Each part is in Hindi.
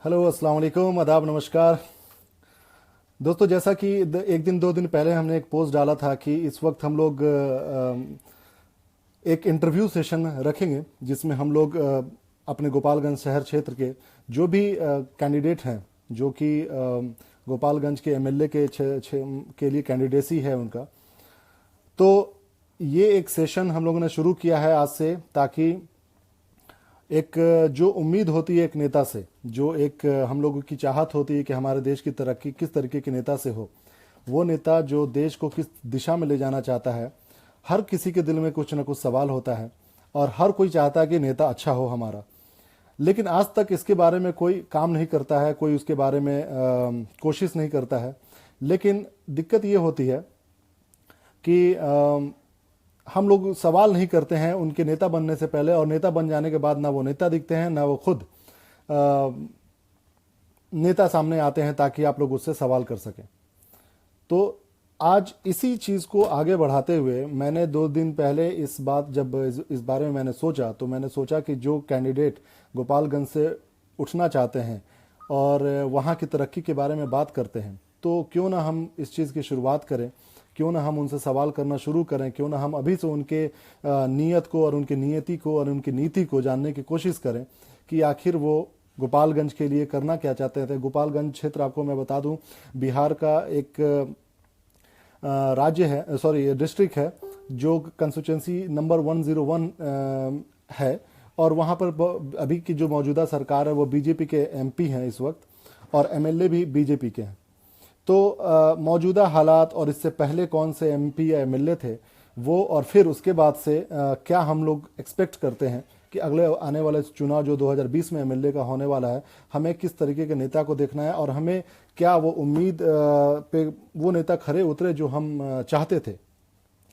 हेलो, अस्सलाम वालेकुम, आदाब, नमस्कार दोस्तों। जैसा कि एक दिन दो दिन पहले हमने एक पोस्ट डाला था कि इस वक्त हम लोग एक इंटरव्यू सेशन रखेंगे जिसमें हम लोग अपने गोपालगंज शहर क्षेत्र के जो भी कैंडिडेट हैं, जो कि गोपालगंज के एमएलए के लिए कैंडिडेसी है उनका, तो ये एक सेशन हम लोगों ने शुरू किया है आज से, ताकि एक जो उम्मीद होती है एक नेता से, जो एक हम लोगों की चाहत होती है कि हमारे देश की तरक्की किस तरीके के नेता से हो, वो नेता जो देश को किस दिशा में ले जाना चाहता है। हर किसी के दिल में कुछ ना कुछ सवाल होता है और हर कोई चाहता है कि नेता अच्छा हो हमारा, लेकिन आज तक इसके बारे में कोई काम नहीं करता है, कोई उसके बारे में कोशिश नहीं करता है। लेकिन दिक्कत ये होती है कि हम लोग सवाल नहीं करते हैं उनके नेता बनने से पहले, और नेता बन जाने के बाद ना वो नेता दिखते हैं ना वो खुद नेता सामने आते हैं ताकि आप लोग उससे सवाल कर सकें। तो आज इसी चीज़ को आगे बढ़ाते हुए मैंने 2 दिन पहले जब इस बारे में मैंने सोचा, तो मैंने सोचा कि जो कैंडिडेट गोपालगंज से उठना चाहते हैं और वहाँ की तरक्की के बारे में बात करते हैं, तो क्यों ना हम इस चीज़ की शुरुआत करें, क्यों ना हम उनसे सवाल करना शुरू करें, क्यों ना हम अभी से उनके नीयत को और उनकी नीयति को और उनकी नीति को जानने की कोशिश करें कि आखिर वो गोपालगंज के लिए करना क्या चाहते थे। गोपालगंज क्षेत्र, आपको मैं बता दूं, बिहार का एक राज्य है, सॉरी डिस्ट्रिक्ट है, जो कंस्टिट्यूंसी नंबर 101 है, और वहाँ पर अभी की जो मौजूदा सरकार है वो बीजेपी के एमपी हैं इस वक्त, और एमएलए भी बीजेपी के हैं। तो मौजूदा हालात और इससे पहले कौन से एमपी या एमएलए थे वो, और फिर उसके बाद से क्या हम लोग एक्सपेक्ट करते हैं कि अगले आने वाले चुनाव जो 2020 में एमएलए का होने वाला है, हमें किस तरीके के नेता को देखना है, और हमें क्या वो उम्मीद पे वो नेता खरे उतरे जो हम चाहते थे,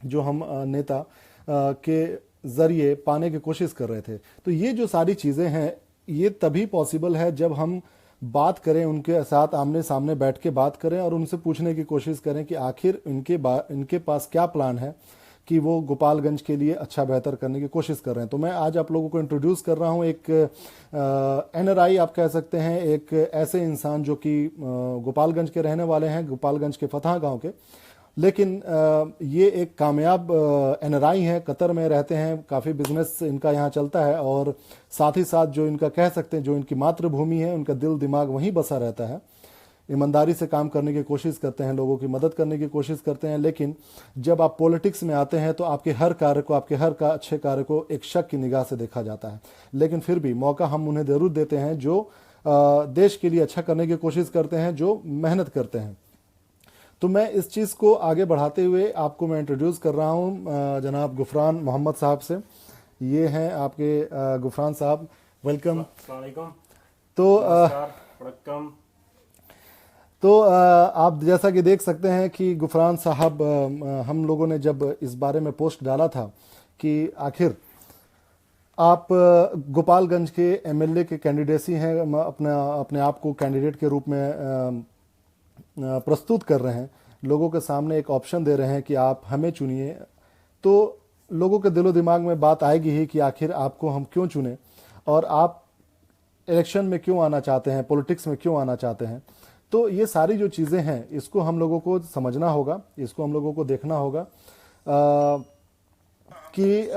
जो हम नेता के जरिए पाने की कोशिश कर रहे थे। तो ये जो सारी चीज़ें हैं, ये तभी पॉसिबल है जब हम बात करें, उनके साथ आमने सामने बैठ के बात करें और उनसे पूछने की कोशिश करें कि आखिर इनके पास क्या प्लान है कि वो गोपालगंज के लिए अच्छा बेहतर करने की कोशिश कर रहे हैं। तो मैं आज आप लोगों को इंट्रोड्यूस कर रहा हूं एक एनआरआई आप कह सकते हैं, एक ऐसे इंसान जो कि गोपालगंज के रहने वाले हैं, गोपालगंज के फतह गांव के, लेकिन ये एक कामयाब एनआरआई है, कतर में रहते हैं, काफ़ी बिजनेस इनका यहाँ चलता है, और साथ ही साथ जो इनका कह सकते हैं जो इनकी मातृभूमि है, उनका दिल दिमाग वहीं बसा रहता है। ईमानदारी से काम करने की कोशिश करते हैं, लोगों की मदद करने की कोशिश करते हैं। लेकिन जब आप पॉलिटिक्स में आते हैं तो आपके हर कार्य को, आपके हर अच्छे कार्य को एक शक की निगाह से देखा जाता है। लेकिन फिर भी मौका हम उन्हें जरूर देते हैं जो देश के लिए अच्छा करने की कोशिश करते हैं, जो मेहनत करते हैं। तो मैं इस चीज़ को आगे बढ़ाते हुए आपको मैं इंट्रोड्यूस कर रहा हूँ जनाब गुफरान मोहम्मद साहब से। ये हैं आपके गुफरान साहब, वेलकम। अस्सलाम वालेकुम। तो नमस्कार, वड़क्कम। आप जैसा कि देख सकते हैं कि गुफरान साहब, हम लोगों ने जब इस बारे में पोस्ट डाला था कि आखिर आप गोपालगंज के एमएलए के कैंडिडेसी हैं, अपने आप को कैंडिडेट के रूप में प्रस्तुत कर रहे हैं, लोगों के सामने एक ऑप्शन दे रहे हैं कि आप हमें चुनिए, तो लोगों के दिलो दिमाग में बात आएगी ही कि आखिर आपको हम क्यों चुने और आप इलेक्शन में क्यों आना चाहते हैं, पॉलिटिक्स में क्यों आना चाहते हैं। तो ये सारी जो चीज़ें हैं, इसको हम लोगों को समझना होगा, इसको हम लोगों को देखना होगा कि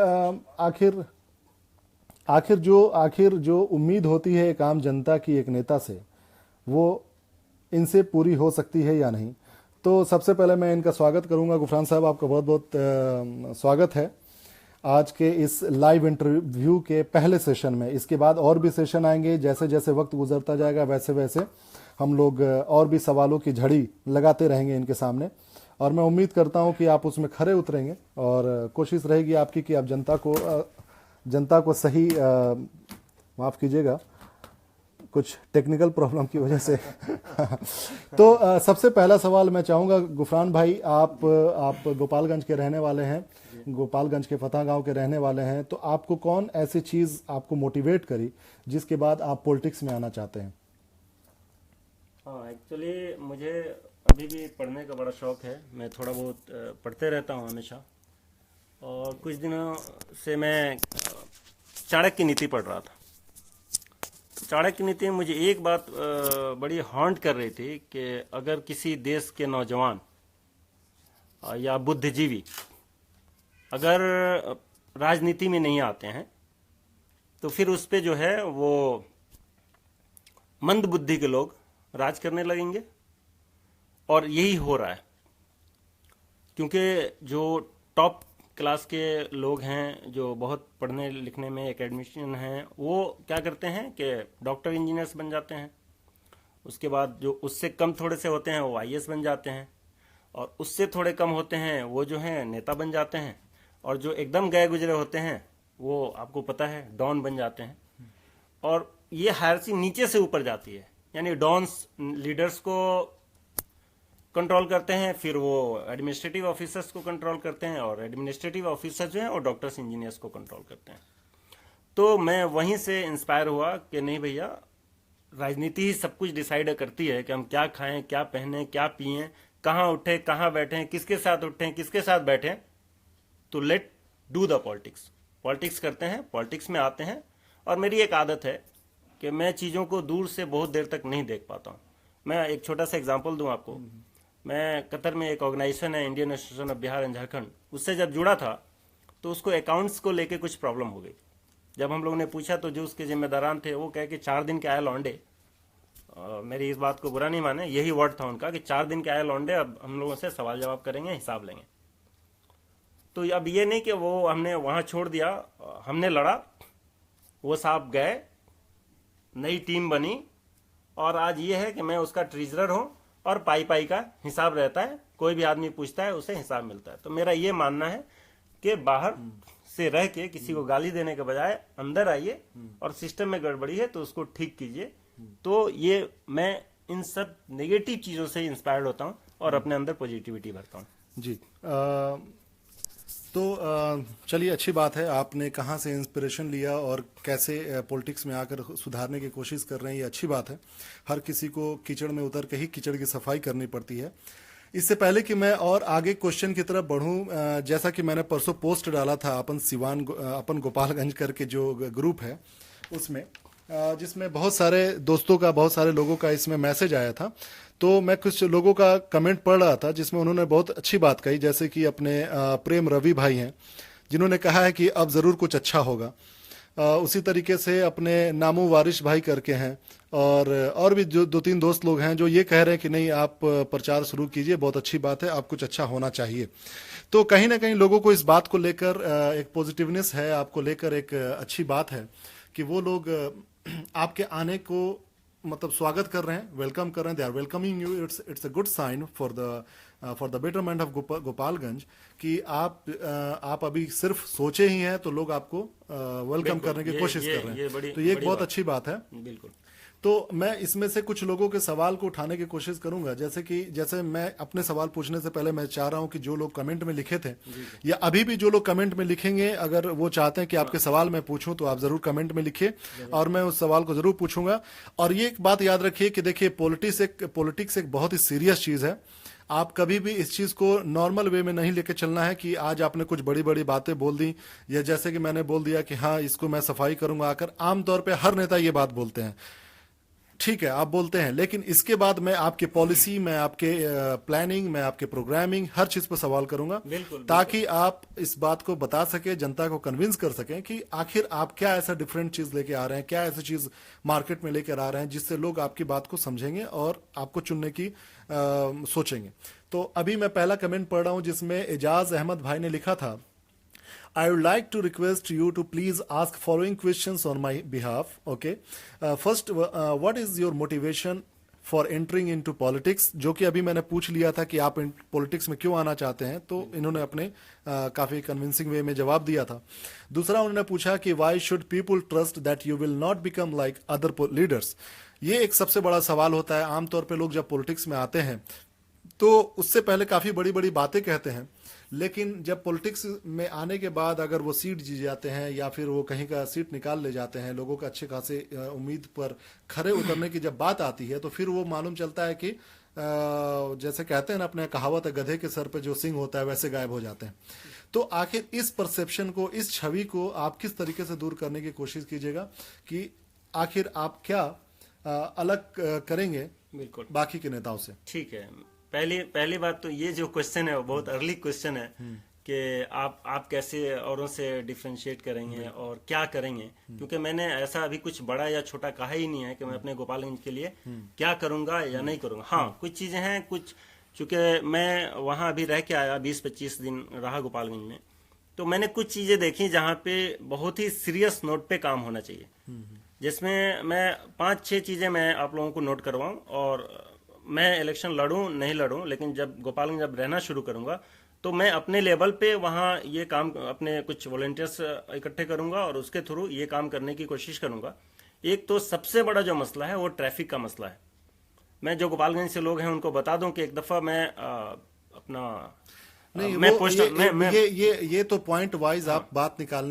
आखिर जो उम्मीद होती है एक आम जनता की एक नेता से, वो इनसे पूरी हो सकती है या नहीं। तो सबसे पहले मैं इनका स्वागत करूंगा। गुफरान साहब, आपका बहुत बहुत स्वागत है आज के इस लाइव इंटरव्यू के पहले सेशन में। इसके बाद और भी सेशन आएंगे, जैसे जैसे वक्त गुजरता जाएगा वैसे वैसे हम लोग और भी सवालों की झड़ी लगाते रहेंगे इनके सामने, और मैं उम्मीद करता हूं कि आप उसमें खरे उतरेंगे, और कोशिश रहेगी आपकी कि आप जनता को सही, माफ़ कीजिएगा कुछ टेक्निकल प्रॉब्लम की वजह से तो सबसे पहला सवाल मैं चाहूँगा गुफरान भाई, आप गोपालगंज के रहने वाले हैं, गोपालगंज के फतह गांव के रहने वाले हैं, तो आपको कौन ऐसी चीज़ आपको मोटिवेट करी जिसके बाद आप पॉलिटिक्स में आना चाहते हैं? हाँ, एक्चुअली मुझे अभी भी पढ़ने का बड़ा शौक़ है। मैं थोड़ा बहुत पढ़ते रहता हूँ हमेशा, और कुछ दिनों से मैं चाणक्य नीति पढ़ रहा था। चाणक्य नीति में मुझे एक बात बड़ी हॉन्ट कर रही थी कि अगर किसी देश के नौजवान या बुद्धिजीवी अगर राजनीति में नहीं आते हैं तो फिर उस पे जो है वो मंद बुद्धि के लोग राज करने लगेंगे। और यही हो रहा है, क्योंकि जो टॉप क्लास के लोग हैं, जो बहुत पढ़ने लिखने में एकेडमिशियन हैं, वो क्या करते हैं कि डॉक्टर इंजीनियर्स बन जाते हैं। उसके बाद जो उससे कम थोड़े से होते हैं वो आईएएस बन जाते हैं, और उससे थोड़े कम होते हैं वो जो हैं नेता बन जाते हैं, और जो एकदम गए गुजरे होते हैं वो आपको पता है डॉन बन जाते हैं। और ये हायरसी नीचे से ऊपर जाती है, यानी डॉन्स लीडर्स को कंट्रोल करते हैं, फिर वो एडमिनिस्ट्रेटिव ऑफिसर्स को कंट्रोल करते हैं, और एडमिनिस्ट्रेटिव ऑफिसर्स जो हैं वो डॉक्टर्स इंजीनियर्स को कंट्रोल करते हैं। तो मैं वहीं से इंस्पायर हुआ कि नहीं भैया, राजनीति ही सब कुछ डिसाइड करती है कि हम क्या खाएं, क्या पहने, क्या पिएं, कहाँ उठे, कहाँ बैठे, किसके साथ उठें, किसके साथ बैठे। तो let do the politics. Politics करते हैं, पॉलिटिक्स में आते हैं। और मेरी एक आदत है कि मैं चीज़ों को दूर से बहुत देर तक नहीं देख पाता हूँ। मैं एक छोटा सा एग्जांपल दूं आपको। मैं कतर में एक ऑर्गेनाइजेशन है, Indian association of Bihar and Jharkhand, उससे जब जुड़ा था तो उसको अकाउंट्स को लेके कुछ प्रॉब्लम हो गई। जब हम लोगों ने पूछा तो जो उसके जिम्मेदारान थे वो कहे कि 4 दिन के आए लौंडे, मेरी इस बात को बुरा नहीं माने, यही वर्ड था उनका कि 4 दिन के आए लौंडे, अब हम लोगों से सवाल जवाब करेंगे, हिसाब लेंगे। तो अब ये नहीं कि वो हमने वहां छोड़ दिया, हमने लड़ा, वो साहब गए, नई टीम बनी, और आज ये है कि मैं उसका ट्रेजरर हूं, और पाई पाई का हिसाब रहता है, कोई भी आदमी पूछता है उसे हिसाब मिलता है। तो मेरा ये मानना है कि बाहर से रह के किसी को गाली देने के बजाय अंदर आइए, और सिस्टम में गड़बड़ी है तो उसको ठीक कीजिए। तो ये मैं इन सब नेगेटिव चीजों से इंस्पायर्ड होता हूँ और अपने अंदर पॉजिटिविटी भरता हूँ। जी। तो चलिए, अच्छी बात है, आपने कहाँ से इंस्पिरेशन लिया और कैसे पॉलिटिक्स में आकर सुधारने की कोशिश कर रहे हैं, ये अच्छी बात है। हर किसी को कीचड़ में उतर के ही कीचड़ की सफाई करनी पड़ती है। इससे पहले कि मैं और आगे क्वेश्चन की तरफ बढ़ूं, जैसा कि मैंने परसों पोस्ट डाला था अपन गोपालगंज करके जो ग्रुप है उसमें, जिसमें बहुत सारे दोस्तों का, बहुत सारे लोगों का इसमें मैसेज आया था। तो मैं कुछ लोगों का कमेंट पढ़ रहा था जिसमें उन्होंने बहुत अच्छी बात कही, जैसे कि अपने प्रेम रवि भाई हैं जिन्होंने कहा है कि अब ज़रूर कुछ अच्छा होगा। उसी तरीके से अपने नामू वारिश भाई करके हैं, और भी जो 2-3 दोस्त लोग हैं जो ये कह रहे हैं कि नहीं, आप प्रचार शुरू कीजिए, बहुत अच्छी बात है, आप कुछ अच्छा होना चाहिए। तो कहीं ना कहीं लोगों को इस बात को लेकर एक पॉजिटिवनेस है, आपको लेकर एक अच्छी बात है कि वो लोग आपके आने को मतलब स्वागत कर रहे हैं, वेलकम कर रहे हैं, they are welcoming you. It's a good sign for the betterment of Gopalganj कि आप अभी सिर्फ सोचे ही हैं तो लोग आपको वेलकम करने की कोशिश कर रहे हैं। तो ये एक बहुत अच्छी बात है। बिल्कुल। तो मैं इसमें से कुछ लोगों के सवाल को उठाने की कोशिश करूंगा, जैसे मैं अपने सवाल पूछने से पहले मैं चाह रहा हूं कि जो लोग कमेंट में लिखे थे या अभी भी जो लोग कमेंट में लिखेंगे, अगर वो चाहते हैं कि आपके सवाल मैं पूछूं तो आप जरूर कमेंट में लिखिए और मैं उस सवाल को जरूर पूछूंगा। और ये एक बात याद रखिए कि देखिए, पॉलिटिक्स एक बहुत ही सीरियस चीज है। आप कभी भी इस चीज को नॉर्मल वे में नहीं लेके चलना है कि आज आपने कुछ बड़ी बड़ी बातें बोल दी, या जैसे कि मैंने बोल दिया कि हाँ इसको मैं सफाई करूंगा आकर। आमतौर पर हर नेता ये बात बोलते हैं, ठीक है आप बोलते हैं, लेकिन इसके बाद मैं आपकी पॉलिसी, मैं आपके प्लानिंग, मैं आपके प्रोग्रामिंग, हर चीज पर सवाल करूंगा, ताकि आप इस बात को बता सके, जनता को कन्विंस कर सकें कि आखिर आप क्या ऐसा डिफरेंट चीज लेके आ रहे हैं, क्या ऐसी चीज मार्केट में लेकर आ रहे हैं जिससे लोग आपकी बात को समझेंगे और आपको चुनने की सोचेंगे। तो अभी मैं पहला कमेंट पढ़ रहा हूं जिसमें एजाज अहमद भाई ने लिखा था, I would like to request you to please ask following questions on my behalf. Okay. First, what is your motivation for entering into politics? जो कि अभी मैंने पूछ लिया था कि आप पॉलिटिक्स में क्यों आना चाहते हैं, तो इन्होंने अपने काफी कन्विंसिंग वे में जवाब दिया था। दूसरा उन्होंने पूछा कि why should people trust that you will not become like other leaders? ये एक सबसे बड़ा सवाल होता है। आमतौर पे लोग जब पॉलिटिक्स में आते हैं तो उससे पहले काफी बड़ी बड़ी बातें कहते हैं, लेकिन जब पॉलिटिक्स में आने के बाद अगर वो सीट जीत जाते हैं या फिर वो कहीं का सीट निकाल ले जाते हैं, लोगों का अच्छे खासे उम्मीद पर खरे उतरने की जब बात आती है, तो फिर वो मालूम चलता है कि जैसे कहते हैं ना, अपने कहावत है, गधे के सर पे जो सिंह होता है वैसे गायब हो जाते हैं। तो आखिर इस परसेप्शन को, इस छवि को आप किस तरीके से दूर करने की कोशिश कीजिएगा कि आखिर आप क्या अलग करेंगे बिल्कुल बाकी के नेताओं से? ठीक है। पहली पहली बात तो ये जो क्वेश्चन है वो बहुत अर्ली क्वेश्चन है कि आप कैसे औरों से डिफरेंशिएट करेंगे और क्या करेंगे, क्योंकि मैंने ऐसा अभी कुछ बड़ा या छोटा कहा ही नहीं है कि मैं अपने गोपालगंज के लिए क्या करूंगा या नहीं करूंगा। हाँ, कुछ चीजें हैं, कुछ चूंकि मैं वहां अभी रह के आया 20-25 दिन रहा गोपालगंज में, तो मैंने कुछ चीजें देखी जहां पे बहुत ही सीरियस नोट पे काम होना चाहिए, जिसमें मैं 5-6 चीजें मैं आप लोगों को नोट करवाऊं। और मैं इलेक्शन लड़ूं नहीं लड़ूं, लेकिन जब गोपालगंज जब रहना शुरू करूंगा तो मैं अपने लेवल पे वहां ये काम, अपने कुछ वॉलंटियर्स इकट्ठे करूंगा और उसके थ्रू ये काम करने की कोशिश करूंगा। एक तो सबसे बड़ा जो मसला है वो ट्रैफिक का मसला है। मैं जो गोपालगंज से लोग हैं उनको बता दूं कि एक दफा मैं अपना नहीं, मैं वो पोस्ट मैं ये तो पॉइंट वाइज आप बात निकाल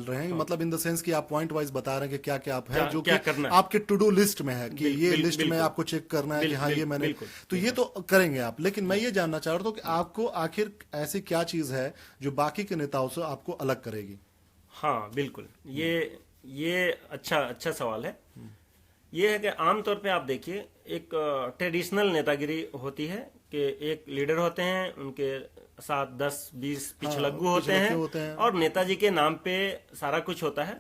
रहे हैं, मतलब इन द सेंस कि आप पॉइंट वाइज बता रहे हैं कि क्या क्या आप है क्या- जो क्या कि करना है। आपके टू डू लिस्ट में है कि ये लिस्ट में बिल्कुल। आपको चेक करना है कि हाँ ये मैंने, बिल्कुल, तो ये तो करेंगे आप। लेकिन मैं ये जानना चाह रहा था कि आपको आखिर ऐसी क्या चीज है जो बाकी के नेताओं से आपको अलग करेगी? हाँ बिल्कुल, ये अच्छा सवाल है। ये है कि आमतौर पे आप देखिए, एक ट्रेडिशनल नेतागिरी होती है कि एक लीडर होते हैं, उनके साथ 10-20 पिछलग्गू होते पिछलग्गू हैं और नेताजी के नाम पे सारा कुछ होता है।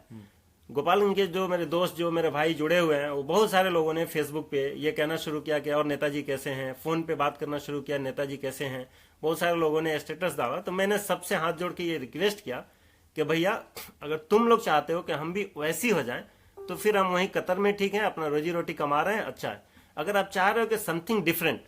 गोपालगंज के जो मेरे दोस्त, जो मेरे भाई जुड़े हुए हैं, वो बहुत सारे लोगों ने फेसबुक पे ये कहना शुरू किया कि और नेताजी कैसे हैं, फोन पे बात करना शुरू किया, नेताजी कैसे हैं। बहुत सारे लोगों ने स्टेटस डाला, तो मैंने सबसे हाथ जोड़ के ये रिक्वेस्ट किया कि भैया अगर तुम लोग चाहते हो कि हम भी वैसी हो जाएं तो फिर हम वहीं कतर में ठीक है, अपना रोजी रोटी कमा रहे हैं, अच्छा है। अगर आप चाह रहे हो कि समथिंग डिफरेंट,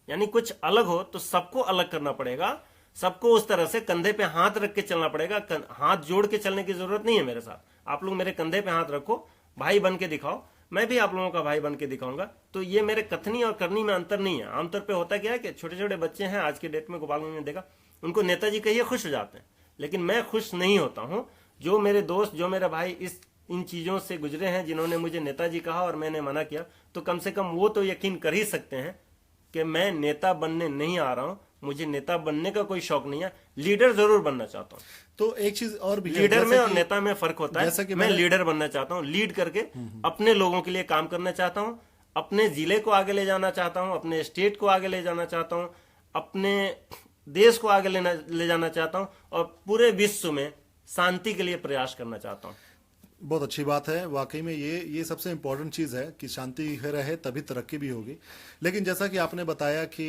यानी कुछ अलग हो, तो सबको अलग करना पड़ेगा। सबको उस तरह से कंधे पे हाथ रख के चलना पड़ेगा। हाथ जोड़ के चलने की जरूरत नहीं है मेरे साथ। आप लोग मेरे कंधे पे हाथ रखो, भाई बन के दिखाओ, मैं भी आप लोगों का भाई बन के दिखाऊंगा। तो ये मेरे कथनी और करनी में अंतर नहीं है। आमतौर पे होता क्या है कि छोटे छोटे बच्चे हैं आज की डेट में, गोपालगंज में देखा, उनको नेताजी कहिए खुश हो जाते हैं, लेकिन मैं खुश नहीं होता हूं। जो मेरे दोस्त, जो मेरे भाई इन चीजों से गुजरे हैं, जिन्होंने मुझे नेताजी कहा और मैंने मना किया, तो कम से कम वो तो यकीन कर ही सकते हैं कि मैं नेता बनने नहीं आ रहा हूं। मुझे नेता बनने का कोई शौक नहीं है, लीडर जरूर बनना चाहता हूं। तो एक चीज और भी है, लीडर में जैसा और कि- नेता में फर्क होता जैसा कि है। मैं लीडर बनना चाहता हूं, लीड करके अपने लोगों के लिए काम करना चाहता हूं, अपने जिले को आगे ले जाना चाहता हूं, अपने स्टेट को आगे ले जाना चाहता हूं, अपने देश को आगे ले जाना चाहता हूं और पूरे विश्व में शांति के लिए प्रयास करना चाहता हूं। बहुत अच्छी बात है। वाकई में ये सबसे इम्पोर्टेंट चीज़ है कि शांति रहे तभी तरक्की भी होगी। लेकिन जैसा कि आपने बताया कि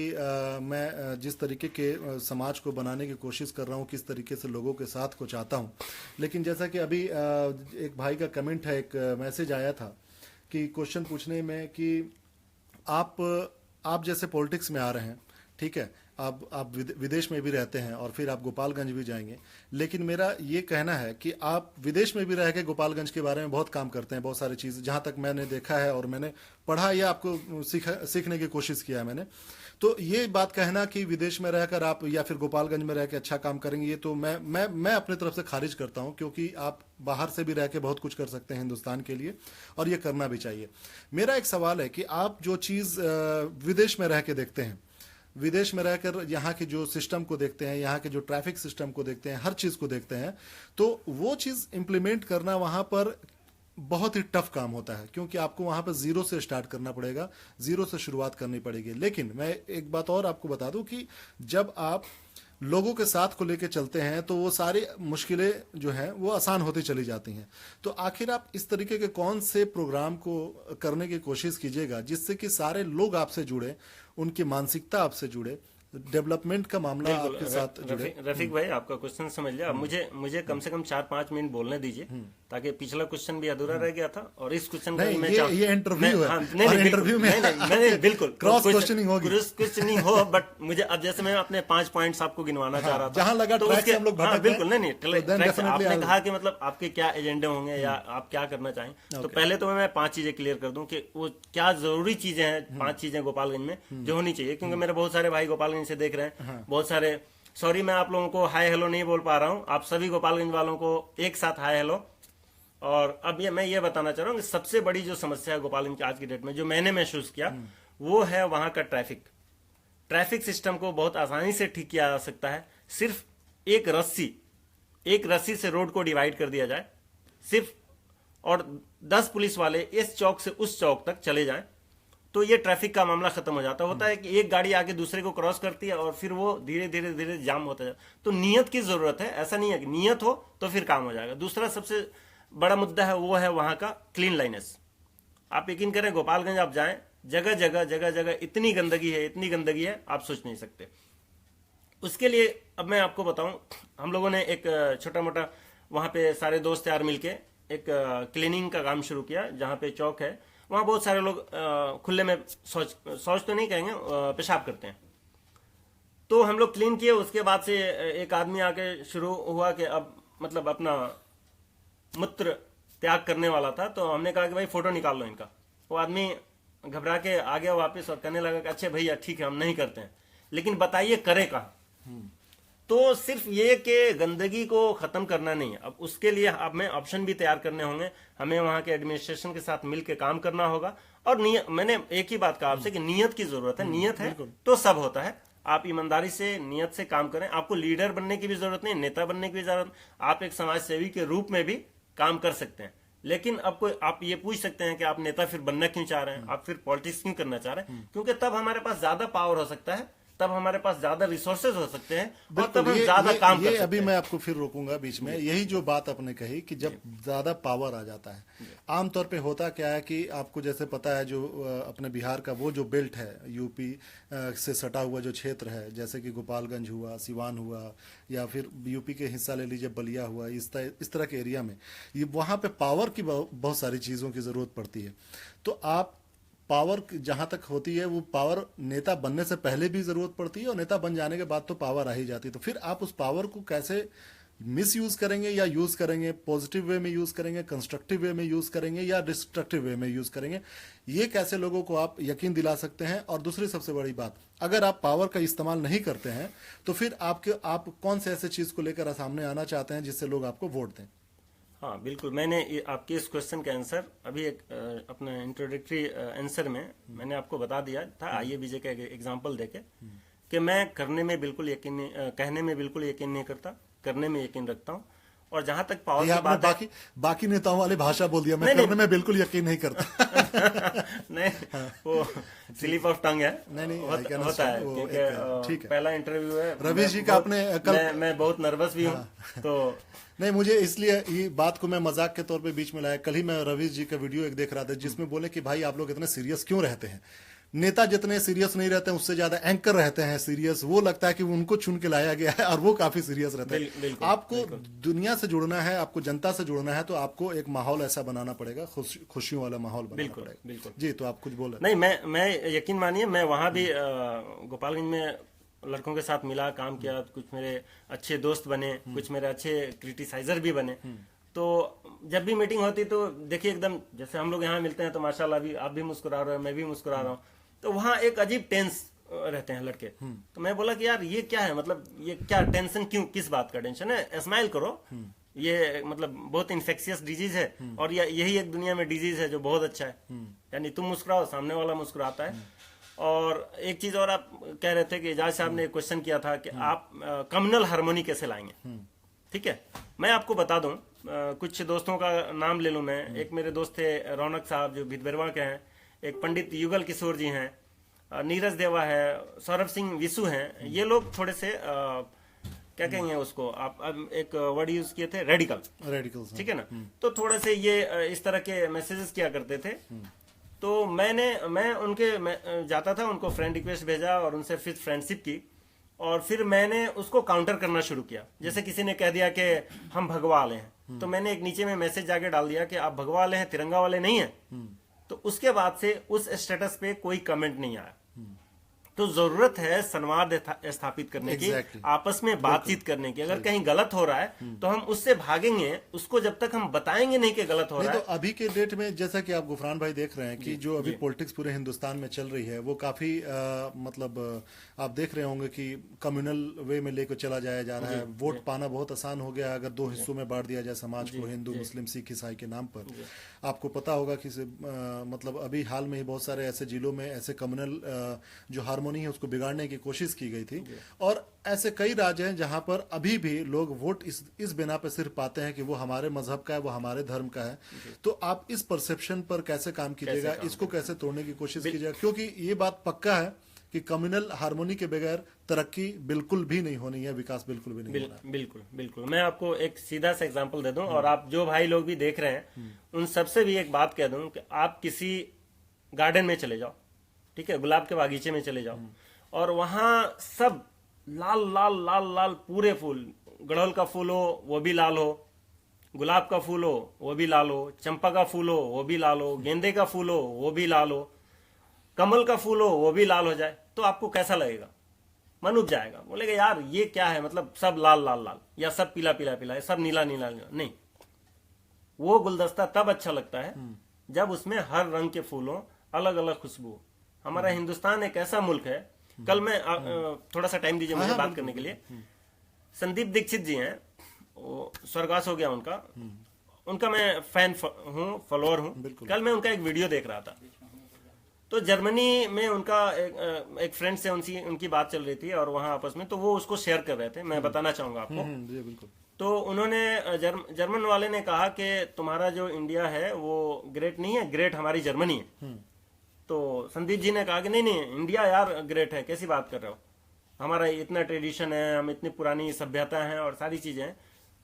मैं जिस तरीके के समाज को बनाने की कोशिश कर रहा हूँ, किस तरीके से लोगों के साथ को चाहता हूँ, लेकिन जैसा कि अभी एक भाई का कमेंट है, एक मैसेज आया था कि क्वेश्चन पूछने में कि आप जैसे पॉलिटिक्स में आ रहे हैं, ठीक है, आप विदेश में भी रहते हैं और फिर आप गोपालगंज भी जाएंगे, लेकिन मेरा ये कहना है कि आप विदेश में भी रह के गोपालगंज के बारे में बहुत काम करते हैं, बहुत सारी चीज़ जहाँ तक मैंने देखा है और मैंने पढ़ा या आपको सीखने की कोशिश किया है मैंने। तो ये बात कहना कि विदेश में रहकर आप या फिर गोपालगंज में रह के अच्छा काम करेंगे, ये तो मैं अपनी तरफ से खारिज करता हूँ, क्योंकि आप बाहर से भी रह के बहुत कुछ कर सकते हैं हिंदुस्तान के लिए और ये करना भी चाहिए। मेरा एक सवाल है कि आप जो चीज़ विदेश में रह के देखते हैं, विदेश में रहकर यहाँ के जो सिस्टम को देखते हैं, यहाँ के जो ट्रैफिक सिस्टम को देखते हैं, हर चीज़ को देखते हैं, तो वो चीज़ इम्प्लीमेंट करना वहाँ पर बहुत ही टफ काम होता है, क्योंकि आपको वहाँ पर जीरो से स्टार्ट करना पड़ेगा, जीरो से शुरुआत करनी पड़ेगी। लेकिन मैं एक बात और आपको बता दूं कि जब आप लोगों के साथ को लेकर चलते हैं तो वो सारी मुश्किलें जो हैं वो आसान होती चली जाती हैं। तो आखिर आप इस तरीके के कौन से प्रोग्राम को करने की कोशिश कीजिएगा जिससे कि सारे लोग आपसे जुड़े, उनकी मानसिकता आपसे जुड़े, डेवलपमेंट का मामला आपके साथ जुड़े। रफीक भाई, आपका क्वेश्चन समझ लिया। अब मुझे कम से कम 4-5 मिनट बोलने दीजिए, ताकि पिछला क्वेश्चन भी अधूरा रह गया था और इस क्वेश्चन का नहीं, मैं ये इंटरव्यू है, हाँ, और इंटरव्यू में नहीं, बिल्कुल क्रॉस क्वेश्चनिंग होगी, क्रॉस क्वेश्चनिंग हो, बट मुझे अब जैसे मैं अपने 5 पॉइंट्स आपको गिनवाना चाह रहा था, जहां लगा तो ट्रैक उसके से हम लोग भटक हाँ, गए, बिल्कुल नहीं तो then ट्रैक से definitely आपने I'll- कहा कि मतलब आपके क्या एजेंडे होंगे या आप क्या करना चाहें। तो पहले तो मैं 5 चीजें क्लियर कर दूं कि वो क्या जरूरी चीजें हैं, 5 चीजें गोपालगंज में जो होनी चाहिए, क्योंकि मेरे बहुत सारे भाई गोपालगंज से देख रहे हैं, बहुत सारे, सॉरी मैं आप लोगों को हाय हेलो नहीं बोल पा रहा हूं, आप सभी गोपालगंज वालों को एक साथ हाय हेलो। और अब मैं ये बताना चाह रहा हूँ कि सबसे बड़ी जो समस्या है गोपालगंज की आज की डेट में, जो मैंने महसूस किया, वो है वहां का ट्रैफिक सिस्टम को बहुत आसानी से ठीक किया जा सकता है। सिर्फ एक रस्सी से रोड को डिवाइड कर दिया जाए सिर्फ, और 10 पुलिस वाले इस चौक से उस चौक तक चले जाएं तो ये ट्रैफिक का मामला खत्म हो जाता होता है कि एक गाड़ी आगे दूसरे को क्रॉस करती है और फिर वो धीरे धीरे धीरे जाम होता जाता है। तो नियत की जरूरत है, ऐसा नहीं है कि नियत हो तो फिर काम हो जाएगा। दूसरा सबसे बड़ा मुद्दा है वो है वहां का क्लीन लाइनेस। आप यकीन करें गोपालगंज आप जाएं, जगह जगह जगह जगह इतनी गंदगी है, इतनी गंदगी है आप सोच नहीं सकते। उसके लिए अब मैं आपको बताऊं, हम लोगों ने एक छोटा मोटा वहां पे सारे दोस्त यार मिलके एक क्लीनिंग का काम शुरू किया। जहां पे चौक है वहां बहुत सारे लोग खुले में शौच तो नहीं कहेंगे, पेशाब करते हैं। तो हम लोग क्लीन किए। उसके बाद से एक आदमी आके शुरू हुआ कि अब मतलब अपना मूत्र त्याग करने वाला था। तो हमने कहा कि भाई फोटो निकाल लो इनका। वो आदमी घबरा के आ गया वापस और कहने लगा कि अच्छे भैया ठीक है हम नहीं करते हैं, लेकिन बताइए करे कहाँ। तो सिर्फ ये कि गंदगी को खत्म करना नहीं है, अब उसके लिए हमें ऑप्शन भी तैयार करने होंगे। हमें वहां के एडमिनिस्ट्रेशन के साथ मिलकर काम करना होगा। और मैंने एक ही बात कहा आपसे कि नियत की जरूरत है। नियत है तो सब होता है। आप ईमानदारी से नियत से काम करें। आपको लीडर बनने की भी जरूरत नहीं, नेता बनने की भी जरूरत। आप एक समाज सेवी के रूप में भी काम कर सकते हैं। लेकिन आप ये पूछ सकते हैं कि आप नेता फिर बनना क्यों चाह रहे हैं, आप फिर पॉलिटिक्स क्यों करना चाह रहे हैं? क्योंकि तब हमारे पास ज्यादा पावर हो सकता है, तब हमारे पास ज्यादा रिसोर्सेज हो सकते हैं और तब हम ज्यादा काम कर सकते अभी हैं। मैं आपको फिर रोकूंगा बीच में। यही जो बात आपने कही कि जब ज्यादा पावर आ जाता है, आमतौर पे होता क्या है कि आपको जैसे पता है जो अपने बिहार का वो जो बेल्ट है, यूपी से सटा हुआ जो क्षेत्र है, जैसे कि गोपालगंज हुआ, सिवान हुआ, या फिर यूपी के हिस्सा ले लीजिए बलिया हुआ, इस तरह के एरिया में ये वहां पे पावर की बहुत सारी चीजों की जरूरत पड़ती है। तो आप पावर जहां तक होती है वो पावर नेता बनने से पहले भी जरूरत पड़ती है और नेता बन जाने के बाद तो पावर आ ही जाती है। तो फिर आप उस पावर को कैसे मिस यूज करेंगे या यूज करेंगे, पॉजिटिव वे में यूज करेंगे, कंस्ट्रक्टिव वे में यूज करेंगे या डिस्ट्रक्टिव वे में यूज करेंगे, ये कैसे लोगों को आप यकीन दिला सकते हैं। और दूसरी सबसे बड़ी बात, अगर आप पावर का इस्तेमाल नहीं करते हैं तो फिर आप कौन से ऐसे चीज को लेकर सामने आना चाहते हैं जिससे लोग आपको वोट दें। हाँ बिल्कुल, मैंने आपके इस क्वेश्चन का आंसर अभी एक अपने इंट्रोडक्टरी आंसर में मैंने आपको बता दिया था। आइए बीजे का एग्जांपल देके कि मैं करने में बिल्कुल यकीन नहीं, कहने में बिल्कुल यकीन नहीं करता, करने में यकीन रखता हूँ। और जहां तक पावर की बात है, बाकी नेताओं वाली भाषा बोल दिया, मैं करने में बिल्कुल यकीन नहीं करता। नहीं, वो स्लिप ऑफ टंग है। नहीं होता है क्योंकि ठीक है, पहला इंटरव्यू है। रवीश जी का आपने मैं बहुत नर्वस भी हूँ। तो नहीं, मुझे इसलिए ये बात को मैं मजाक के तौर पे बीच में लाया। कल ही मैं रवीश जी का वीडियो एक देख रहा था जिसमें बोले कि भाई आप लोग इतने सीरियस क्यों रहते हैं। नेता जितने सीरियस नहीं रहते हैं उससे ज्यादा एंकर रहते हैं सीरियस। वो लगता है कि उनको चुन के लाया गया है और वो काफी सीरियस रहते हैं। आपको दुनिया से जुड़ना है, आपको जनता से जुड़ना है, तो आपको एक माहौल ऐसा बनाना पड़ेगा, खुशियों वाला माहौल बनाना पड़ेगा। बिल्कुल जी, तो आप कुछ बोले। नहीं, मैं यकीन मानिए, मैं वहां भी गोपालगंज में लड़कों के साथ मिला, काम किया, कुछ मेरे अच्छे दोस्त बने, कुछ मेरे अच्छे क्रिटिसाइजर भी बने। तो जब भी मीटिंग होती तो देखिए एकदम जैसे हम लोग यहाँ मिलते हैं तो माशाल्लाह भी आप भी मुस्कुरा रहे हो, मैं भी मुस्कुरा रहा हूँ। तो वहाँ एक अजीब टेंस रहते हैं लड़के। तो मैं बोला कि यार ये क्या है, मतलब ये क्या टेंशन, क्यों, किस बात का टेंशन है? स्माइल करो, ये मतलब बहुत इन्फेक्शियस डिजीज है और यही एक दुनिया में डिजीज है जो बहुत अच्छा है। यानी तुम मुस्कुराओ, सामने वाला मुस्कुराता है। और एक चीज और आप कह रहे थे कि एजाज साहब ने एक क्वेश्चन किया था कि आप कम्युनल हार्मोनी कैसे लाएंगे। ठीक है, मैं आपको बता दूं, कुछ दोस्तों का नाम ले लूं मैं। एक मेरे दोस्त थे रौनक साहब जो भितबेरवा के हैं, एक पंडित युगल किशोर जी हैं, नीरज देवा है, सौरभ सिंह विसु हैं। ये लोग थोड़े से क्या कहेंगे उसको, आप एक वर्ड यूज किए थे, रेडिकल, ठीक है ना। तो थोड़े से ये इस तरह के मैसेजेस किया करते थे। तो मैं उनके जाता था, उनको फ्रेंड रिक्वेस्ट भेजा और उनसे फिर फ्रेंडशिप की। और फिर मैंने उसको काउंटर करना शुरू किया। जैसे किसी ने कह दिया कि हम भगवा वाले हैं, तो मैंने एक नीचे में मैसेज जाके डाल दिया कि आप भगवा वाले हैं, तिरंगा वाले नहीं हैं। तो उसके बाद से उस स्टेटस पे कोई कमेंट नहीं आया। तो जरूरत है संवाद स्थापित करने की, आपस में बातचीत करने की। अगर कहीं गलत हो रहा है तो हम उससे भागेंगे, उसको जब तक हम बताएंगे नहीं कि गलत हो रहा है। तो अभी के डेट में जैसा कि आप गुफरान भाई देख रहे हैं कि जो अभी पॉलिटिक्स पूरे हिंदुस्तान में चल रही है वो काफी मतलब आप देख रहे होंगे कि कम्युनल वे में लेकर चला जाया जा रहा है। वोट पाना बहुत आसान हो गया अगर दो हिस्सों में बांट दिया जाए समाज को, हिंदू मुस्लिम सिख ईसाई के नाम पर। आपको पता होगा कि मतलब अभी हाल में ही बहुत सारे ऐसे जिलों में ऐसे कम्युनल जो हार्मोनी हार्मोनी है उसको बिगाड़ने की कोशिश की गई थी। और ऐसे कई राज्य हैं जहां पर अभी भी लोग वोट इस बिना पे सिर्फ पाते हैं कि वो हमारे मजहब का है, वो हमारे धर्म का है। तो आप इस परसेप्शन पर कैसे काम कीजिएगा, इसको कैसे तोड़ने की कोशिश कीजिएगा, क्योंकि ये बात पक्का है कि कम्युनल हार्मोनी के बगैर तरक्की बिल्कुल भी नहीं होनी है, विकास बिल्कुल भी नहीं होना है। बिल्कुल बिल्कुल। मैं आपको एक सीधा सा एग्जांपल दे दूं, और आप जो भाई लोग भी देख रहे हैं उन सबसे भी एक बात कह दूं कि आप किसी गार्डन में चले जाओ, ठीक है, गुलाब के बागीचे में चले जाओ, और वहां सब लाल लाल लाल लाल पूरे फूल, गुड़हल का फूल हो वो भी लाल हो, गुलाब का फूल हो वो भी लाल हो, चंपा का फूल हो वो भी लाल हो, गेंदे का फूल हो वो भी लाल हो, कमल का फूल हो वो भी लाल हो जाए, तो आपको कैसा लगेगा? मन उब जाएगा, बोलेगा यार ये क्या है, मतलब सब लाल लाल लाल, या सब पीला पीला पीला, सब नीला नीला नीला। नहीं, वो गुलदस्ता तब अच्छा लगता है जब उसमें हर रंग के फूल हो, अलग अलग खुशबू हो। हमारा हिंदुस्तान एक ऐसा मुल्क है, कल मैं थोड़ा सा टाइम दीजिए मुझे बात करने के लिए। संदीप दीक्षित जी हैं, वो स्वर्गवास हो गया उनका, उनका मैं फैन हूँ, फॉलोअर हूँ। कल मैं उनका एक वीडियो देख रहा था, तो जर्मनी में उनका एक फ्रेंड से उनकी बात चल रही थी, और वहां आपस में तो वो उसको शेयर कर रहे थे, मैं बताना चाहूंगा आपको। जी बिल्कुल। तो उन्होंने जर्मन वाले ने कहा कि तुम्हारा जो इंडिया है वो ग्रेट नहीं है, ग्रेट हमारी जर्मनी है। तो संदीप जी ने कहा कि नहीं नहीं, इंडिया यार ग्रेट है, कैसी बात कर रहे हो, हमारा इतना ट्रेडिशन है, हम इतनी पुरानी सभ्यता है और सारी चीजें हैं।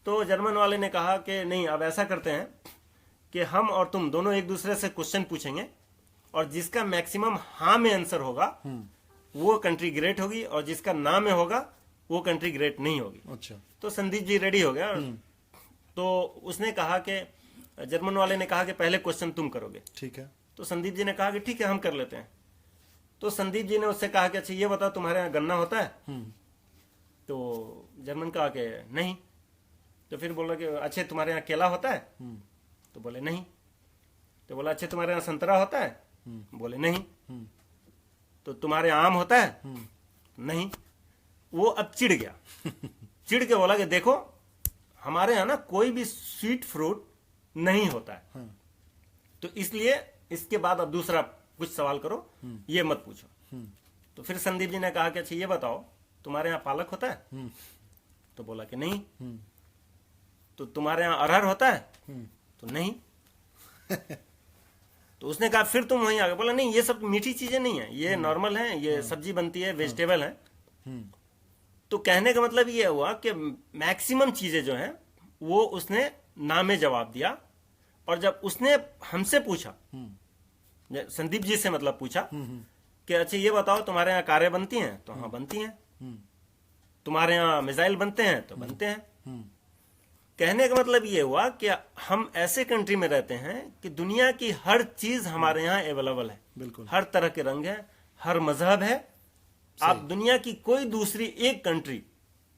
तो जर्मन वाले ने कहा कि नहीं, अब ऐसा करते हैं कि हम और तुम दोनों एक दूसरे से क्वेश्चन पूछेंगे, और जिसका मैक्सिमम हाँ में आंसर होगा वो कंट्री ग्रेट होगी, और जिसका ना में होगा वो कंट्री ग्रेट नहीं होगी। अच्छा। तो संदीप जी रेडी हो गया। तो उसने कहा कि, जर्मन वाले ने कहा कि पहले क्वेश्चन तुम करोगे। ठीक है। तो संदीप जी ने कहा कि ठीक है, हम कर लेते हैं। तो संदीप जी ने उससे कहा कि अच्छा ये बताओ तुम्हारे यहाँ गन्ना होता है? तो जर्मन कहा कि नहीं। तो फिर बोला कि अच्छे तुम्हारे यहाँ केला होता है? तो बोले नहीं। तो बोला अच्छा तुम्हारे यहाँ संतरा होता है? बोले नहीं। तो तुम्हारे यहाँ आम होता है? नहीं। वो अब चिढ़ गया। चिढ़ के बोला कि देखो हमारे यहाँ ना कोई भी स्वीट फ्रूट नहीं होता है, तो इसलिए इसके बाद अब दूसरा कुछ सवाल करो, ये मत पूछो। तो फिर संदीप जी ने कहा कि अच्छा ये बताओ तुम्हारे यहाँ पालक होता है? तो बोला कि नहीं। तो तुम्हारे यहाँ अरहर होता है? तो नहीं। तो उसने कहा फिर तुम वहीं आ गए। बोला नहीं, ये सब मीठी चीजें नहीं है, ये नॉर्मल है, ये सब्जी बनती है, वेजिटेबल है। तो कहने का मतलब ये हुआ कि मैक्सिमम चीजें जो हैं वो उसने ना में जवाब दिया। और जब उसने हमसे पूछा, संदीप जी से मतलब पूछा कि अच्छा ये बताओ तुम्हारे यहाँ कारें बनती हैं? तो हाँ बनती हैं। तुम्हारे यहाँ मिसाइल बनते हैं? तो बनते हैं। कहने का मतलब ये हुआ कि हम ऐसे कंट्री में रहते हैं कि दुनिया की हर चीज हमारे यहाँ अवेलेबल है। बिल्कुल। हर तरह के रंग है, हर मजहब है। आप दुनिया की कोई दूसरी एक कंट्री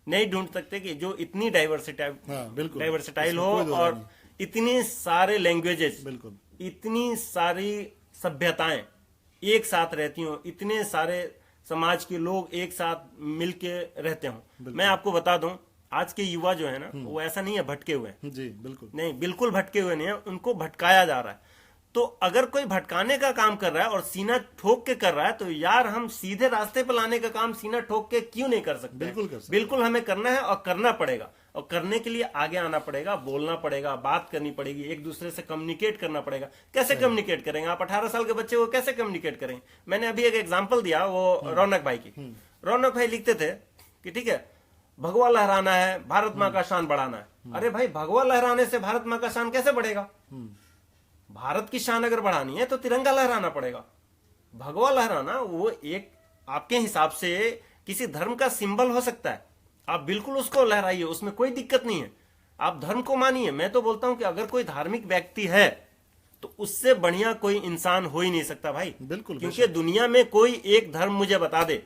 नहीं ढूंढ सकते कि जो इतनी डाइवर्सिटाइल हो, और इतने सारे लैंग्वेजेस, बिल्कुल, इतनी सारी सभ्यताएं एक साथ रहती हो, इतने सारे समाज के लोग एक साथ मिलके रहते हो। मैं आपको बता दूं, आज के युवा जो है ना, वो ऐसा नहीं है भटके हुए हैं। जी बिल्कुल नहीं, बिल्कुल भटके हुए नहीं है, उनको भटकाया जा रहा है। तो अगर कोई भटकाने का काम कर रहा है और सीना ठोक के कर रहा है, तो यार हम सीधे रास्ते पर लाने का काम सीना ठोक के क्यों नहीं कर सकते? बिल्कुल कर सकते। बिल्कुल हमें करना है, और करना पड़ेगा। और करने के लिए आगे आना पड़ेगा, बोलना पड़ेगा, बात करनी पड़ेगी, एक दूसरे से कम्युनिकेट करना पड़ेगा। कैसे कम्युनिकेट करेंगे? आप 18 साल के बच्चे को कैसे कम्युनिकेट करेंगे? मैंने अभी एक एग्जाम्पल दिया, वो रौनक भाई की। रौनक भाई लिखते थे कि ठीक है, भगवा लहराना है, भारत माँ का शान बढ़ाना है। अरे भाई, भगवा लहराने से भारत माँ का शान कैसे बढ़ेगा? भारत की शान अगर बढ़ानी है तो तिरंगा लहराना पड़ेगा। भगवा लहराना वो एक आपके हिसाब से किसी धर्म का सिंबल हो सकता है, आप बिल्कुल उसको लहराइए, उसमें कोई दिक्कत नहीं है। आप धर्म को मानिए। मैं तो बोलता हूं कि अगर कोई धार्मिक व्यक्ति है तो उससे बढ़िया कोई इंसान हो ही नहीं सकता भाई। बिल्कुल। क्योंकि दुनिया में कोई एक धर्म मुझे बता दे,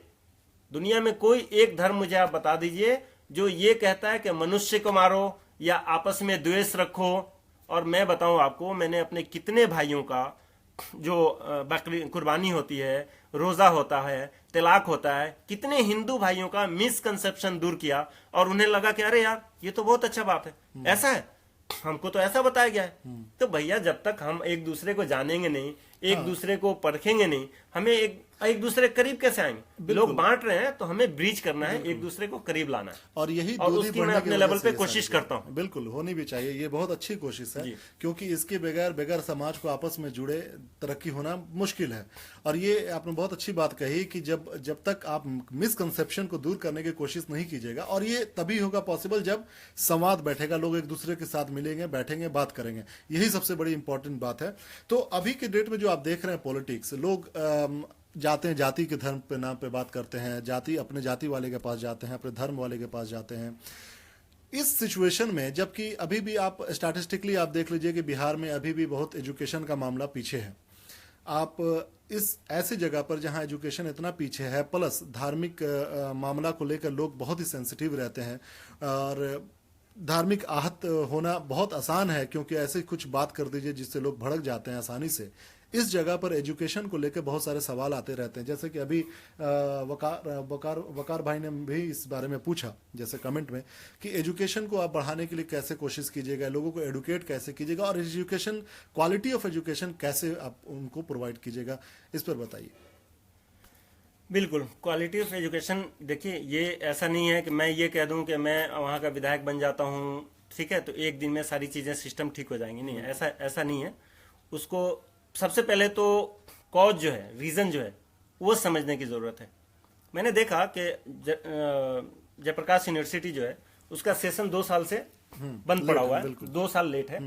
दुनिया में कोई एक धर्म मुझे आप बता दीजिए जो ये कहता है कि मनुष्य को मारो या आपस में द्वेष रखो। और मैं बताऊं आपको, मैंने अपने कितने भाइयों का जो बकरी कुर्बानी होती है, रोजा होता है, तलाक होता है, कितने हिंदू भाइयों का मिसकंसेप्शन दूर किया, और उन्हें लगा कि अरे यार ये तो बहुत अच्छा बात है, ऐसा है, हमको तो ऐसा बताया गया है। तो भैया, जब तक हम एक दूसरे को जानेंगे नहीं, एक दूसरे को परखेंगे नहीं, हमें एक एक दूसरे के करीब कैसे आएंगे? लोग बांट रहे हैं तो हमें ब्रीच करना है, एक दूसरे को करीब लाना है, और यही और दूरी उसकी मैं बढ़ने की अपने वजह लेवल से पे ये कोशिश सारी करता हूँ। बिल्कुल होनी भी चाहिए, ये बहुत अच्छी कोशिश है, क्योंकि इसके बगैर समाज को आपस में जुड़े तरक्की होना मुश्किल है। और ये आपने बहुत अच्छी बात कही कि जब तक आप मिसकंसेप्शन को दूर करने की कोशिश नहीं कीजिएगा, और ये तभी होगा पॉसिबल जब संवाद बैठेगा, लोग एक दूसरे के साथ मिलेंगे, बैठेंगे, बात करेंगे, यही सबसे बड़ी इंपॉर्टेंट बात है। तो अभी के डेट में जो आप देख रहे हैं पॉलिटिक्स, लोग जाते हैं जाति के धर्म पे नाम पे बात करते हैं, अपने जाति वाले के पास जाते हैं, अपने धर्म वाले के पास जाते हैं। इस सिचुएशन में, जबकि अभी भी आप स्टैटिस्टिकली आप देख लीजिए कि बिहार में अभी भी बहुत एजुकेशन का मामला पीछे है। आप इस ऐसी जगह पर जहां एजुकेशन इतना पीछे है, प्लस धार्मिक मामला को लेकर लोग बहुत ही सेंसिटिव रहते हैं, और धार्मिक आहत होना बहुत आसान है, क्योंकि ऐसे कुछ बात कर दीजिए जिससे लोग भड़क जाते हैं आसानी से। इस जगह पर एजुकेशन को लेकर बहुत सारे सवाल आते रहते हैं, जैसे कि अभी वकार भाई ने भी इस बारे में पूछा, जैसे कमेंट में, कि एजुकेशन को आप बढ़ाने के लिए कैसे कोशिश कीजिएगा, लोगों को एडुकेट कैसे कीजिएगा, और एजुकेशन, क्वालिटी ऑफ एजुकेशन कैसे आप उनको प्रोवाइड कीजिएगा, इस पर बताइए। बिल्कुल, क्वालिटी ऑफ एजुकेशन, देखिए ये ऐसा नहीं है कि मैं ये कह दूं कि मैं वहाँ का विधायक बन जाता हूँ, ठीक है, तो एक दिन में सारी चीज़ें सिस्टम ठीक हो जाएंगी, नहीं, ऐसा नहीं है। उसको सबसे पहले तो कॉज जो है, रीज़न जो है, वो समझने की ज़रूरत है। मैंने देखा कि जयप्रकाश यूनिवर्सिटी जो है, उसका सेशन 2 साल से बंद पड़ा हुआ है, 2 साल लेट है,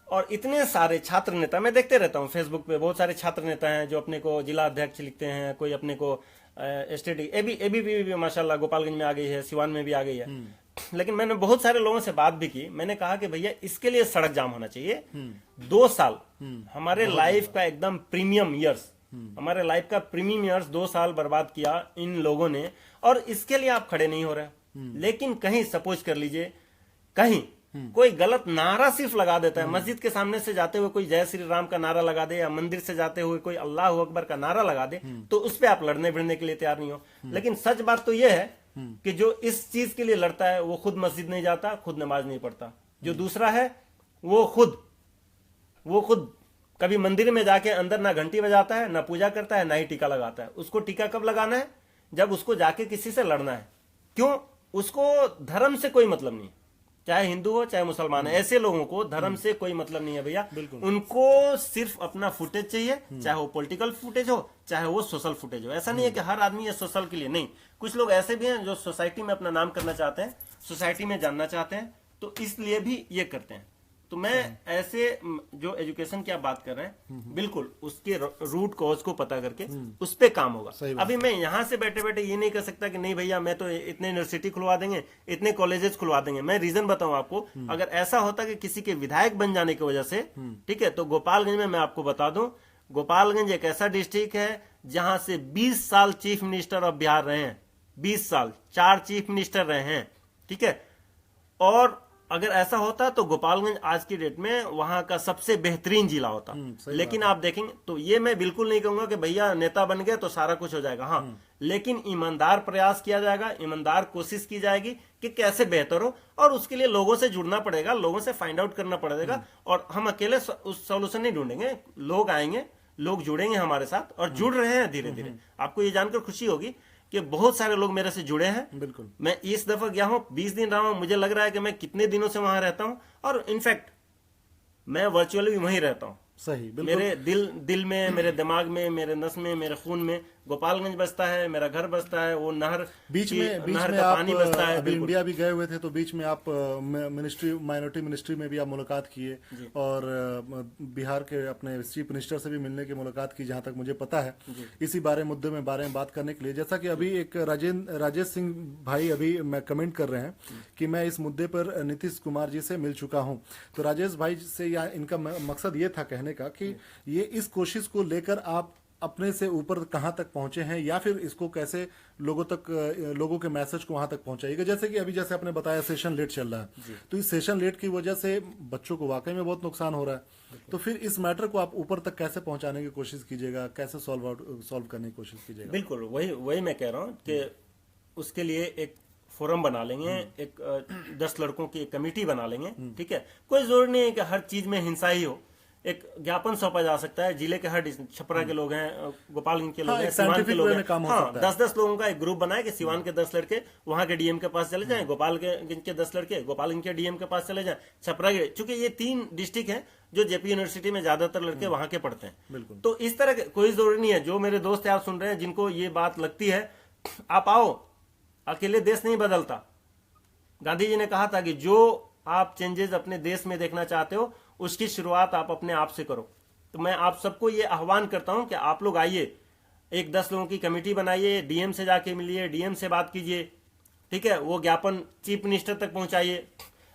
और इतने सारे छात्र नेता, मैं देखते रहता हूँ फेसबुक पे, बहुत सारे छात्र नेता हैं जो अपने को जिला अध्यक्ष लिखते हैं, कोई अपने को स्टेट एबीवीपी भी माशाल्लाह गोपालगंज में आ गई है, सिवान में भी आ गई है। लेकिन मैंने बहुत सारे लोगों से बात भी की, मैंने कहा कि भैया इसके लिए सड़क जाम होना चाहिए। 2 साल हमारे लाइफ का एकदम प्रीमियम ईयर्स, हमारे लाइफ का प्रीमियम ईयर्स 2 साल बर्बाद किया इन लोगों ने, और इसके लिए आप खड़े नहीं हो रहे। लेकिन कहीं सपोज कर लीजिए, कहीं कोई गलत नारा सिर्फ लगा देता है, मस्जिद के सामने से जाते हुए कोई जय श्री राम का नारा लगा दे, या मंदिर से जाते हुए कोई अल्लाह अकबर का नारा लगा दे, तो उस पर आप लड़ने भिड़ने के लिए तैयार नहीं हो। लेकिन सच बात तो यह है कि जो इस चीज के लिए लड़ता है वो खुद मस्जिद नहीं जाता, खुद नमाज नहीं पढ़ता। जो दूसरा है वो खुद कभी मंदिर में जाके अंदर ना घंटी बजाता है, ना पूजा करता है, ना ही टीका लगाता है। उसको टीका कब लगाना है? जब उसको जाके किसी से लड़ना है। क्यों? उसको धर्म से कोई मतलब नहीं, चाहे हिंदू हो चाहे मुसलमान है। ऐसे लोगों को धर्म से कोई मतलब नहीं है भैया, उनको सिर्फ अपना फुटेज चाहिए, चाहे वो पॉलिटिकल फुटेज हो चाहे वो सोशल फुटेज हो। ऐसा नहीं है कि हर आदमी ये सोशल के लिए, नहीं, कुछ लोग ऐसे भी हैं जो सोसाइटी में अपना नाम करना चाहते हैं, सोसाइटी में जानना चाहते हैं, तो इसलिए भी ये करते हैं। तो मैं ऐसे जो एजुकेशन की आप बात कर रहे हैं, बिल्कुल उसके रूट कॉज को पता करके उस पे काम होगा। अभी मैं यहाँ से बैठे बैठे ये नहीं कर सकता कि नहीं भैया मैं तो इतने यूनिवर्सिटी खुलवा देंगे, इतने कॉलेजेस खुलवा देंगे। मैं रीजन बताऊं आपको, अगर ऐसा होता कि किसी के विधायक बन जाने की वजह से, ठीक है, तो गोपालगंज में मैं आपको बता दूं, गोपालगंज एक ऐसा डिस्ट्रिक्ट है जहां से 20 साल चीफ मिनिस्टर ऑफ बिहार रहे हैं, 20 साल 4 चीफ मिनिस्टर रहे हैं, ठीक है। और अगर ऐसा होता तो गोपालगंज आज की डेट में वहां का सबसे बेहतरीन जिला होता। लेकिन आप देखेंगे तो ये मैं बिल्कुल नहीं कहूंगा कि भैया नेता बन गए तो सारा कुछ हो जाएगा, हाँ, लेकिन ईमानदार प्रयास किया जाएगा, ईमानदार कोशिश की जाएगी कि कैसे बेहतर हो, और उसके लिए लोगों से जुड़ना पड़ेगा, लोगों से फाइंड आउट करना पड़ेगा। और हम अकेले उस सॉल्यूशन नहीं ढूंढेंगे, लोग आएंगे, लोग जुड़ेंगे हमारे साथ, और जुड़ रहे हैं धीरे धीरे। आपको ये जानकर खुशी होगी कि बहुत सारे लोग मेरे से जुड़े हैं। बिल्कुल, मैं इस दफा गया हूं, 20 दिन रहा हूं, मुझे लग रहा है कि मैं कितने दिनों से वहां रहता हूं, और इनफैक्ट मैं वर्चुअली भी वहीं रहता हूं। सही, बिल्कुल। मेरे दिल में, मेरे दिमाग में, मेरे नस में, मेरे खून में गोपालगंज बसता है, मेरा घर बसता है, वो नहर का पानी बसता है। अभी इंडिया भी गए हुए थे तो बीच में आप मिनिस्ट्री, माइनॉरिटी मिनिस्ट्री में भी आप मुलाकात किए, और बिहार के अपने चीफ मिनिस्टर से भी मिलने की मुलाकात की, जहां तक मुझे पता है, इसी बारे में बात करने के लिए। जैसा कि अभी एक राजेश सिंह भाई अभी मैं कमेंट कर रहे हैं कि मैं इस मुद्दे पर नीतीश कुमार जी से मिल चुका हूं। तो राजेश भाई से इनका मकसद ये था कहने का कि ये इस कोशिश को लेकर आप अपने से ऊपर कहां तक पहुंचे हैं, या फिर इसको कैसे लोगों के मैसेज को वहां तक पहुंचाइएगा। जैसे कि अभी जैसे आपने बताया सेशन लेट चल रहा है, तो इस सेशन लेट की वजह से बच्चों को वाकई में बहुत नुकसान हो रहा है। तो फिर इस मैटर को आप ऊपर तक कैसे पहुंचाने की कोशिश कीजिएगा, कैसे सॉल्व करने की कोशिश कीजिएगा? बिल्कुल वही मैं कह रहा हूँ कि उसके लिए एक फोरम बना लेंगे, एक 10 लड़कों की एक कमेटी बना लेंगे, ठीक है। कोई जरूरी नहीं है कि हर चीज में हिंसा ही हो, एक ज्ञापन सौंपा जा सकता है। जिले के हर छपरा के लोग हैं, गोपालगंज के लोग हाँ, हैं, एक सिवान के scientific लोग way हैं, में काम हो हाँ, सकता है। 10-10 लोगों का एक ग्रुप बनाए कि सिवान के 10 लड़के वहां के डीएम के पास चले जाएं, गोपालगंज के 10 लड़के गोपालगंज के डीएम के पास चले जाएं, छपरा के, चूंकि ये 3 डिस्ट्रिक्ट हैं जो जेपी यूनिवर्सिटी में ज्यादातर लड़के वहां के पढ़ते हैं। बिल्कुल। तो इस तरह कोई जरूरी नहीं है, जो मेरे दोस्त है आप सुन रहे हैं जिनको ये बात लगती है, आप आओ, अकेले देश नहीं बदलता। गांधी जी ने कहा था कि जो आप चेंजेस अपने देश में देखना चाहते हो उसकी शुरुआत आप अपने आप से करो। तो मैं आप सबको ये आह्वान करता हूं कि आप लोग आइए, एक 10 लोगों की कमेटी बनाइए, डीएम से जाके मिलिए, डीएम से बात कीजिए, ठीक है, वो ज्ञापन चीफ मिनिस्टर तक पहुंचाइए,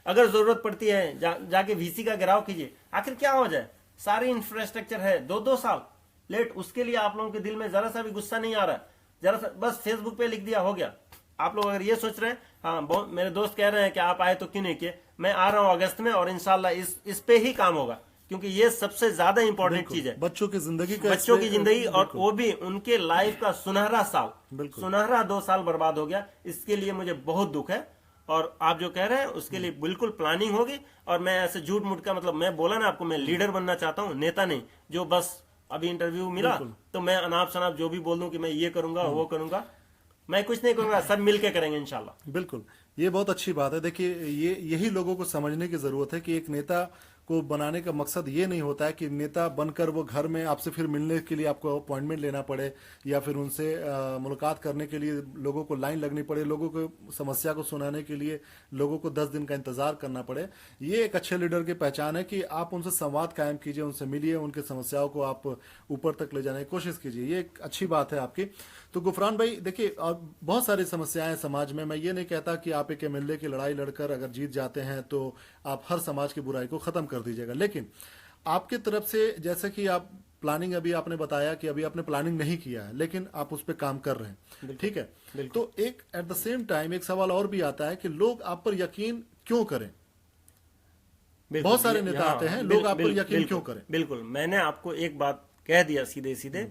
अगर जरूरत पड़ती है जाके वीसी का घेराव कीजिए। आखिर क्या हो जाए, सारी इंफ्रास्ट्रक्चर है, 2-2 साल लेट, उसके लिए आप लोगों के दिल में जरा सा भी गुस्सा नहीं आ रहा है, जरा सा बस फेसबुक पे लिख दिया, हो गया। आप लोग अगर ये सोच रहे हैं, हाँ मेरे दोस्त कह रहे हैं कि आप आए तो क्यों नहीं किए, मैं आ रहा हूं अगस्त में और इंशाल्लाह इस पे ही काम होगा, क्योंकि ये सबसे ज्यादा इंपॉर्टेंट चीज है। बच्चों की जिंदगी का, बच्चों की जिंदगी, और वो भी उनके लाइफ का सुनहरा साल, सुनहरा 2 साल बर्बाद हो गया। इसके लिए मुझे बहुत दुख है, और आप जो कह रहे हैं उसके लिए बिल्कुल प्लानिंग होगी। और मैं ऐसे झूठ मूठ का मतलब, मैं बोला ना आपको, मैं लीडर बनना चाहता हूँ, नेता नहीं जो बस अभी इंटरव्यू मिला तो मैं अनाप शनाप जो भी बोल दूं कि मैं ये करूंगा वो करूंगा, मैं कुछ नहीं करूंगा, सब मिलके करेंगे इंशाल्लाह। बिल्कुल, ये बहुत अच्छी बात है। देखिए, यही लोगों को समझने की जरूरत है कि एक नेता को बनाने का मकसद ये नहीं होता है कि नेता बनकर वो घर में आपसे फिर मिलने के लिए आपको अपॉइंटमेंट लेना पड़े, या फिर उनसे मुलाकात करने के लिए लोगों को लाइन लगनी पड़े, लोगों को समस्या को सुनाने के लिए लोगों को 10 दिन का इंतजार करना पड़े। ये एक अच्छे लीडर की पहचान है कि आप उनसे संवाद कायम कीजिए, उनसे मिलिए, उनके समस्याओं को आप ऊपर तक ले जाने की कोशिश कीजिए। ये एक अच्छी बात है आपकी। तो गुफरान भाई, देखिए, बहुत सारी समस्याएं हैं समाज में। मैं ये नहीं कहता कि आप एक एमएलए की लड़ाई लड़कर अगर जीत जाते हैं तो आप हर समाज की बुराई को खत्म कर दीजिएगा, लेकिन आपकी तरफ से, जैसे कि आप प्लानिंग, अभी आपने बताया कि अभी आपने प्लानिंग नहीं किया है लेकिन आप उस पर काम कर रहे हैं, ठीक है, तो एक एट द सेम टाइम एक सवाल और भी आता है कि लोग आप पर यकीन क्यों करें। बहुत सारे नेता आते हैं, लोग आप पर यकीन क्यों करें। बिल्कुल, मैंने आपको एक बात कह दिया सीधे सीधे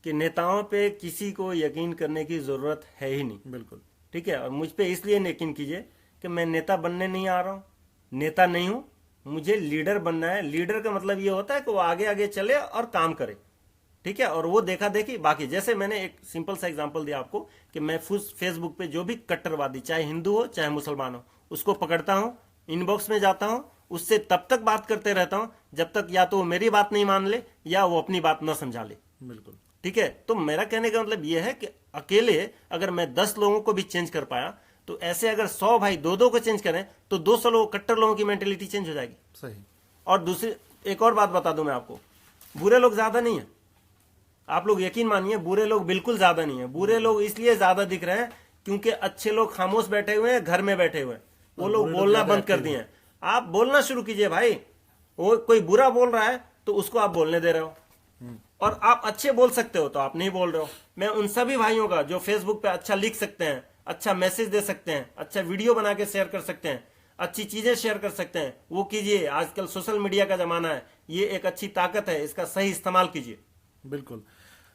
कि नेताओं पे किसी को यकीन करने की जरूरत है ही नहीं। बिल्कुल, ठीक है, और मुझ पे इसलिए यकीन कीजिए कि मैं नेता बनने नहीं आ रहा हूं, नेता नहीं हूं, मुझे लीडर बनना है। लीडर का मतलब ये होता है कि वो आगे आगे चले और काम करे, ठीक है, और वो देखा देखी बाकी। जैसे मैंने एक सिंपल सा एग्जांपल दिया आपको कि मैं फेसबुक पे जो भी कट्टरवादी, चाहे हिंदू हो चाहे मुसलमान हो, उसको पकड़ता हूं, इनबॉक्स में जाता हूं, उससे तब तक बात करते रहता हूं जब तक या तो वो मेरी बात नहीं मान ले या वो अपनी बात न समझा ले। बिल्कुल, ठीक है, तो मेरा कहने का मतलब यह है कि अकेले अगर मैं 10 लोगों को भी चेंज कर पाया, तो ऐसे अगर 100 भाई 2-2 को चेंज करें तो 200 लोग, कट्टर लोगों की मेंटेलिटी चेंज हो जाएगी। सही। और दूसरी एक और बात बता दूं मैं आपको, बुरे लोग ज्यादा नहीं है, आप लोग यकीन मानिए, बुरे लोग बिल्कुल ज्यादा नहीं है। बुरे लोग इसलिए ज्यादा दिख रहे हैं क्योंकि अच्छे लोग खामोश बैठे हुए हैं, घर में बैठे हुए हैं, वो लोग बोलना बंद कर दिए हैं। आप बोलना शुरू कीजिए भाई, वो कोई बुरा बोल रहा है तो उसको आप बोलने दे रहे हो, और आप अच्छे बोल सकते हो तो आप नहीं बोल रहे हो। मैं उन सभी भाइयों का जो फेसबुक पे अच्छा लिख सकते हैं, अच्छा मैसेज दे सकते हैं, अच्छा वीडियो बना के शेयर कर सकते हैं, अच्छी चीजें शेयर कर सकते हैं, वो कीजिए। आजकल सोशल मीडिया का जमाना है, ये एक अच्छी ताकत है, इसका सही इस्तेमाल कीजिए। बिल्कुल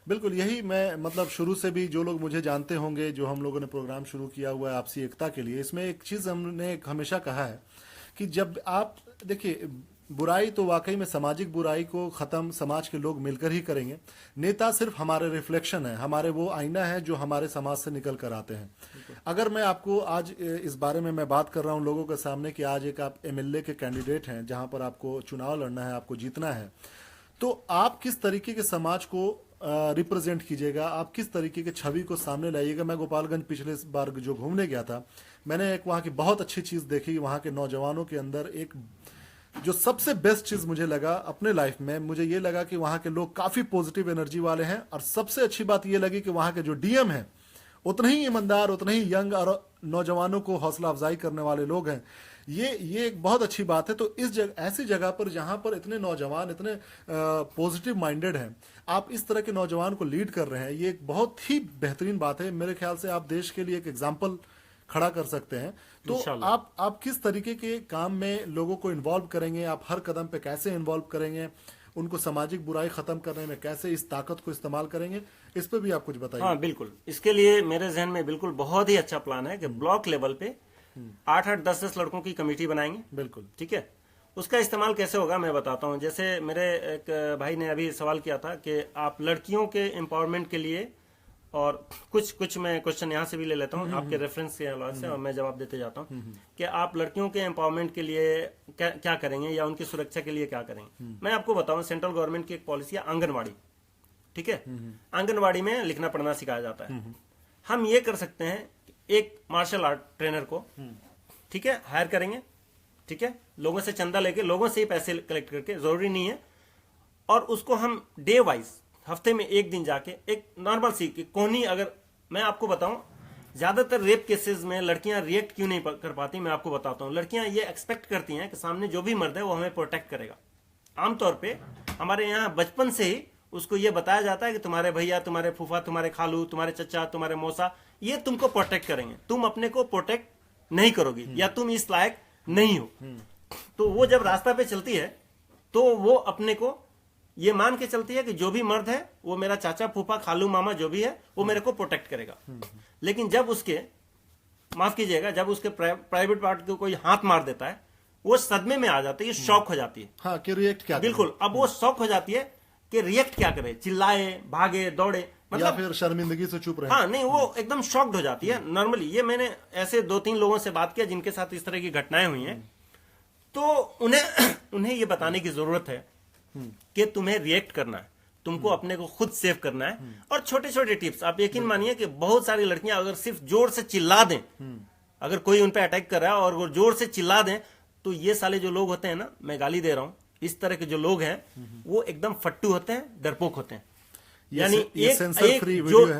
बिल्कुल, यही मैं मतलब शुरू से भी जो लोग मुझे जानते होंगे, जो हम लोगों ने प्रोग्राम शुरू किया हुआ है आपसी एकता के लिए, इसमें एक चीज हमने हमेशा कहा है कि जब आप देखिए, बुराई तो वाकई में सामाजिक बुराई को खत्म समाज के लोग मिलकर ही करेंगे। नेता सिर्फ हमारे रिफ्लेक्शन है, हमारे वो आईना है जो हमारे समाज से निकल कर आते हैं। अगर मैं आपको आज इस बारे में मैं बात कर रहा हूं लोगों के सामने कि आज एक आप एमएलए के कैंडिडेट हैं, जहां पर आपको चुनाव लड़ना है, आपको जीतना है, तो आप किस तरीके के समाज को रिप्रेजेंट कीजिएगा, आप किस तरीके के छवि को सामने लाइएगा। मैं गोपालगंज पिछले बार जो घूमने गया था, मैंने एक वहां की बहुत अच्छी चीज देखी। वहां के नौजवानों के अंदर एक जो सबसे बेस्ट चीज मुझे लगा अपने लाइफ में, मुझे ये लगा कि वहां के लोग काफी पॉजिटिव एनर्जी वाले हैं, और सबसे अच्छी बात ये लगी कि वहां के जो डीएम हैं उतने ही ईमानदार, उतने ही यंग और नौजवानों को हौसला अफजाई करने वाले लोग हैं। ये एक बहुत अच्छी बात है। तो इस ऐसी जगह पर जहां पर इतने नौजवान, इतने पॉजिटिव माइंडेड हैं, आप इस तरह के नौजवान को लीड कर रहे हैं, ये एक बहुत ही बेहतरीन बात है। मेरे ख्याल से आप देश के लिए एक एग्जाम्पल खड़ा कर सकते हैं। तो आप किस तरीके के काम में लोगों को इन्वॉल्व करेंगे, आप हर कदम पे कैसे इन्वॉल्व करेंगे, उनको सामाजिक बुराई खत्म करने में कैसे इस ताकत को इस्तेमाल करेंगे, इस पे भी आप कुछ बताइए। हाँ बिल्कुल, इसके लिए मेरे जहन में बिल्कुल बहुत ही अच्छा प्लान है कि ब्लॉक लेवल पे 8-8, 10-10 लड़कों की कमेटी बनाएंगे। बिल्कुल, ठीक है, उसका इस्तेमाल कैसे होगा मैं बताता हूँ। जैसे मेरे एक भाई ने अभी सवाल किया था कि आप लड़कियों के एम्पावरमेंट के लिए, और कुछ कुछ मैं क्वेश्चन यहाँ से भी ले लेता हूँ आपके रेफरेंस के हवाले से, और मैं जवाब देते जाता हूँ कि आप लड़कियों के एम्पावरमेंट के लिए क्या करेंगे या उनकी सुरक्षा के लिए क्या करेंगे। मैं आपको बताऊं, सेंट्रल गवर्नमेंट की एक पॉलिसी है आंगनवाड़ी, ठीक है। आंगनवाड़ी में लिखना पढ़ना सिखाया जाता है। हम ये कर सकते हैं, एक मार्शल आर्ट ट्रेनर को, ठीक है, हायर करेंगे, ठीक है, लोगों से चंदा लेके, लोगों से ही पैसे कलेक्ट करके, जरूरी नहीं है, और उसको हम डे वाइज हफ्ते में एक दिन जाके एक नॉर्मल सी कोनी, अगर मैं आपको बताऊं ज्यादातर रेप केसेस में लड़कियां रिएक्ट क्यों नहीं कर पाती, मैं आपको बताता हूं। लड़कियां ये एक्सपेक्ट करती हैं कि सामने जो भी मर्द है वो हमें प्रोटेक्ट करेगा। आमतौर पे हमारे यहाँ बचपन से ही उसको ये बताया जाता है कि तुम्हारे भैया, तुम्हारे फूफा, तुम्हारे खालू, तुम्हारे चचा, तुम्हारे मौसा, ये तुमको प्रोटेक्ट करेंगे, तुम अपने को प्रोटेक्ट नहीं करोगी या तुम इस लायक नहीं हो। तो वो जब रास्ता पे चलती है तो वो अपने को ये मान के चलती है कि जो भी मर्द है वो मेरा चाचा, फूफा, खालू, मामा जो भी है वो मेरे को प्रोटेक्ट करेगा। लेकिन जब उसके, माफ कीजिएगा, जब उसके प्राइवेट पार्ट को कोई हाथ मार देता है, वो सदमे में आ जाती है, शॉक हो जाती है। हाँ, कि रिएक्ट क्या बिल्कुल, अब वो शॉक हो जाती है कि रिएक्ट क्या करे, चिल्लाए, भागे, दौड़े, मतलब, या फिर शर्मिंदगी से चुप रहे। हाँ, नहीं, वो एकदम शॉक्ड हो जाती है नॉर्मली। ये मैंने ऐसे 2-3 लोगों से बात किया जिनके साथ इस तरह की घटनाएं हुई हैं। तो उन्हें ये बताने की जरूरत है कि तुम्हें रिएक्ट करना है, तुमको अपने को खुद सेव करना है। और छोटे छोटे टिप्स, आप यकीन मानिए कि बहुत सारी लड़कियां अगर सिर्फ जोर से चिल्ला दें, अगर कोई उन पे अटैक कर रहा है और वो जोर से चिल्ला दें, तो ये साले जो लोग होते हैं ना, मैं गाली दे रहा हूं, इस तरह के जो लोग हैं वो एकदम फट्टू होते हैं, डरपोक होते हैं। यानी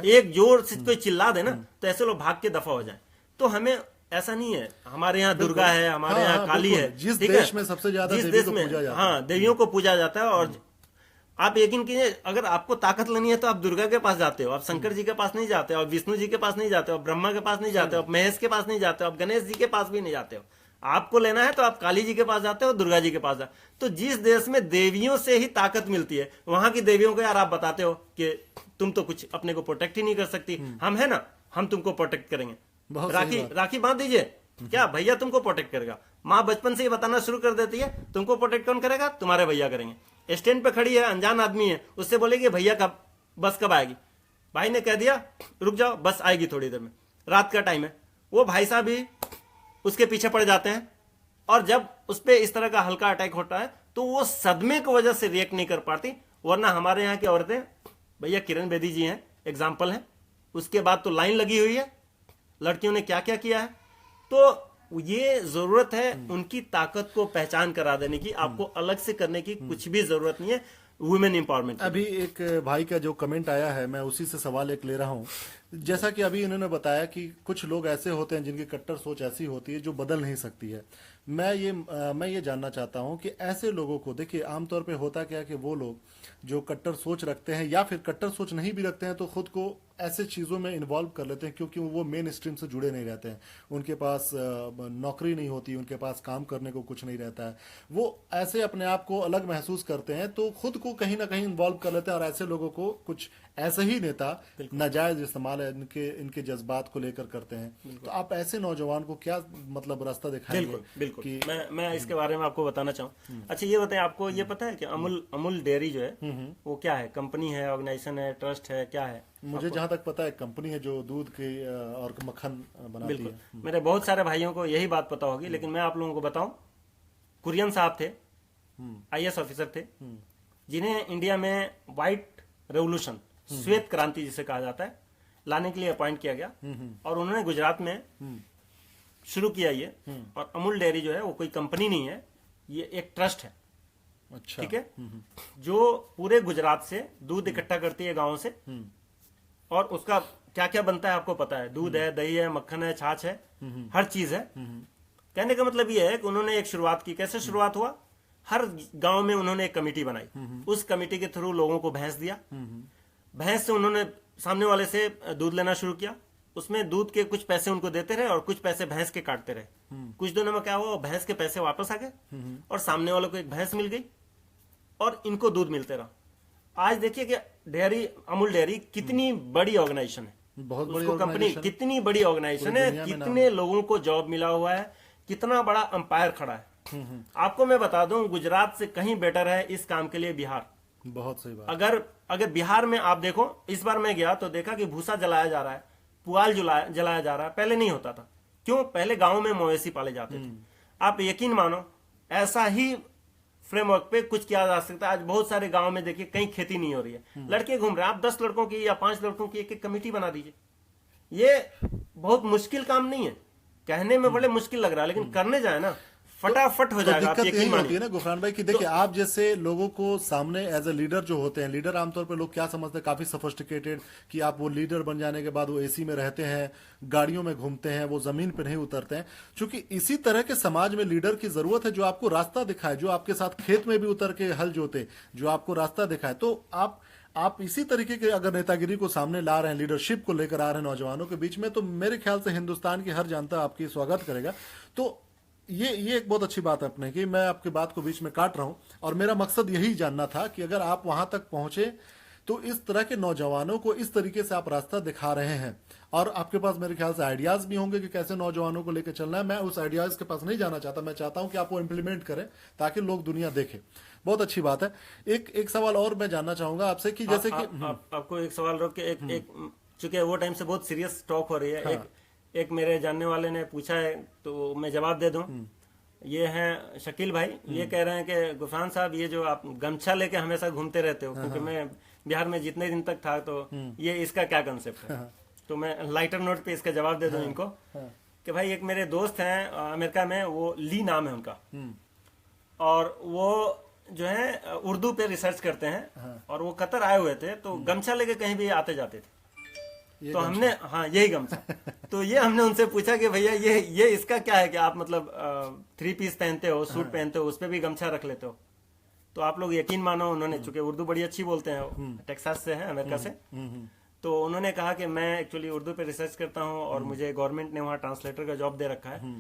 एक जोर से कोई चिल्ला दे ना, तो ऐसे लोग भाग के दफा हो जाए। तो हमें ऐसा नहीं है, हमारे यहाँ दुर्गा है, हमारे यहाँ काली है, जिस देश में सबसे ज्यादा देवी को पूजा जाता है, हाँ, देवियों को पूजा जाता है। और आप यकीन कीजिए, अगर आपको ताकत लेनी है तो आप दुर्गा के पास जाते हो, आप शंकर जी के पास नहीं जाते हो, आप विष्णु जी के पास नहीं जाते हो, आप ब्रह्मा के पास नहीं जाते हो, आप महेश के पास नहीं जाते हो, आप गणेश जी के पास भी नहीं जाते हो। आपको लेना है तो आप काली जी के पास जाते हो, दुर्गा जी के पास जाते हो। तो जिस देश में देवियों से ही ताकत मिलती है, वहां की देवियों को यार आप बताते हो कि तुम तो कुछ अपने को प्रोटेक्ट ही नहीं कर सकती, हम है ना, हम तुमको प्रोटेक्ट करेंगे, राखी बांध दीजिए, क्या भैया तुमको प्रोटेक्ट करेगा। माँ बचपन से ही बताना शुरू कर देती है, तुमको प्रोटेक्ट कौन करेगा, तुम्हारे भैया करेंगे। स्टैंड पे खड़ी है, अनजान आदमी है, उससे बोलेगी भैया कब, बस कब आएगी। भाई ने कह दिया रुक जाओ, बस आएगी थोड़ी देर में, रात का टाइम है, वो भाई साहब भी उसके पीछे पड़ जाते हैं। और जब उस पर इस तरह का हल्का अटैक होता है तो वो सदमे की वजह से रिएक्ट नहीं कर पाती। वरना हमारे यहाँ की औरतें, भैया किरण बेदी जी हैं, एग्जाम्पल है, उसके बाद तो लाइन लगी हुई है, लड़कियों ने क्या क्या किया है। तो ये जरूरत है उनकी ताकत को पहचान करा देने की, आपको अलग से करने की कुछ भी जरूरत नहीं है। Women empowerment. अभी एक भाई का जो कमेंट आया है, मैं उसी से सवाल एक ले रहा हूं। जैसा कि अभी इन्होंने बताया कि कुछ लोग ऐसे होते हैं जिनकी कट्टर सोच ऐसी होती है जो बदल नहीं सकती है। मैं ये जानना चाहता हूं कि ऐसे लोगों को, देखिए आमतौर पे होता क्या है कि वो लोग जो कट्टर सोच रखते हैं या फिर कट्टर सोच नहीं भी रखते हैं तो खुद को ऐसे चीज़ों में इन्वॉल्व कर लेते हैं क्योंकि वो मेन स्ट्रीम से जुड़े नहीं रहते हैं, उनके पास नौकरी नहीं होती, उनके पास काम करने को कुछ नहीं रहता है, वो ऐसे अपने आप को अलग महसूस करते हैं तो खुद को कहीं ना कहीं इन्वॉल्व कर लेते हैं। और ऐसे लोगों को कुछ ऐसे ही नेता नाजायज इस्तेमाल है इनके जज्बात को लेकर करते हैं। तो आप ऐसे नौजवान को क्या मतलब रास्ता दिखाएंगे? बिल्कुल बिल्कुल कि मैं इसके बारे में आपको बताना चाहूँ। अच्छा ये बताएं, आपको ये पता है कि अमूल डेयरी जो है वो क्या है, कंपनी है, ऑर्गेनाइजेशन है, ट्रस्ट है, क्या है? मुझे जहां तक पता है कंपनी है जो दूध के और मक्खन बनाती है। मेरे बहुत सारे भाइयों को यही बात पता होगी, लेकिन मैं आप लोगों को बताऊं, कुरियन साहब थे, आईएएस ऑफिसर थे, जिन्हें इंडिया में व्हाइट रेवोल्यूशन, श्वेत क्रांति जिसे कहा जाता है, लाने के लिए अपॉइंट किया गया। और उन्होंने गुजरात में शुरू किया ये। और अमूल डेयरी जो है वो कोई कंपनी नहीं है, ये एक ट्रस्ट है। अच्छा, ठीक है, जो पूरे गुजरात से दूध इकट्ठा करती है गांवों से, और उसका क्या क्या बनता है आपको पता है, दूध है, दही है, मक्खन है, छाछ है, हर चीज है। कहने का मतलब ये है कि उन्होंने एक शुरुआत की। कैसे शुरुआत हुआ? हर गांव में उन्होंने एक कमेटी बनाई, उस कमेटी के थ्रू लोगों को भैंस दिया, भैंस से उन्होंने सामने वाले से दूध लेना शुरू किया, उसमें दूध के कुछ पैसे उनको देते रहे और कुछ पैसे भैंस के काटते रहे। कुछ दिनों में क्या हुआ, भैंस के पैसे वापस आ गए और सामने वालों को एक भैंस मिल गई और इनको दूध मिलते रहा। आज देखिए कि डेयरी, अमूल डेयरी कितनी बड़ी ऑर्गेनाइजेशन है, बहुत बड़ी कंपनी, कितनी बड़ी ऑर्गेनाइजेशन है, कितने लोगों को जॉब मिला हुआ है, कितना बड़ा अंपायर खड़ा है। आपको मैं बता दूं, गुजरात से कहीं बेटर है इस काम के लिए बिहार। बहुत सही बात। अगर अगर बिहार में आप देखो, इस बार मैं गया तो देखा कि भूसा जलाया जा रहा है, पुआल जलाया जा रहा है, पहले नहीं होता था। क्यों? पहले गांव में मवेशी पाले जाते थे। आप यकीन मानो, ऐसा ही फ्रेमवर्क पे कुछ किया जा सकता है। आज बहुत सारे गांव में देखिए कहीं खेती नहीं हो रही है, लड़के घूम रहे हैं, आप 10 लड़कों की या 5 लड़कों की एक एक कमेटी बना दीजिए। ये बहुत मुश्किल काम नहीं है, कहने में बड़े मुश्किल लग रहा है, लेकिन करने जाए ना फटाफट हो तो जाएगा। आप दिक्कत यकीन यही होती है मानिए। ना गुफरान भाई कि देखिए आप जैसे लोगों को सामने एज ए लीडर जो होते हैं, लीडर आमतौर पे लोग क्या समझते हैं, काफी सोफिस्टिकेटेड, कि आप वो लीडर बन जाने के बाद वो एसी में रहते हैं, गाड़ियों में घूमते हैं, वो जमीन पे नहीं उतरते हैं। क्योंकि इसी तरह के समाज में लीडर की जरूरत है, जो आपको रास्ता दिखाए, जो आपके साथ खेत में भी उतर के हल जोते, जो आपको रास्ता दिखाए। तो आप इसी तरीके के अगर नेतागिरी को सामने ला रहे हैं, लीडरशिप को लेकर आ रहे हैं नौजवानों के बीच में, तो मेरे ख्याल से हिंदुस्तान की हर जनता आपकी स्वागत करेगा। तो ये एक बहुत अच्छी बात है अपने की। मैं आपकी बात को बीच में काट रहा हूं, और मेरा मकसद यही जानना था कि अगर आप वहां तक पहुंचे तो इस तरह के नौजवानों को इस तरीके से आप रास्ता दिखा रहे हैं, और आपके पास मेरे ख्याल से आइडियाज भी होंगे कि कैसे नौजवानों को लेकर चलना है। मैं उस आइडियाज के पास नहीं जाना चाहता, मैं चाहता हूं कि आप वो इम्प्लीमेंट करें ताकि लोग दुनिया देखे। बहुत अच्छी बात है। एक सवाल और मैं जानना चाहूंगा आपसे कि जैसे कि आपको एक सवाल रोक के एक चूंकि वो टाइम से बहुत सीरियस टॉक हो रही है, एक मेरे जानने वाले ने पूछा है तो मैं जवाब दे दूं। ये हैं शकील भाई, ये कह रहे हैं कि गुफरान साहब, ये जो आप गमछा लेके हमेशा घूमते रहते हो, क्योंकि मैं बिहार में जितने दिन तक था, तो ये इसका क्या कंसेप्ट है। तो मैं लाइटर नोट पे इसका जवाब दे दूं इनको कि भाई, एक मेरे दोस्त हैं अमेरिका में, वो ली नाम है उनका, और वो जो है उर्दू पे रिसर्च करते हैं, और वो कतर आए हुए थे, तो गमछा लेके कहीं भी आते जाते थे। तो हमने, हाँ यही गमछा तो ये हमने उनसे पूछा कि भैया ये इसका क्या है कि आप मतलब 3 पीस पहनते हो, सूट पहनते हो, उस पे भी गमछा रख लेते हो। तो आप लोग यकीन मानो, उन्होंने, चूंकि उर्दू बड़ी अच्छी बोलते हैं, टेक्सास से है, अमेरिका से, तो उन्होंने कहा कि मैं एक्चुअली उर्दू पे रिसर्च करता हूँ, और मुझे गवर्नमेंट ने वहाँ ट्रांसलेटर का जॉब दे रखा है।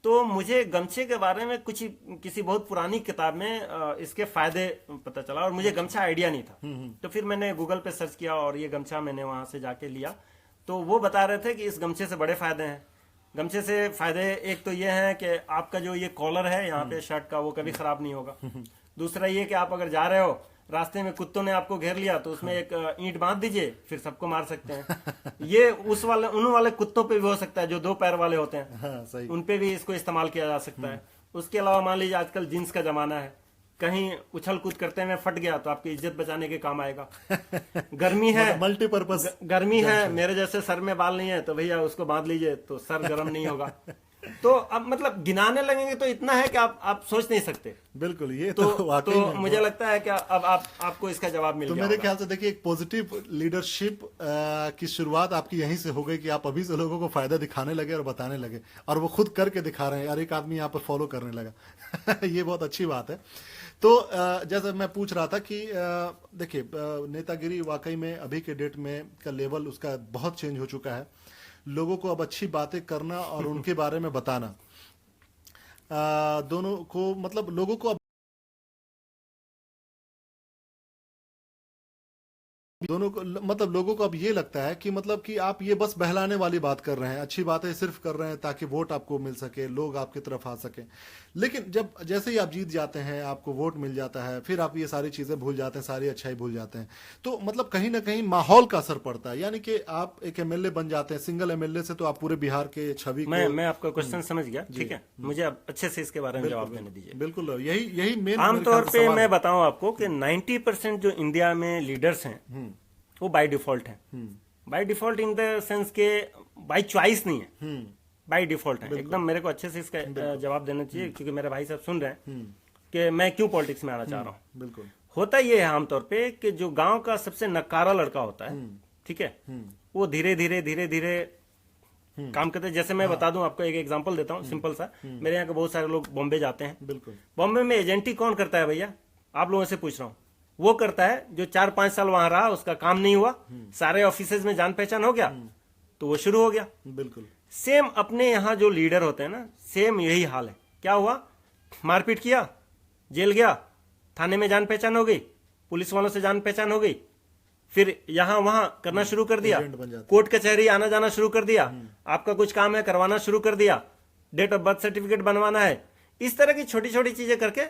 तो मुझे गमछे के बारे में किसी बहुत पुरानी किताब में इसके फायदे पता चला, और मुझे गमछा आइडिया नहीं था। तो फिर मैंने गूगल पे सर्च किया, और ये गमछा मैंने वहां से जाके लिया। तो वो बता रहे थे कि इस गमछे से बड़े फायदे हैं। गमछे से फायदे एक तो ये है कि आपका जो ये कॉलर है यहाँ पे शर्ट का, वो कभी खराब नहीं होगा। दूसरा ये कि आप अगर जा रहे हो, रास्ते में कुत्तों ने आपको घेर लिया, तो उसमें एक ईंट बांध दीजिए, फिर सबको मार सकते हैं। ये उन वाले कुत्तों पे भी हो सकता है जो 2 पैर वाले होते हैं, हाँ, सही। उन पे भी इसको इस्तेमाल किया जा सकता है। उसके अलावा मान लीजिए आजकल जींस का जमाना है, कहीं उछल कूद करते में फट गया तो आपकी इज्जत बचाने के काम आएगा। गर्मी है, मल्टीपर्पज गर्मी है, मेरे जैसे सर में बाल नहीं है, तो भैया उसको बांध लीजिए, तो सर गर्म नहीं होगा। तो अब मतलब गिनाने लगेंगे तो इतना है कि आप सोच नहीं सकते। बिल्कुल, ये तो मुझे लगता है कि अब आपको इसका जवाब मिल गया। तो मेरे ख्याल से देखिए, एक पॉजिटिव लीडरशिप की शुरुआत आपकी यहीं से हो गई कि आप अभी से लोगों को फायदा दिखाने लगे और बताने लगे, और वो खुद करके दिखा रहे हैं, और एक आदमी यहाँ पर फॉलो करने लगा। ये बहुत अच्छी बात है। तो जैसे मैं पूछ रहा था कि देखिए, नेतागिरी वाकई में अभी के डेट में का लेवल उसका बहुत चेंज हो चुका है। लोगों को अब अच्छी बातें करना और उनके बारे में बताना, दोनों को, मतलब लोगों को मतलब लोगों को अब ये लगता है कि मतलब कि आप ये बस बहलाने वाली बात कर रहे हैं, अच्छी बातें सिर्फ कर रहे हैं ताकि वोट आपको मिल सके, लोग आपकी तरफ आ सके। लेकिन जब जैसे ही आप जीत जाते हैं, आपको वोट मिल जाता है, फिर आप ये सारी चीजें भूल जाते हैं, सारी अच्छाई भूल जाते हैं। तो मतलब कहीं ना कहीं माहौल का असर पड़ता है, यानी कि आप एक एमएलए बन जाते हैं, सिंगल एमएलए से तो आप पूरे बिहार के छवि मैं आपका क्वेश्चन समझ गया, ठीक है। मुझे अब अच्छे से इसके बारे में जवाब देने दीजिए। बिल्कुल, यही मेन आमतौर पे मैं बताऊं आपको कि 90% जो इंडिया में लीडर्स हैं वो बाय डिफॉल्ट हैं। By default in the sense के बाय चॉइस नहीं है, बाय डिफॉल्ट है एकदम। मेरे को अच्छे से इसका जवाब देना चाहिए, क्योंकि मेरे भाई साहब सुन रहे हैं कि मैं क्यों पॉलिटिक्स में आना चाह रहा हूँ। बिल्कुल, होता ये है आमतौर पे कि जो गांव का सबसे नकारा लड़का होता है, ठीक है, वो धीरे धीरे काम करते हैं। जैसे मैं बता दूं आपको, एक एग्जांपल देता हूं सिंपल सा। मेरे यहाँ के बहुत सारे लोग बॉम्बे जाते हैं। बिल्कुल, बॉम्बे में एजेंटी कौन करता है भैया? आप लोगों से पूछ रहा हूँ। वो करता है जो 4-5 साल वहां रहा, उसका काम नहीं हुआ, सारे ऑफिसेज में जान पहचान हो गया, तो वो शुरू हो गया। बिल्कुल सेम अपने यहाँ जो लीडर होते हैं ना, सेम यही हाल है। क्या हुआ? मारपीट किया, जेल गया, थाने में जान पहचान हो गई, पुलिस वालों से जान पहचान हो गई, फिर यहां वहां करना शुरू कर दिया, कोर्ट कचहरी आना जाना शुरू कर दिया, आपका कुछ काम है करवाना शुरू कर दिया, डेट ऑफ बर्थ सर्टिफिकेट बनवाना है, इस तरह की छोटी छोटी चीजें करके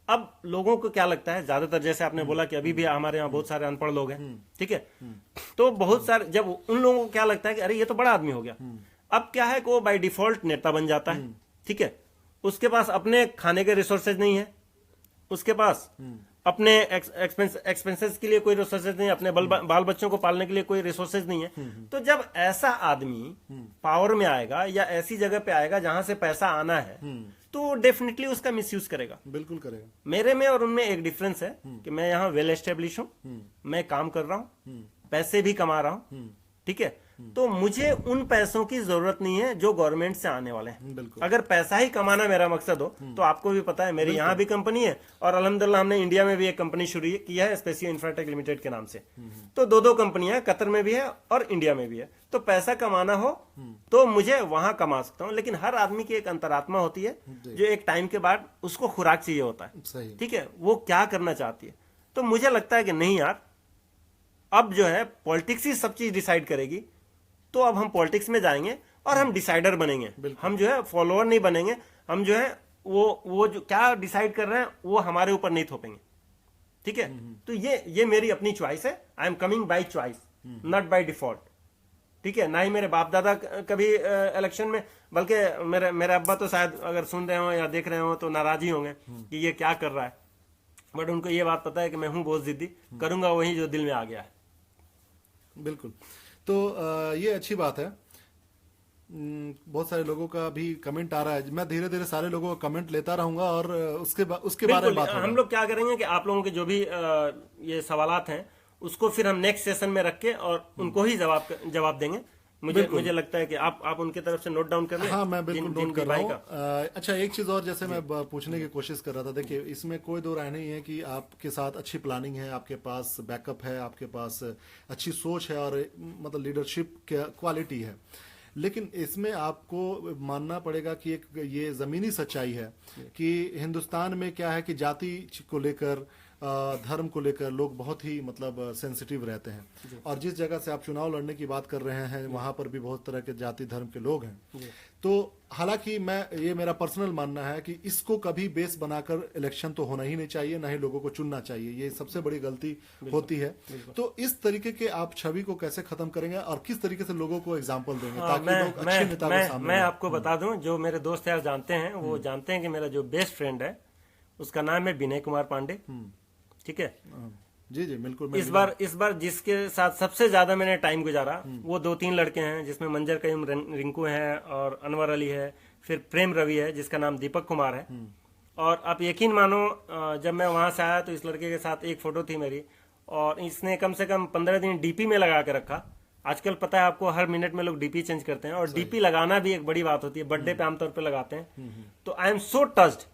अब लोगों को क्या लगता है, ज्यादातर जैसे आपने बोला कि अभी भी हमारे यहाँ बहुत सारे अनपढ़ लोग हैं, ठीक है, तो बहुत सारे जब उन लोगों को क्या लगता है कि अरे ये तो बड़ा आदमी हो गया, अब क्या है कि वो बाय डिफॉल्ट नेता बन जाता है, ठीक है, उसके पास अपने खाने के रिसोर्सेज नहीं है, उसके पास अपने एक्सपेंसेस के लिए कोई रिसोर्सेज नहीं है, अपने बाल बच्चों को पालने के लिए कोई रिसोर्सेज नहीं है। तो जब ऐसा आदमी पावर में आएगा या ऐसी जगह पे आएगा जहां से पैसा आना है, तो डेफिनेटली उसका मिसयूज करेगा। बिल्कुल करेगा। मेरे में और उनमें एक डिफरेंस है कि मैं यहाँ वेल एस्टेब्लिश हूँ, मैं काम कर रहा हूँ, पैसे भी कमा रहा हूँ, ठीक है, तो मुझे उन पैसों की जरूरत नहीं है जो गवर्नमेंट से आने वाले हैं। अगर पैसा ही कमाना मेरा मकसद हो तो आपको भी पता है मेरी यहाँ भी कंपनी है और अल्हम्दुलिल्लाह हमने इंडिया में भी एक कंपनी शुरू की है स्पेसियो इंफ्राटेक लिमिटेड के नाम से। तो दो कंपनियां कतर में भी है और इंडिया में भी है। तो पैसा कमाना हो तो मुझे वहां कमा सकता हूँ, लेकिन हर आदमी की एक अंतरात्मा होती है जो एक टाइम के बाद उसको खुराक चाहिए होता है, ठीक है, वो क्या करना चाहती है। तो मुझे लगता है कि नहीं यार, अब जो है पॉलिटिक्स ही सब चीज डिसाइड करेगी, तो अब हम पॉलिटिक्स में जाएंगे और हम डिसाइडर बनेंगे, हम जो है फॉलोअर नहीं बनेंगे, हम जो है वो जो क्या डिसाइड कर रहे हैं वो हमारे ऊपर नहीं थोपेंगे, ठीक है। तो ये मेरी अपनी चॉइस है, I am coming by choice not by default, ठीक है। ना ही मेरे बाप दादा कभी इलेक्शन में, बल्कि मेरे अब्बा तो शायद अगर सुन रहे हो या देख रहे हो तो नाराज ही होंगे कि ये क्या कर रहा है, बट उनको ये बात पता है कि मैं हूं बहुत जिद्दी, करूंगा वही जो दिल में आ गया है। बिल्कुल। तो ये अच्छी बात है। बहुत सारे लोगों का भी कमेंट आ रहा है, मैं धीरे धीरे सारे लोगों का कमेंट लेता रहूंगा और उसके बारे में बात होगा। हम लोग क्या करेंगे कि आप लोगों के जो भी ये सवालात हैं उसको फिर हम नेक्स्ट सेशन में रख के और उनको ही जवाब देंगे। मुझे लगता है कि आप उनके तरफ से नोट डाउन कर लें। हाँ, मैं बिल्कुल नोट कर रहा हूँ। अच्छा, एक चीज और जैसे मैं पूछने की कोशिश कर रहा था, देखिए इसमें कोई दो राय नहीं है कि आपके साथ अच्छी प्लानिंग है, आपके पास बैकअप है, आपके पास अच्छी सोच है और मतलब लीडरशिप क्वालिटी है, लेकिन इसमें आपको मानना पड़ेगा कि एक ये जमीनी सच्चाई है कि हिंदुस्तान में क्या है कि जाति को लेकर, धर्म को लेकर लोग बहुत ही मतलब सेंसिटिव रहते हैं, और जिस जगह से आप चुनाव लड़ने की बात कर रहे हैं वहां पर भी बहुत तरह के जाति धर्म के लोग हैं। तो हालांकि ये मेरा पर्सनल मानना है कि इसको कभी बेस बनाकर इलेक्शन तो होना ही नहीं चाहिए, ना ही लोगों को चुनना चाहिए, ये सबसे बड़ी गलती होती है। तो इस तरीके के आप छवि को कैसे खत्म करेंगे और किस तरीके से लोगों को एग्जाम्पल देंगे ताकि लोग अच्छे नेता को सामने? मैं आपको बता दूं, जो मेरे दोस्त यार जानते हैं वो जानते हैं कि मेरा जो बेस्ट फ्रेंड है उसका नाम है विनय कुमार पांडे, ठीक है। जी जी बिल्कुल। इस बार जिसके साथ सबसे ज्यादा मैंने टाइम गुजारा वो 2-3 लड़के हैं, जिसमें मंजर कईम रिंकू है और अनवर अली है, फिर प्रेम रवि है जिसका नाम दीपक कुमार है। और आप यकीन मानो, जब मैं वहां से आया तो इस लड़के के साथ एक फोटो थी मेरी, और इसने कम से कम 15 दिन डीपी में लगा के रखा। आजकल पता है आपको, हर मिनट में लोग डीपी चेंज करते हैं, और डीपी लगाना भी एक बड़ी बात होती है, बर्थडे पे आमतौर पे लगाते हैं। तो आई एम सो टच्ड,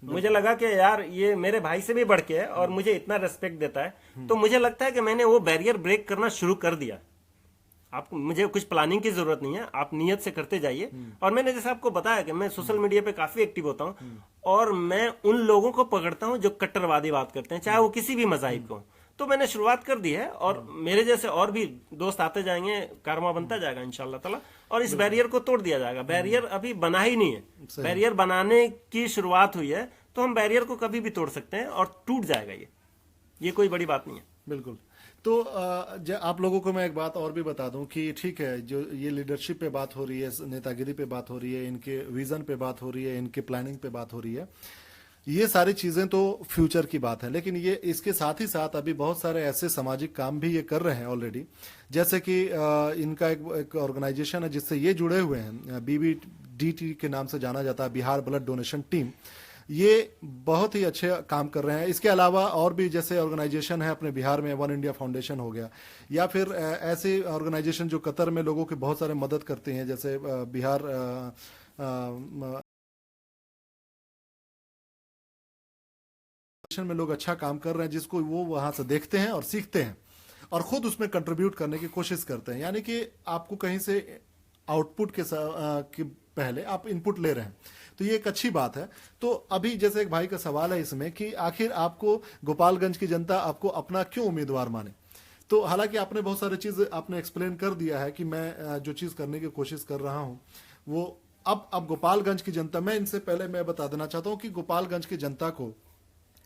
मुझे लगा कि यार ये मेरे भाई से भी बढ़ के है और मुझे इतना रेस्पेक्ट देता है। तो मुझे लगता है कि मैंने वो बैरियर ब्रेक करना शुरू कर दिया। आपको मुझे कुछ प्लानिंग की जरूरत नहीं है, आप नियत से करते जाइए। और मैंने जैसे आपको बताया कि मैं सोशल मीडिया पे काफी एक्टिव होता हूँ और मैं उन लोगों को पकड़ता हूँ जो कट्टरवादी बात करते हैं, चाहे वो किसी भी मज़ाहिब को। तो मैंने शुरुआत कर दी है और मेरे जैसे और भी दोस्त आते जाएंगे, कारवा बनता जाएगा इंशाल्लाह ताला, और इस बैरियर को तोड़ दिया जाएगा। बैरियर अभी बना ही नहीं है, बैरियर बनाने की शुरुआत हुई है, तो हम बैरियर को कभी भी तोड़ सकते हैं और टूट जाएगा। ये कोई बड़ी बात नहीं है। बिल्कुल। तो आप लोगों को मैं एक बात और भी बता दूं कि ठीक है, जो ये लीडरशिप पे बात हो रही है, नेतागिरी पे बात हो रही है, इनके विजन पे बात हो रही है, इनके प्लानिंग पे बात हो रही है, ये सारी चीजें तो फ्यूचर की बात है, लेकिन ये इसके साथ ही साथ अभी बहुत सारे ऐसे सामाजिक काम भी ये कर रहे हैं ऑलरेडी। जैसे कि इनका एक ऑर्गेनाइजेशन है जिससे ये जुड़े हुए हैं, BBDT के नाम से जाना जाता है, बिहार ब्लड डोनेशन टीम। ये बहुत ही अच्छे काम कर रहे हैं। इसके अलावा और भी जैसे ऑर्गेनाइजेशन है अपने बिहार में, वन इंडिया फाउंडेशन हो गया, या फिर ऐसे ऑर्गेनाइजेशन जो कतर में लोगों की बहुत सारे मदद करते हैं, जैसे बिहार में लोग अच्छा काम कर रहे हैं जिसको वो वहां से देखते हैं और सीखते हैं और खुद उसमें कंट्रीब्यूट करने की कोशिश करते हैं। यानी कि आपको कहीं से आउटपुट के पहले आप इनपुट ले रहे हैं, तो ये एक अच्छी बात है। तो अभी जैसे एक भाई का सवाल है इसमें कि आखिर आपको गोपालगंज की जनता आपको अपना क्यों उम्मीदवार माने। तो हालांकि आपने बहुत सारी चीज आपने एक्सप्लेन कर दिया है कि मैं जो चीज करने की कोशिश कर रहा हूं वो अब गोपालगंज की जनता, मैं इनसे पहले मैं बता देना चाहता हूं कि गोपालगंज की जनता को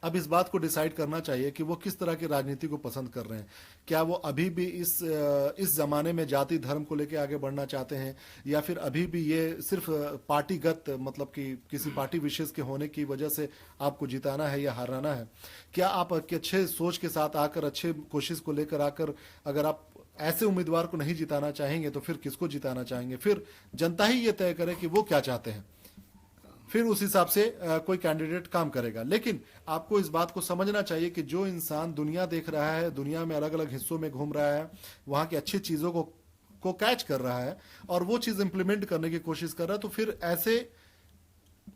अब इस बात को डिसाइड करना चाहिए कि वो किस तरह की राजनीति को पसंद कर रहे हैं। क्या वो अभी भी इस जमाने में जाति धर्म को लेकर आगे बढ़ना चाहते हैं, या फिर अभी भी ये सिर्फ पार्टीगत, मतलब कि किसी पार्टी विशेष के होने की वजह से आपको जिताना है या हराना है। क्या आप अच्छे सोच के साथ आकर, अच्छे कोशिश को लेकर आकर, अगर आप ऐसे उम्मीदवार को नहीं जिताना चाहेंगे तो फिर किसको जिताना चाहेंगे? फिर जनता ही ये तय करे कि वो क्या चाहते हैं, फिर उस हिसाब से कोई कैंडिडेट काम करेगा। लेकिन आपको इस बात को समझना चाहिए कि जो इंसान दुनिया देख रहा है, दुनिया में अलग अलग हिस्सों में घूम रहा है, वहां की अच्छी चीजों को कैच कर रहा है और वो चीज इंप्लीमेंट करने की कोशिश कर रहा है, तो फिर ऐसे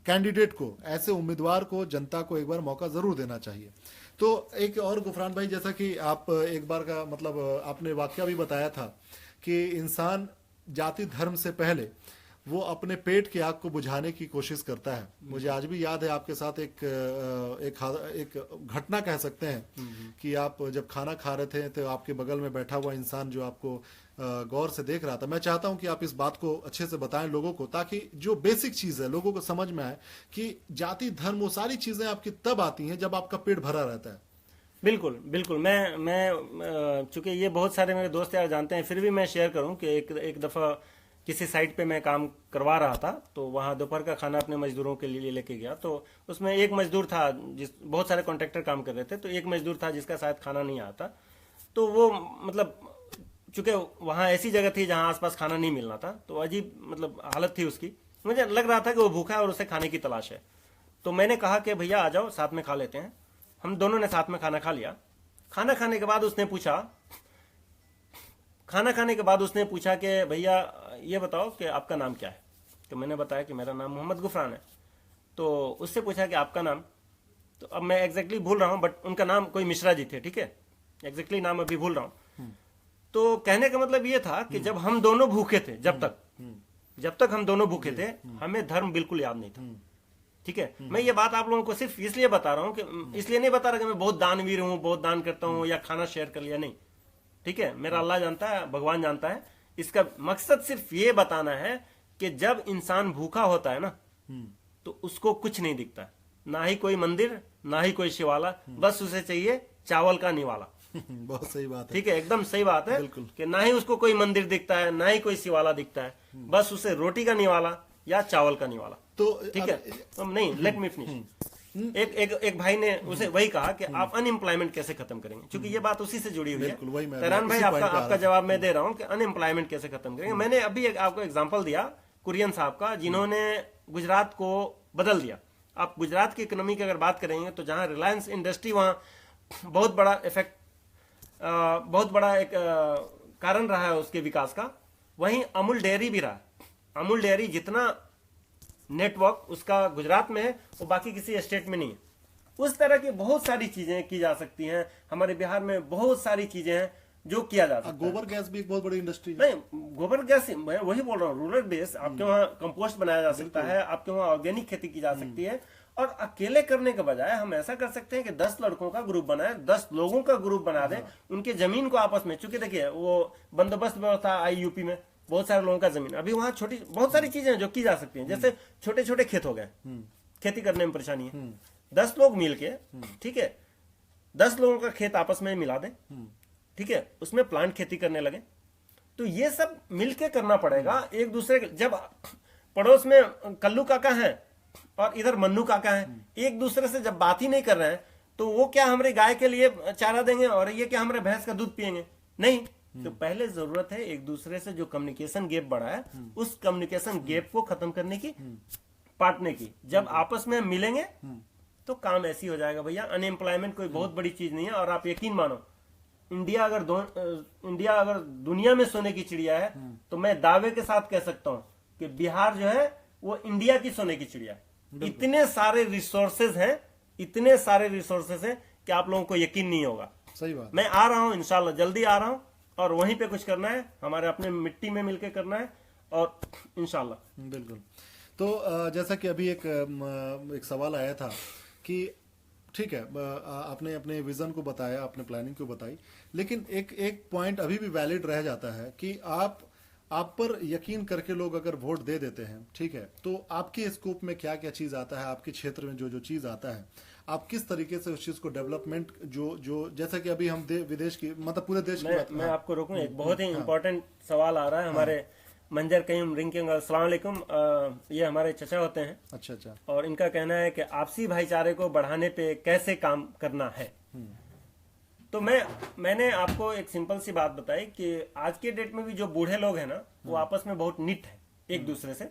कैंडिडेट को, ऐसे उम्मीदवार को जनता को एक बार मौका जरूर देना चाहिए। तो एक और गुफरान भाई, जैसा कि आप एक बार का मतलब आपने वाकया भी बताया था कि इंसान जाति धर्म से पहले वो अपने पेट की आग को बुझाने की कोशिश करता है। मुझे आज भी याद है आपके साथ एक घटना कह सकते हैं कि आप जब खाना खा रहे थे तो आपके बगल में बैठा हुआ इंसान जो आपको गौर से देख रहा था। मैं चाहता हूं कि आप इस बात को अच्छे से बताएं लोगों को, ताकि जो बेसिक चीज है लोगों को समझ में आए कि जाति धर्म वो सारी चीजें आपकी तब आती हैं जब आपका पेट भरा रहता है। बिल्कुल बिल्कुल। मैं चूंकि ये बहुत सारे मेरे दोस्त यार जानते हैं, फिर भी मैं शेयर करूं कि एक दफा किसी साइट पे मैं काम करवा रहा था, तो वहाँ दोपहर का खाना अपने मजदूरों के लिए लेके गया। तो उसमें एक मजदूर था, बहुत सारे कॉन्ट्रैक्टर काम कर रहे थे, तो एक मजदूर था जिसका शायद खाना नहीं आता। तो वो मतलब चूंकि वहाँ ऐसी जगह थी जहाँ आसपास खाना नहीं मिलना था, तो अजीब मतलब हालत थी उसकी। मुझे लग रहा था कि वो भूखा है और उसे खाने की तलाश है। तो मैंने कहा कि भैया आ जाओ, साथ में खा लेते हैं। हम दोनों ने साथ में खाना खा लिया। खाना खाने के बाद उसने पूछा कि भैया ये बताओ कि आपका नाम क्या है। तो मैंने बताया कि मेरा नाम मोहम्मद गुफरान है। तो उससे पूछा कि आपका नाम, तो अब मैं एग्जैक्टली भूल रहा हूं, बट उनका नाम कोई मिश्रा जी थे, ठीक है, एग्जैक्टली नाम अभी भूल रहा हूं। तो कहने का मतलब ये था कि जब हम दोनों भूखे थे, जब तक हम दोनों भूखे थे, हमें धर्म बिल्कुल याद नहीं था, ठीक है। मैं ये बात आप लोगों को सिर्फ इसलिए बता रहा हूं कि इसलिए नहीं बता रहा कि मैं बहुत दानवीर हूं, बहुत दान करता हूं या खाना शेयर कर लिया, नहीं, ठीक है। मेरा अल्लाह जानता है, भगवान जानता है। इसका मकसद सिर्फ ये बताना है कि जब इंसान भूखा होता है ना, तो उसको कुछ नहीं दिखता, ना ही कोई मंदिर, ना ही कोई शिवाला, बस उसे चाहिए चावल का निवाला। बहुत सही बात है, ठीक है, एकदम सही बात है कि ना ही उसको कोई मंदिर दिखता है, ना ही कोई शिवाला दिखता है, बस उसे रोटी का निवाला या चावल का निवाला। तो ठीक है, तो नहीं, लेट मी फिनिश। एक भाई ने उसे वही कहा कि आप अनएम्प्लॉयमेंट कैसे खत्म करेंगे, क्योंकि ये बात उसी से जुड़ी हुई है। तैरान भाई, आपका जवाब मैं दे रहा हूं कि अनएम्प्लॉयमेंट कैसे खत्म करेंगे। मैंने अभी आपको एग्जांपल दिया कुरियन साहब का, जिन्होंने गुजरात को बदल दिया। आप गुजरात की इकोनॉमी की अगर बात करेंगे तो जहां रिलायंस इंडस्ट्री, वहां बहुत बड़ा इफेक्ट, बहुत बड़ा एक कारण रहा है उसके विकास का। वहीं अमूल डेयरी भी रहा। अमूल डेयरी जितना नेटवर्क उसका गुजरात में है, वो बाकी किसी स्टेट में नहीं है। उस तरह की बहुत सारी चीजें की जा सकती हैं। हमारे बिहार में बहुत सारी चीजें हैं जो किया जा सकता है। गोबर गैस भी एक बहुत बड़ी इंडस्ट्री है। नहीं, गोबर गैस, मैं वही बोल रहा हूँ, रूरल बेस। आपके वहाँ कंपोस्ट बनाया जा सकता है, आपके वहाँ ऑर्गेनिक खेती की जा सकती है। और अकेले करने के बजाय हम ऐसा कर सकते हैं कि 10 लड़कों का ग्रुप बनाए, 10 लोगों का ग्रुप बना दे, उनके जमीन को आपस में, चूंकि देखिए वो बंदोबस्त व्यवस्था आई यूपी में, बहुत सारे लोगों का जमीन, अभी वहां छोटी बहुत सारी चीजें जो की जा सकती हैं। जैसे छोटे छोटे खेत हो गए, खेती करने में परेशानी है, 10 लोग मिल के, ठीक है, 10 लोगों का खेत आपस में मिला दें, ठीक है, उसमें प्लांट खेती करने लगे। तो ये सब मिलके करना पड़ेगा। एक दूसरे के, जब पड़ोस में कल्लू काका है और इधर मन्नू काका है, एक दूसरे से जब बात ही नहीं कर रहे हैं, तो वो क्या हमारी गाय के लिए चारा देंगे और ये क्या हमारे भैंस का दूध पियेंगे? नहीं। तो पहले जरूरत है एक दूसरे से जो कम्युनिकेशन गैप बढ़ा है, उस कम्युनिकेशन गैप को खत्म करने की, बांटने की। जब आपस में मिलेंगे तो काम ऐसी हो जाएगा भैया। अनएम्प्लॉयमेंट कोई बहुत बड़ी चीज नहीं है। और आप यकीन मानो, इंडिया अगर दुनिया में सोने की चिड़िया है, तो मैं दावे के साथ कह सकता हूं कि बिहार जो है वो इंडिया की सोने की चिड़िया है। इतने सारे रिसोर्सेज हैं, इतने सारे रिसोर्सेज हैं कि आप लोगों को यकीन नहीं होगा। सही बात। मैं आ रहा हूं, इंशाल्लाह जल्दी आ रहा हूं, और वहीं पे कुछ करना है, हमारे अपने मिट्टी में मिलके करना है, और इंशाल्लाह। बिल्कुल। तो जैसा कि अभी एक सवाल आया था कि ठीक है, आपने अपने विजन को बताया, अपने प्लानिंग को बताई, लेकिन एक पॉइंट अभी भी वैलिड रह जाता है कि आप आप पर यकीन करके लोग अगर वोट दे देते हैं, ठीक है, तो आपके स्कोप में क्या क्या चीज आता है, आपके क्षेत्र में जो जो चीज आता है, आप किस तरीके से उस चीज को डेवलपमेंट जो जो जैसा कि अभी हम विदेश की मतलब पूरे देश की बात। मैं आपको रोकूं, एक बहुत ही इम्पोर्टेंट सवाल आ रहा है हमारे मंजर कईम रिंकिंग। अस्सलाम वालेकुम। ये हमारे चचा होते हैं अच्छा अच्छा। और इनका कहना है कि आपसी भाईचारे को बढ़ाने पे कैसे काम करना है। तो मैंने आपको एक सिंपल सी बात बताई कि आज के डेट में भी जो बूढ़े लोग हैं ना, वो आपस में बहुत निट है एक दूसरे से।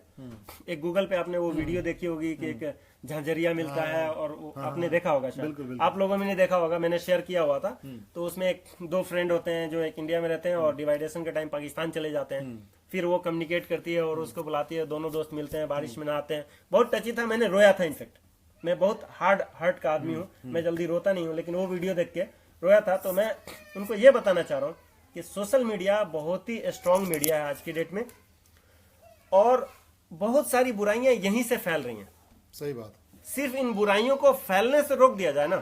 एक गूगल पे आपने वो वीडियो देखी होगी कि एक झांझरिया मिलता है, और वो आपने देखा होगा शायद, बिल्कुल, बिल्कुल। आप लोगों में नहीं देखा होगा, मैंने शेयर किया हुआ था। तो उसमें एक दो फ्रेंड होते हैं जो एक इंडिया में रहते हैं और डिवाइडेशन के टाइम पाकिस्तान चले जाते हैं। फिर वो कम्युनिकेट करती है और उसको बुलाती है, दोनों दोस्त मिलते हैं, बारिश में नहाते हैं। बहुत टची था, मैंने रोया था। इनफेक्ट मैं बहुत हार्ड हार्ट का आदमी हूँ, मैं जल्दी रोता नहीं हूँ, लेकिन वो वीडियो देख के रोया था। तो मैं उनको ये बताना चाह रहा हूँ कि सोशल मीडिया बहुत ही स्ट्रांग मीडिया है आज की डेट में, और बहुत सारी बुराइयां यहीं से फैल रही हैं। सही बात। सिर्फ इन बुराइयों को फैलने से रोक दिया जाए ना,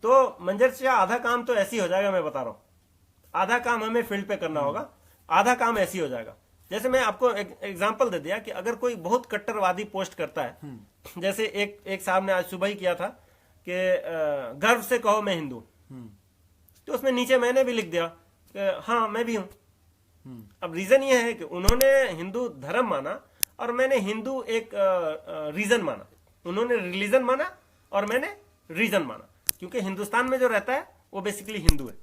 तो मंजर से आधा काम तो ऐसे ही हो जाएगा। मैं बता रहा हूं, आधा काम हमें फील्ड पे करना होगा, आधा काम ऐसे ही हो जाएगा। जैसे मैं आपको एक एग्जांपल दे दिया कि अगर कोई बहुत कट्टरवादी पोस्ट करता है, जैसे एक साहब ने आज सुबह ही किया था कि गर्व से कहो मैं हिंदू, तो उसमें नीचे मैंने भी लिख दिया कि हाँ मैं भी हूं। अब रीजन ये है कि उन्होंने हिंदू धर्म माना और मैंने हिंदू एक रीजन माना। उन्होंने रिलीजन माना और मैंने रीजन माना, क्योंकि हिंदुस्तान में जो रहता है वो बेसिकली हिंदू है।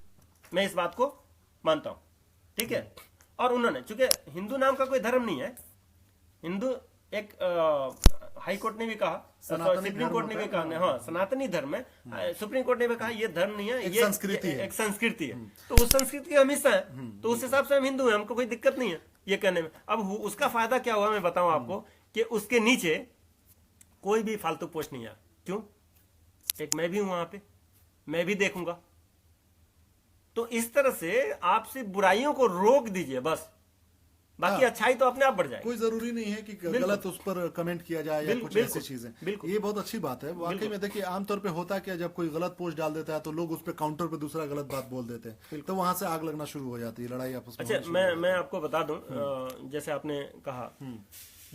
मैं इस बात को मानता हूं, ठीक है। और उन्होंने, चूंकि हिंदू नाम का कोई धर्म नहीं है, हिंदू एक हाई कोर्ट ने भी कहा, सुप्रीम कोर्ट ने भी कहा, हाँ सनातनी धर्म है। सुप्रीम कोर्ट ने भी कहा ये धर्म नहीं है, ये एक संस्कृति है। तो उस संस्कृति का हम हिस्सा है, तो उस हिसाब से हम हिंदू हैं, हमको कोई दिक्कत नहीं है ये कहने में। अब उसका फायदा क्या हुआ मैं बताऊं आपको, कि उसके नीचे कोई भी फालतू पोस्ट नहीं आया। क्यों? एक मैं भी हूं वहां पे, मैं भी देखूंगा। तो इस तरह से आप सिर्फ बुराइयों को रोक दीजिए बस, बाकी अच्छाई तो अपने आप बढ़ जाएगी। कोई जरूरी नहीं है कि गलत उस पर कमेंट किया जाए या कुछ ऐसी चीजें। बिल्कुल, ये बहुत अच्छी बात है वाकई में। देखिए आमतौर पे होता क्या, जब कोई गलत पोस्ट डाल देता है तो लोग उस पर काउंटर पे दूसरा गलत बात बोल देते हैं, तो वहां से आग लगना शुरू हो जाती है, लड़ाई आपस में। अच्छा, मैं आपको बता दूं, जैसे आपने कहा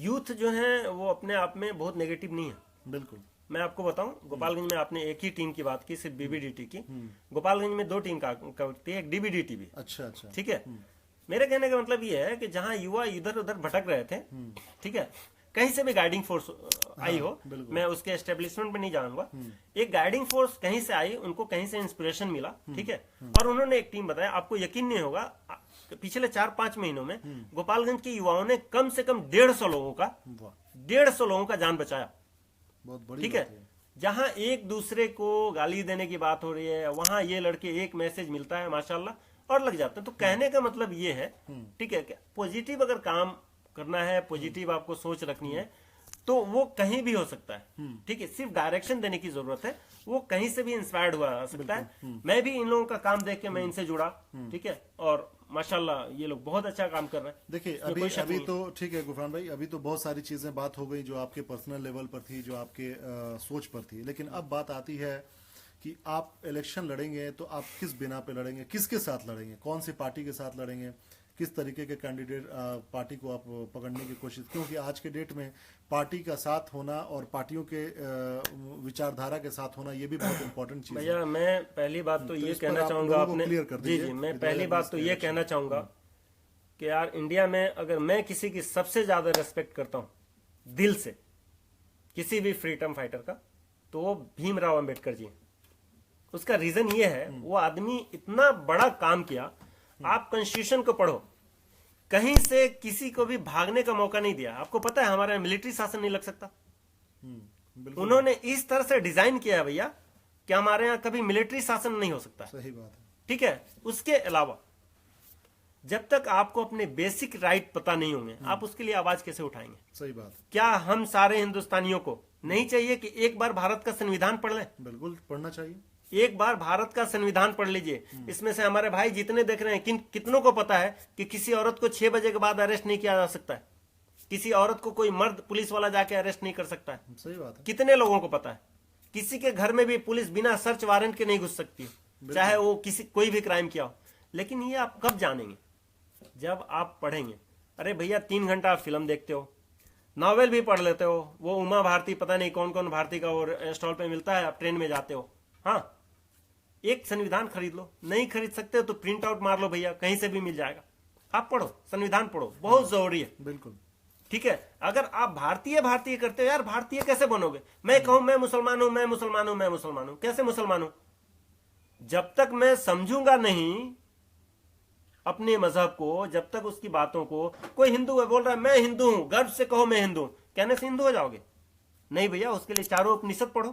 यूथ जो है वो अपने आप में बहुत नेगेटिव नहीं है। बिल्कुल। मैं आपको बताऊं, गोपालगंज में आपने एक ही टीम की बात की, सिर्फ बीबीडीटी की। गोपालगंज में दो टीम करती है, एक डीबीडीटी भी। अच्छा अच्छा। ठीक है। मेरे कहने का मतलब ये है कि जहां युवा इधर उधर भटक रहे थे, ठीक है, कहीं से भी गाइडिंग फोर्स आई हो, मैं उसके एस्टेब्लिशमेंट में नहीं जाऊंगा, एक गाइडिंग फोर्स कहीं से आई, उनको कहीं से इंस्पिरेशन मिला, ठीक है, और उन्होंने एक टीम बताया। आपको यकीन नहीं होगा, पिछले 4-5 महीनों में गोपालगंज के युवाओं ने कम से कम 150 लोगों का जान बचाया। बहुत बड़ी ठीक है। जहां एक दूसरे को गाली देने की बात हो रही है, वहां ये लड़के एक मैसेज मिलता है माशाल्लाह और लग जाते हैं। तो कहने का मतलब ये है, ठीक है, पॉजिटिव अगर काम करना है, पॉजिटिव आपको सोच रखनी है, तो वो कहीं भी हो सकता है। ठीक है, सिर्फ डायरेक्शन देने की जरूरत है, वो कहीं से भी इंस्पायर्ड हुआ सकता है। मैं भी इन लोगों का काम देख के मैं इनसे जुड़ा, ठीक है, और माशाल्लाह ये लोग बहुत अच्छा काम कर रहे हैं। देखिए अभी तो ठीक है गुफरान भाई, अभी तो बहुत सारी चीजें बात हो गई जो आपके पर्सनल लेवल पर थी, जो आपके सोच पर थी, लेकिन अब बात आती है कि आप इलेक्शन लड़ेंगे तो आप किस बिना पे लड़ेंगे, किसके साथ लड़ेंगे, कौन सी पार्टी के साथ लड़ेंगे, किस तरीके के कैंडिडेट पार्टी को आप पकड़ने की कोशिश, क्योंकि आज के डेट में पार्टी का साथ होना और पार्टियों के विचारधारा के साथ होना ये भी बहुत इंपॉर्टेंट चीज है। भैया मैं पहली बात तो ये कहना चाहूंगा, आपने क्लियर कर दीजिए। जी मैं पहली बात तो ये कहना चाहूंगा कि यार इंडिया में अगर मैं किसी की सबसे ज्यादा रेस्पेक्ट करता हूं दिल से, किसी भी फ्रीडम फाइटर का, तो वो भीमराव अंबेडकर जी हैं। उसका रीजन ये है, वो आदमी इतना बड़ा काम किया। आप कॉन्स्टिट्यूशन को पढ़ो, कहीं से किसी को भी भागने का मौका नहीं दिया। आपको पता है हमारा मिलिट्री शासन नहीं लग सकता। उन्होंने इस तरह से डिजाइन किया है भैया कि हमारे यहाँ कभी मिलिट्री शासन नहीं हो सकता। सही बात है। ठीक है। उसके अलावा जब तक आपको अपने बेसिक राइट पता नहीं होंगे, आप उसके लिए आवाज कैसे उठाएंगे? सही बात है। क्या हम सारे हिंदुस्तानियों को नहीं चाहिए कि एक बार भारत का संविधान पढ़ लें? बिल्कुल पढ़ना चाहिए। एक बार भारत का संविधान पढ़ लीजिए। इसमें से हमारे भाई जितने देख रहे हैं, कितनों को पता है कि किसी औरत को 6 बजे के बाद अरेस्ट नहीं किया जा सकता है? किसी औरत को कोई मर्द पुलिस वाला जाके अरेस्ट नहीं कर सकता है। सही बात है। कितने लोगों को पता है? किसी के घर में भी पुलिस बिना सर्च वारंट के नहीं घुस सकती, चाहे वो कोई भी क्राइम किया हो। लेकिन ये आप कब जानेंगे? जब आप पढ़ेंगे, अरे भैया 3 घंटा आप फिल्म देखते हो, नॉवेल भी पढ़ लेते हो, वो उमा भारती पता नहीं कौन कौन भारती का और स्टॉल पे मिलता है, आप ट्रेन में जाते हो। हाँ, एक संविधान खरीद लो, नहीं खरीद सकते हो तो प्रिंट आउट मार लो भैया, कहीं से भी मिल जाएगा, आप पढ़ो, संविधान पढ़ो, बहुत जरूरी है। बिल्कुल। ठीक है, अगर आप भारतीय भारतीय करते हो, यार भारतीय कैसे बनोगे? मैं कहूं मैं मुसलमान हूं, मैं मुसलमान हूं, मैं मुसलमान हूं, कैसे मुसलमान हूं? जब तक मैं समझूंगा नहीं अपने मजहब को, जब तक उसकी बातों को, कोई हिंदू है बोल रहा है मैं हिंदू हूं, गर्व से कहो मैं हिंदू हूं, कहने से हिंदू हो जाओगे? नहीं भैया, उसके लिए चारों उपनिषद पढ़ो।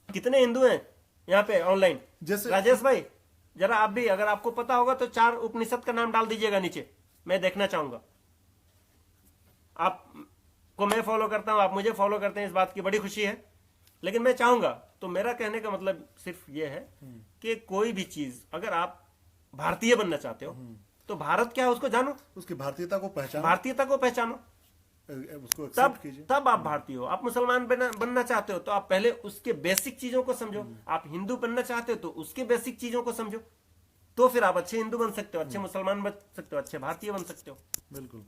कितने हिंदू हैं यहाँ पे ऑनलाइन? जैसे राजेश भाई, जरा आप भी, अगर आपको पता होगा तो 4 उपनिषद का नाम डाल दीजिएगा नीचे, मैं देखना चाहूंगा। आप को मैं फॉलो करता हूं, आप मुझे फॉलो करते हैं, इस बात की बड़ी खुशी है, लेकिन मैं चाहूंगा, तो मेरा कहने का मतलब सिर्फ ये है कि कोई भी चीज अगर आप भारतीय बनना चाहते हो तो भारत क्या है उसको जानो, उसकी भारतीयता को पहचानो, भारतीयता को पहचानो, उसको तब एक्सेप्ट कीजिए। तब आप भारतीय हो। आप मुसलमान बनना चाहते हो तो आप पहले उसके बेसिक चीजों को समझो, आप हिंदू बनना चाहते हो तो उसके बेसिक चीजों को समझो, तो फिर आप अच्छे हिंदू बन सकते हो, अच्छे मुसलमान बन सकते हो, अच्छे भारतीय बन सकते हो। बिल्कुल।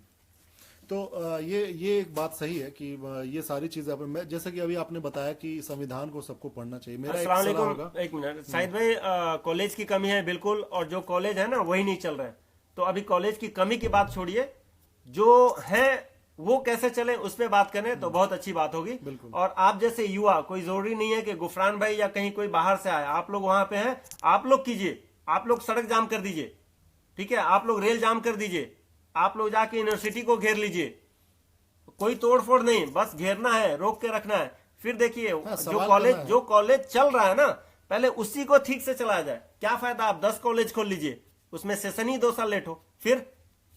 तो ये एक बात सही है कि ये सारी चीजें जैसे कि अभी आपने बताया कि संविधान को सबको पढ़ना चाहिए। मेरा एक अस्सलाम सलाह वालेकुम, होगा। एक मिनट शाहिद भाई, कॉलेज की कमी है बिल्कुल, और जो कॉलेज है ना वही नहीं चल रहा है, तो अभी कॉलेज की कमी की बात छोड़िए, जो है वो कैसे चले उस पर बात करें तो बहुत अच्छी बात होगी। बिल्कुल। और आप जैसे युवा, कोई जरूरी नहीं है कि गुफरान भाई या कहीं कोई बाहर से आए, आप लोग वहां पे हैं, आप लोग कीजिए, आप लोग सड़क जाम कर दीजिए, ठीक है, आप लोग रेल जाम कर दीजिए, आप लोग जाके यूनिवर्सिटी को घेर लीजिए, कोई तोड़फोड़ नहीं, बस घेरना है, रोक के रखना है। फिर देखिए जो कॉलेज चल रहा है ना, पहले उसी को ठीक से चलाया जाए। क्या फायदा आप 10 कॉलेज खोल लीजिए, उसमें सेशन ही 2 साल लेट हो, फिर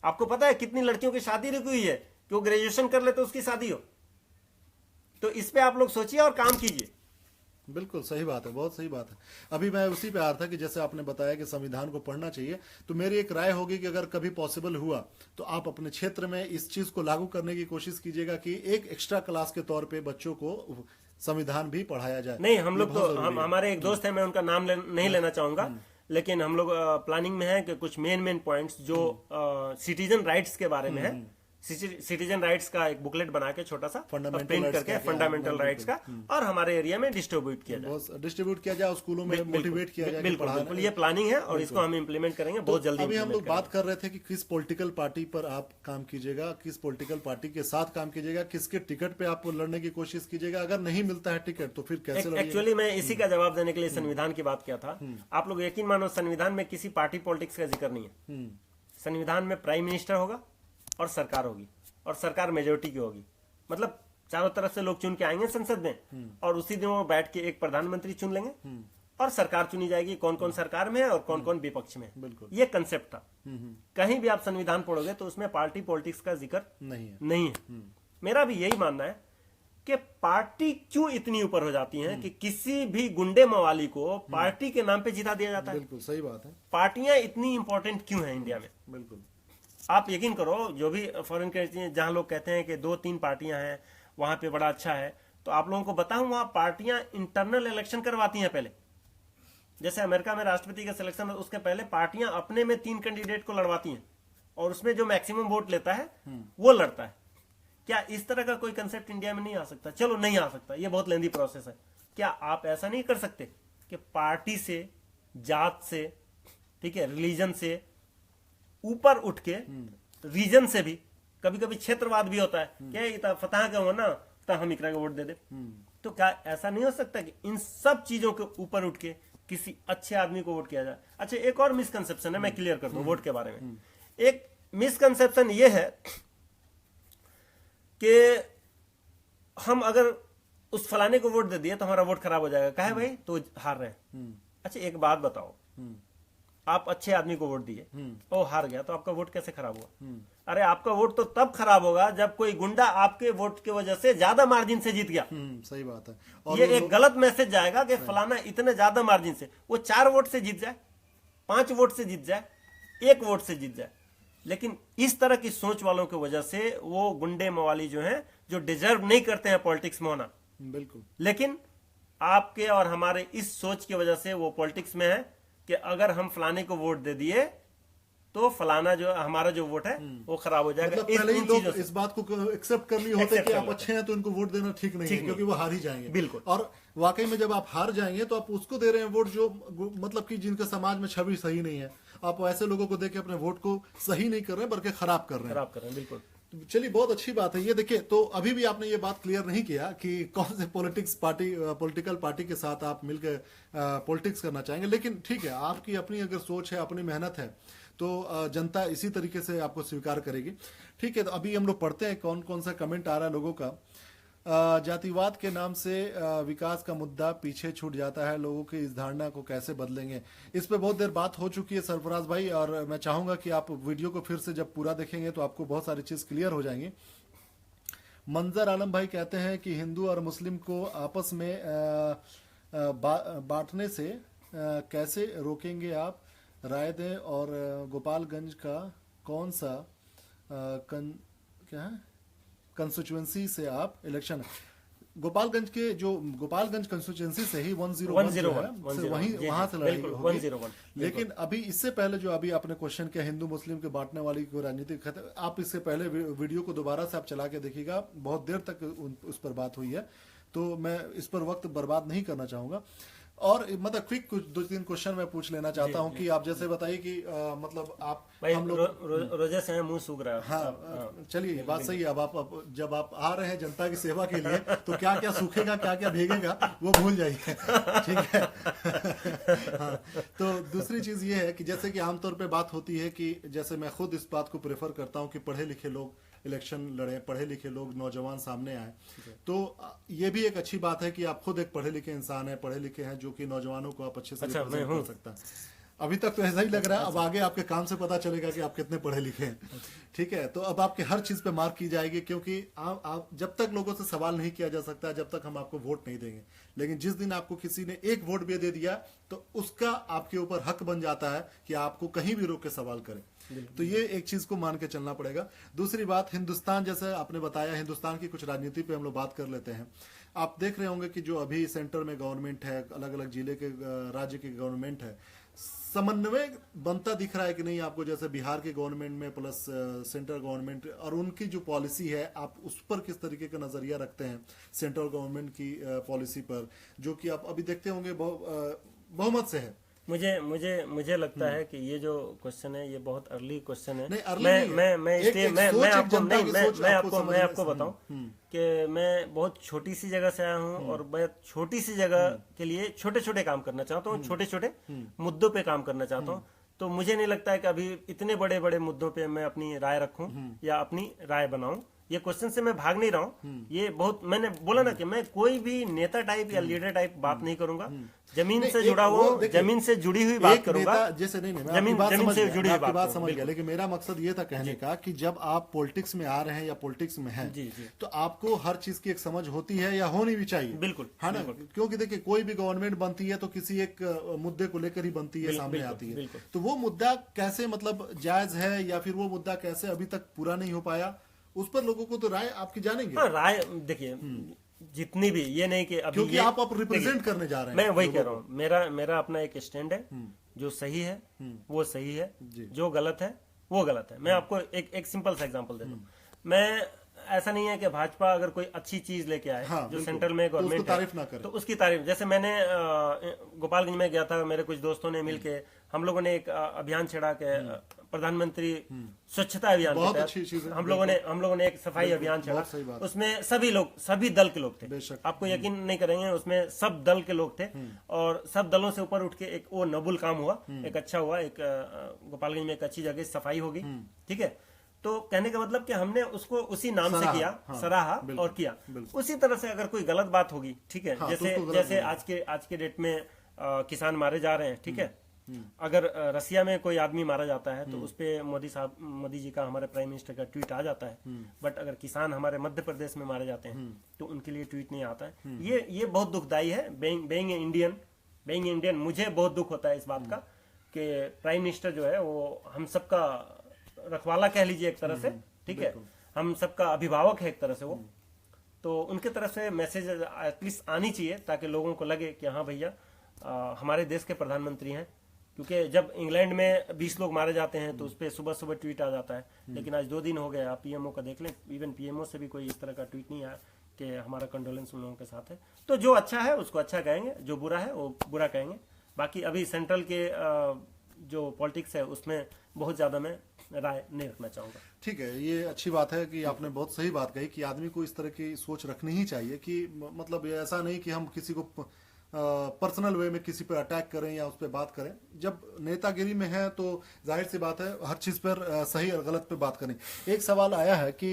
आपको पता है कितनी लड़कियों की शादी रुकी हुई है कि वो ग्रेजुएशन कर ले तो उसकी शादी हो। तो इस पे आप लोग सोचिए और काम कीजिए। बिल्कुल सही बात है, बहुत सही बात है। अभी मैं उसी पे आ रहा था कि जैसे आपने बताया कि संविधान को पढ़ना चाहिए, तो मेरी एक राय होगी कि अगर कभी पॉसिबल हुआ तो आप अपने क्षेत्र में इस चीज को लागू करने की कोशिश कीजिएगा कि एक एक्स्ट्रा क्लास के तौर पे बच्चों को संविधान भी पढ़ाया जाए। नहीं, हम लोग तो हमारे एक दोस्त है, मैं उनका नाम नहीं लेना चाहूंगा, लेकिन हम लोग प्लानिंग में है कि कुछ मेन पॉइंट्स जो सिटीजन राइट्स के बारे में है, सिटीजन राइट्स का एक बुकलेट बना के छोटा सा प्रिंट करके, फंडामेंटल राइट्स का, और हमारे एरिया में डिस्ट्रीब्यूट किया जाए, स्कूलों में मोटिवेट किया जाए। बिल्कुल, ये प्लानिंग है और इसको हम इम्प्लीमेंट करेंगे बहुत जल्दी। अभी हम लोग बात कर रहे थे कि किस पॉलिटिकल पार्टी पर आप काम कीजिएगा, किस पॉलिटिकल पार्टी के साथ काम कीजिएगा, किसके टिकट पे आप लड़ने की कोशिश कीजिएगा, अगर नहीं मिलता है टिकट तो फिर कैसे लड़िएगा? एक्चुअली मैं इसी का जवाब देने के लिए संविधान की बात किया था। आप लोग यकीन मानो, संविधान में किसी पार्टी पॉलिटिक्स का जिक्र नहीं है। संविधान में प्राइम मिनिस्टर होगा और सरकार होगी, और सरकार मेजोरिटी की होगी, मतलब चारों तरफ से लोग चुन के आएंगे संसद में, और उसी दिन वो बैठ के एक प्रधानमंत्री चुन लेंगे और सरकार चुनी जाएगी, कौन कौन सरकार में है और कौन कौन विपक्ष में है। ये कंसेप्ट था। कहीं भी आप संविधान पढ़ोगे तो उसमें पार्टी पॉलिटिक्स का जिक्र नहीं है। मेरा भी यही मानना है कि पार्टी क्यों इतनी ऊपर हो जाती है कि किसी भी गुंडे मवाली को पार्टी के नाम पे जिता दिया जाता है। बिल्कुल सही बात है। पार्टियां इतनी इंपॉर्टेंट क्यों है इंडिया में? बिल्कुल। आप यकीन करो, जो भी फॉरेन कंट्री जहां लोग कहते हैं कि 2-3 पार्टियां हैं वहां पे बड़ा अच्छा है, तो आप लोगों को बताऊं, वहां पार्टियां इंटरनल इलेक्शन करवाती हैं पहले। जैसे अमेरिका में राष्ट्रपति का सिलेक्शन, उसके पहले पार्टियां अपने में 3 कैंडिडेट को लड़वाती हैं, और उसमें जो मैक्सिमम वोट लेता है वो लड़ता है। क्या इस तरह का कोई कंसेप्ट इंडिया में नहीं आ सकता? चलो नहीं आ सकता, ये बहुत लेंदी प्रोसेस है। क्या आप ऐसा नहीं कर सकते कि पार्टी से, जात से, ठीक है, रिलीजन से ऊपर उठ के, रीजन से भी, कभी कभी क्षेत्रवाद भी होता है, क्या फतह का हो ना तो हम इकरा को वोट दे दे, तो क्या ऐसा नहीं हो सकता कि इन सब चीजों के ऊपर उठ के किसी अच्छे आदमी को वोट किया जाए? अच्छा, एक और मिसकंसेप्शन है, मैं क्लियर कर दूं वोट के बारे में। एक मिसकंसेप्शन ये है कि हम अगर उस फलाने को वोट दे दिए तो हमारा वोट खराब हो जाएगा। कहा है भाई, तो हार रहे हैं। अच्छा, एक बात बताओ, आप अच्छे आदमी को वोट दिए, वो हार गया, तो आपका वोट कैसे खराब हुआ? अरे आपका वोट तो तब खराब होगा जब कोई गुंडा आपके वोट की वजह से ज्यादा मार्जिन से जीत गया। सही बात है। और ये एक गलत मैसेज जाएगा कि फलाना इतने ज्यादा मार्जिन से, वो 4 वोट से जीत जाए, 5 वोट से जीत जाए, 1 वोट से जीत जाए, लेकिन इस तरह की सोच वालों की वजह से वो गुंडे मवाली जो हैं, जो डिजर्व नहीं करते हैं पॉलिटिक्स में होना, बिल्कुल, लेकिन आपके और हमारे इस सोच की वजह से वो पॉलिटिक्स में है कि अगर हम फलाने को वोट दे दिए तो फलाना जो हमारा जो वोट है वो खराब हो जाएगा। मतलब पहले ही इन लोग चीजों से इस बात को एक्सेप्ट कर लिए होते Accept कि कर आप लेते अच्छे हैं तो इनको वोट देना ठीक नहीं है, क्योंकि वो हार ही जाएंगे। बिल्कुल। और वाकई में जब आप हार जाएंगे तो आप उसको दे रहे हैं वोट जो मतलब कि जिनका समाज में छवि सही नहीं है। आप ऐसे लोगों को देके अपने वोट को सही नहीं कर रहे हैं बल्कि खराब कर रहे हैं। खराब कर रहे हैं, बिल्कुल। चलिए, बहुत अच्छी बात है ये। देखिए, तो अभी भी आपने ये बात क्लियर नहीं किया कि कौन से पॉलिटिकल पार्टी के साथ आप मिलकर पॉलिटिक्स करना चाहेंगे, लेकिन ठीक है, आपकी अपनी अगर सोच है, अपनी मेहनत है, तो जनता इसी तरीके से आपको स्वीकार करेगी। ठीक है, तो अभी हम लोग पढ़ते हैं कौन कौन सा कमेंट आ रहा है लोगों का। जातिवाद के नाम से विकास का मुद्दा पीछे छूट जाता है, लोगों की इस धारणा को कैसे बदलेंगे? इस पे बहुत देर बात हो चुकी है सरफराज भाई, और मैं चाहूंगा कि आप वीडियो को फिर से जब पूरा देखेंगे तो आपको बहुत सारी चीज क्लियर हो जाएंगी। मंजर आलम भाई कहते हैं कि हिंदू और मुस्लिम को आपस में बांटने से कैसे रोकेंगे आप, राय दें। और गोपालगंज का कौन सा क्या है कंस्टिट्यूएंसी से आप इलेक्शन? गोपालगंज के जो गोपालगंज कंस्टिट्यूएंसी से ही 101 जो है, वहीं वहां से लड़ाई होगी। 101। लेकिन अभी इससे पहले जो अभी आपने क्वेश्चन किया हिंदू मुस्लिम के बांटने वाली कोई राजनीतिक खतरा, आप इससे पहले वीडियो को दोबारा से आप चला के देखिएगा, बहुत देर तक उस पर बात हुई है, तो मैं इस पर वक्त बर्बाद नहीं करना चाहूंगा। और मतलब क्विक कुछ 2-3 क्वेश्चन मैं पूछ लेना चाहता हूं कि आप जैसे बताइए कि मतलब आप भाई हम लोग रोजे से मुंह सूख रहा है। हाँ, चलिए, बात सही है। अब जब आप आ रहे हैं जनता की सेवा के लिए तो क्या क्या सूखेगा क्या क्या भीगेगा वो भूल जाइए। ठीक है। हाँ, तो दूसरी चीज ये है कि जैसे कि आमतौर पे बात होती है कि जैसे मैं खुद इस बात को प्रेफर करता हूं कि पढ़े लिखे लोग इलेक्शन लड़े, पढ़े लिखे लोग नौजवान सामने आए। तो ये भी एक अच्छी बात है कि आप खुद एक पढ़े लिखे इंसान है, पढ़े लिखे हैं, जो कि नौजवानों को आप अच्छे से रिप्रेजेंट कर सकता है। अभी तक तो ऐसा ही लग रहा है, अब आगे आपके काम से पता चलेगा कि आप कितने पढ़े लिखे हैं। ठीक है, तो अब आपके हर चीज पे मार्क की जाएगी, क्योंकि आप जब तक लोगों से सवाल नहीं किया जा सकता जब तक हम आपको वोट नहीं देंगे। लेकिन जिस दिन आपको किसी ने एक वोट भी दे दिया तो उसका आपके ऊपर हक बन जाता है कि आपको कहीं भी रोक के सवाल करें। तो ये एक चीज को मान के चलना पड़ेगा। दूसरी बात, हिंदुस्तान, जैसे आपने बताया, हिंदुस्तान की कुछ राजनीति पे हम लोग बात कर लेते हैं। आप देख रहे होंगे कि जो अभी सेंटर में गवर्नमेंट है, अलग अलग जिले के राज्य की गवर्नमेंट है, समन्वय बनता दिख रहा है कि नहीं आपको? जैसे बिहार के गवर्नमेंट में प्लस सेंट्रल गवर्नमेंट, और उनकी जो पॉलिसी है आप उस पर किस तरीके का नजरिया रखते हैं सेंट्रल गवर्नमेंट की पॉलिसी पर, जो कि आप अभी देखते होंगे बहुमत से है? मुझे लगता है कि ये जो क्वेश्चन है ये बहुत अर्ली क्वेश्चन है। नहीं, अर्ली नहीं है। मैं इसलिए मैं आपको बताऊं कि मैं बहुत छोटी सी जगह से आया हूं और मैं छोटी सी जगह के लिए छोटे छोटे काम करना चाहता हूं, छोटे छोटे मुद्दों पे काम करना चाहता हूं। तो मुझे नहीं लगता है कि अभी इतने बड़े बड़े मुद्दों पे मैं अपनी राय रखूं या अपनी राय बनाऊं। ये क्वेश्चन से मैं भाग नहीं रहा हूँ। ये बहुत, मैंने बोला ना कि मैं कोई भी नेता टाइप या लीडर टाइप बात नहीं करूंगा। जमीन से जुड़ा हुआ, जमीन से जुड़ी हुई बात करूंगा। जैसे नहीं, मैं जमीन से जुड़ी हुई बात समझ गया, लेकिन मेरा मकसद ये था कहने का कि जब आप पॉलिटिक्स में आ रहे हैं या पॉलिटिक्स में हैं, तो आपको हर चीज की एक समझ होती है या होनी भी चाहिए। बिल्कुल, है ना? क्योंकि देखिए, कोई भी गवर्नमेंट बनती है तो किसी एक मुद्दे को लेकर ही बनती है, सामने आती है। तो वो मुद्दा कैसे मतलब जायज है या फिर वो मुद्दा कैसे अभी तक पूरा नहीं हो पाया, उस पर लोगों को तो राय आपकी जानेंगे। हाँ, राय देखिए, जितनी भी, ये नहीं कि अभी क्योंकि आप रिप्रेजेंट करने जा रहे हैं। मैं वही कह रहा हूँ, मेरा अपना एक स्टैंड है। जो सही है वो सही है, जो गलत है वो गलत है। मैं आपको एक सिंपल सा एग्जांपल देता हूँ। मैं, ऐसा नहीं है कि भाजपा अगर कोई अच्छी चीज लेके आए, हाँ, जो सेंट्रल में गवर्नमेंट है, तो उसकी तारीफ। जैसे मैंने गोपालगंज में गया था, मेरे कुछ दोस्तों ने मिलके हम लोगों ने एक अभियान छेड़ा के प्रधानमंत्री स्वच्छता अभियान के तहत हम लोगों ने एक सफाई अभियान छेड़ा। उसमें सभी दल के लोग थे। आपको यकीन नहीं करेंगे, उसमें सब दल के लोग थे और सब दलों से ऊपर उठ के एक वो नोबल काम हुआ, एक अच्छा हुआ। एक गोपालगंज में एक अच्छी जगह सफाई होगी। ठीक है, तो कहने का मतलब कि हमने उसको उसी नाम से किया, सराहा और किया। उसी तरह से अगर कोई गलत बात होगी, ठीक है, जैसे आज के डेट में किसान मारे जा रहे हैं, ठीक है, अगर रसिया में कोई आदमी मारा जाता है तो उस पे मोदी जी का, हमारे प्राइम मिनिस्टर का ट्वीट आ जाता है। बट अगर किसान हमारे मध्य प्रदेश में मारे जाते हैं तो उनके लिए ट्वीट नहीं आता है। ये बहुत दुखदाई है। बीइंग इंडियन मुझे बहुत दुख होता है इस बात का कि प्राइम मिनिस्टर जो है वो हम सबका रखवाला कह लीजिए एक तरह से, ठीक है, हम सबका अभिभावक है एक तरह से वो। तो उनके तरफ से मैसेज एटलीस्ट आनी चाहिए ताकि लोगों को लगे कि हाँ भैया, हमारे देश के प्रधानमंत्री हैं, क्योंकि जब इंग्लैंड में 20 लोग मारे जाते हैं तो उस पर सुबह सुबह ट्वीट आ जाता है, लेकिन आज 2 दिन हो गए, आप पीएमओ का देख लें, इवन पीएमओ से भी कोई इस तरह का ट्वीट नहीं आया कि हमारा कंडोलेंस उन लोगों के साथ है। तो जो अच्छा है उसको अच्छा कहेंगे, जो बुरा है वो बुरा कहेंगे। बाकी अभी सेंट्रल के जो पॉलिटिक्स है उसमें बहुत ज्यादा मैं राय नहीं रखना चाहूंगा। ठीक है, ये अच्छी बात है कि आपने बहुत सही बात कही कि आदमी को इस तरह की सोच रखनी ही चाहिए कि मतलब ये ऐसा नहीं कि हम किसी को पर्सनल वे में किसी पर अटैक करें या उस पर बात करें। जब नेतागिरी में है तो जाहिर सी बात है हर चीज पर सही और गलत पे बात करें। एक सवाल आया है कि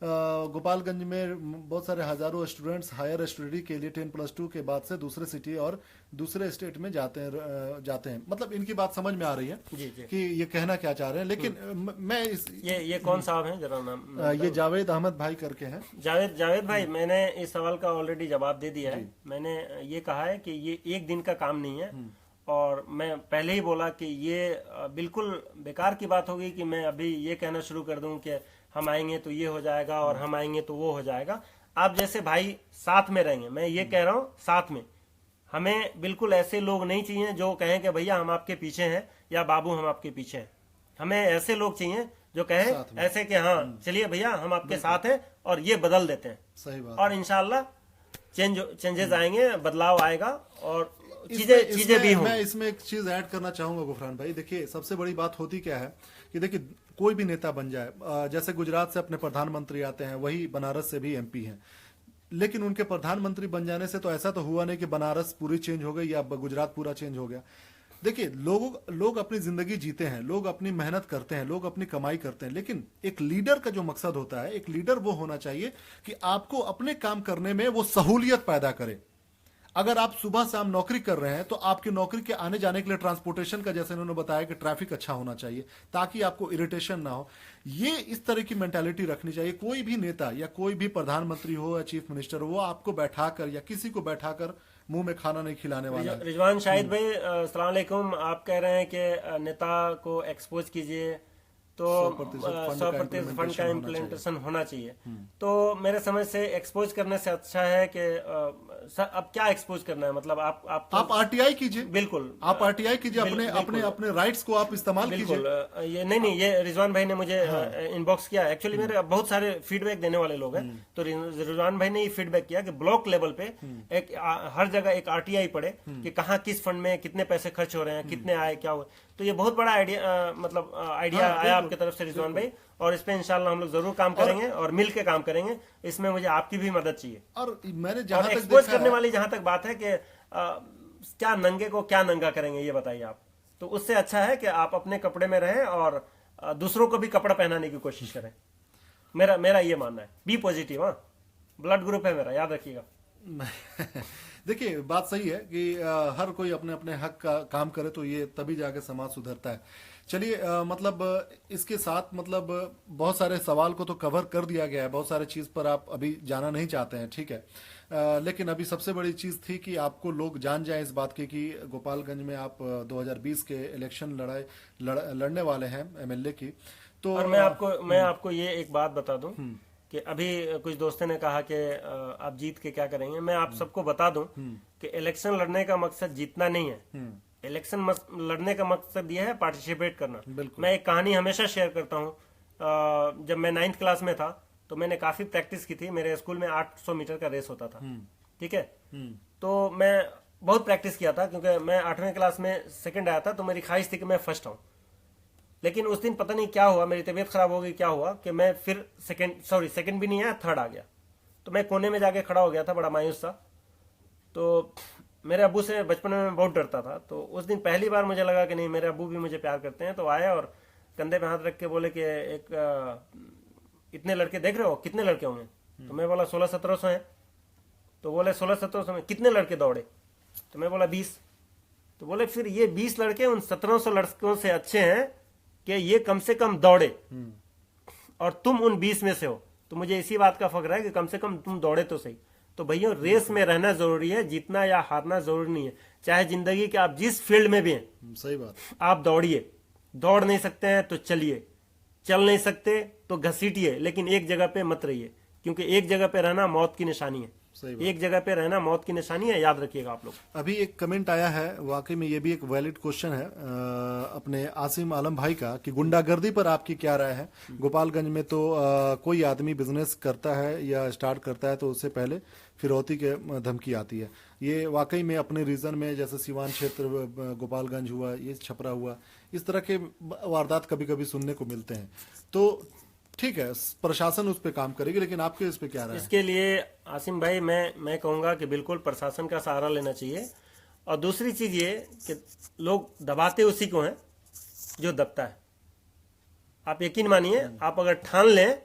गोपालगंज में बहुत सारे हजारों स्टूडेंट्स हायर स्टडी के लिए 10+2 के बाद से दूसरे सिटी और दूसरे स्टेट में जाते हैं। मतलब इनकी बात समझ में आ रही है जी जी। कि ये कहना क्या चाह रहे हैं, लेकिन मैं इस ये कौन साहब हैं जरा नाम? ये जावेद अहमद भाई करके हैं। जावेद भाई, मैंने इस सवाल का ऑलरेडी जवाब दे दिया है। मैंने ये कहा है कि ये एक दिन का काम नहीं है, और मैं पहले ही बोला कि ये बिल्कुल बेकार की बात होगी कि मैं अभी ये कहना शुरू कर दूं कि हम आएंगे तो ये हो जाएगा और हम आएंगे तो वो हो जाएगा। आप जैसे भाई साथ में रहेंगे, मैं ये कह रहा हूं साथ में। हमें बिल्कुल ऐसे लोग नहीं चाहिए जो कहें कि भैया हम आपके पीछे हैं या बाबू हम आपके पीछे हैं। हमें ऐसे लोग चाहिए जो कहें ऐसे कि हाँ चलिए भैया हम आपके साथ हैं और ये बदल देते हैं। सही बात। और इंशाल्लाह चेंजेस आएंगे, बदलाव आएगा और चीजें भी होंगी। मैं इसमें एक चीज ऐड करना चाहूंगा गुफरान भाई। देखिए सबसे बड़ी बात होती क्या है कि देखिए कोई भी नेता बन जाए, जैसे गुजरात से अपने प्रधानमंत्री आते हैं, वही बनारस से भी एमपी हैं, लेकिन उनके प्रधानमंत्री बन जाने से तो ऐसा तो हुआ नहीं कि बनारस पूरी चेंज हो गई या गुजरात पूरा चेंज हो गया। देखिए लोग अपनी जिंदगी जीते हैं, लोग अपनी मेहनत करते हैं, लोग अपनी कमाई करते हैं, लेकिन एक लीडर का जो मकसद होता है, एक लीडर वो होना चाहिए कि आपको अपने काम करने में वो सहूलियत पैदा करे। अगर आप सुबह शाम नौकरी कर रहे हैं तो आपकी नौकरी के आने जाने के लिए ट्रांसपोर्टेशन का, जैसे इन्होंने बताया कि ट्रैफिक अच्छा होना चाहिए ताकि आपको इरिटेशन ना हो। ये इस तरह की मेंटालिटी रखनी चाहिए। कोई भी नेता या कोई भी प्रधानमंत्री हो या चीफ मिनिस्टर हो, वो आपको बैठाकर या किसी को बैठाकर मुंह में खाना नहीं खिलाने वाला है। रिजवान शाहिद भाई, अस्सलाम वालेकुम। आप कह रहे हैं कि नेता को एक्सपोज कीजिए तो 100% फंड का इम्प्लीमेंटेशन होना चाहिए। तो मेरे समझ से एक्सपोज करने से अच्छा है कि अब क्या एक्सपोज करना है, मतलब आप आरटीआई कीजिए। बिल्कुल आप आरटीआई कीजिए, अपने राइट्स को आप इस्तेमाल कीजिए। ये नहीं, ये रिजवान भाई ने मुझे इनबॉक्स किया। एक्चुअली मेरे बहुत सारे फीडबैक देने वाले लोग हैं, तो रिजवान भाई ने ये फीडबैक किया कि ब्लॉक लेवल पे एक हर जगह एक आरटीआई पड़े कि कहाँ किस फंड में कितने पैसे खर्च हो रहे हैं, कितने आए, क्या हुए। तो ये बहुत बड़ा आइडिया आया आपकी तरफ से रिजवान भाई, और इस पे इंशाल्लाह हम लोग जरूर काम करेंगे और मिल के काम करेंगे। इसमें मुझे आपकी भी मदद चाहिए। और मैंने जहां तक एक्सपोज करने वाली जहां तक बात है कि क्या नंगे को क्या नंगा करेंगे ये बताइए आप। तो उससे अच्छा है कि आप अपने कपड़े में रहें और दूसरों को भी कपड़ा पहनाने की कोशिश करें। मेरा ये मानना है। B positive. हाँ, ब्लड ग्रुप है मेरा, याद रखिएगा। देखिए बात सही है कि हर कोई अपने अपने हक का काम करे तो ये तभी जाके समाज सुधरता है। चलिए मतलब इसके साथ मतलब बहुत सारे सवाल को तो कवर कर दिया गया है, बहुत सारे चीज पर आप अभी जाना नहीं चाहते हैं, ठीक है। लेकिन अभी सबसे बड़ी चीज थी कि आपको लोग जान जाए इस बात की कि गोपालगंज में आप 2020 के इलेक्शन लड़ने वाले हैं एमएलए की। तो और मैं आपको ये एक बात बता दूं कि अभी कुछ दोस्तों ने कहा कि आप जीत के क्या करेंगे। मैं आप सबको बता दूं कि इलेक्शन लड़ने का मकसद जीतना नहीं है। इलेक्शन लड़ने का मकसद यह है पार्टिसिपेट करना। मैं एक कहानी हमेशा शेयर करता हूं। जब मैं 9th क्लास में था तो मैंने काफी प्रैक्टिस की थी। मेरे स्कूल में 800 मीटर का रेस होता था, ठीक है। तो मैं बहुत प्रैक्टिस किया था क्योंकि मैं 8वीं क्लास में सेकंड आया था, तो मेरी ख्वाहिश थी कि मैं फर्स्ट आऊं। लेकिन उस दिन पता नहीं क्या हुआ, मेरी तबीयत खराब हो गई, क्या हुआ कि मैं फिर सेकंड भी नहीं आया, थर्ड आ गया। तो मैं कोने में जाके खड़ा हो गया था, बड़ा मायूस था। तो मेरे अब्बू से बचपन में मैं बहुत डरता था। तो उस दिन पहली बार मुझे लगा कि नहीं, मेरे अब्बू भी मुझे प्यार करते हैं। तो आए और कंधे पे हाथ रख के बोले कि इतने लड़के देख रहे हो, कितने लड़के होंगे? तो मैं बोला 1600-1700 हैं। तो बोले 1600-1700 में कितने लड़के दौड़े? तो मैं बोला 20। तो बोले फिर ये 20 लड़के उन 1700 लड़कों से अच्छे हैं कि ये कम से कम दौड़े और तुम उन 20 में से हो। तो मुझे इसी बात का फख्र है कि कम से कम तुम दौड़े तो सही। तो भैया रेस में रहना जरूरी है, जीतना या हारना जरूरी नहीं है। चाहे जिंदगी के आप जिस फील्ड में भी हैं, सही बात, आप दौड़िए। दौड़ नहीं सकते हैं तो चलिए, चल नहीं सकते तो घसीटिए, लेकिन एक जगह पे मत रहिए, क्योंकि एक जगह पे रहना मौत की निशानी है। सही बात। एक जगह पे रहना मौत की निशानी है, याद रखिएगा आप लोग। अभी एक कमेंट आया है, वाकई में ये भी एक वैलिड क्वेश्चन है अपने आसिम आलम भाई का, कि गुंडागर्दी पर आपकी क्या राय है। गोपालगंज में तो कोई आदमी बिजनेस करता है या स्टार्ट करता है तो उससे पहले फिरौती के धमकी आती है। ये वाकई में अपने रीजन में, जैसे सिवान क्षेत्र, गोपालगंज हुआ, ये छपरा हुआ, इस तरह के वारदात कभी कभी सुनने को मिलते हैं। तो ठीक है, प्रशासन उस पर काम करेगी, लेकिन आपके इस पे क्या राय है? इसके लिए आसिम भाई मैं कहूंगा कि बिल्कुल प्रशासन का सहारा लेना चाहिए। और दूसरी चीज ये कि लोग दबाते उसी को हैं जो दबता है। आप यकीन मानिए, आप अगर ठान लें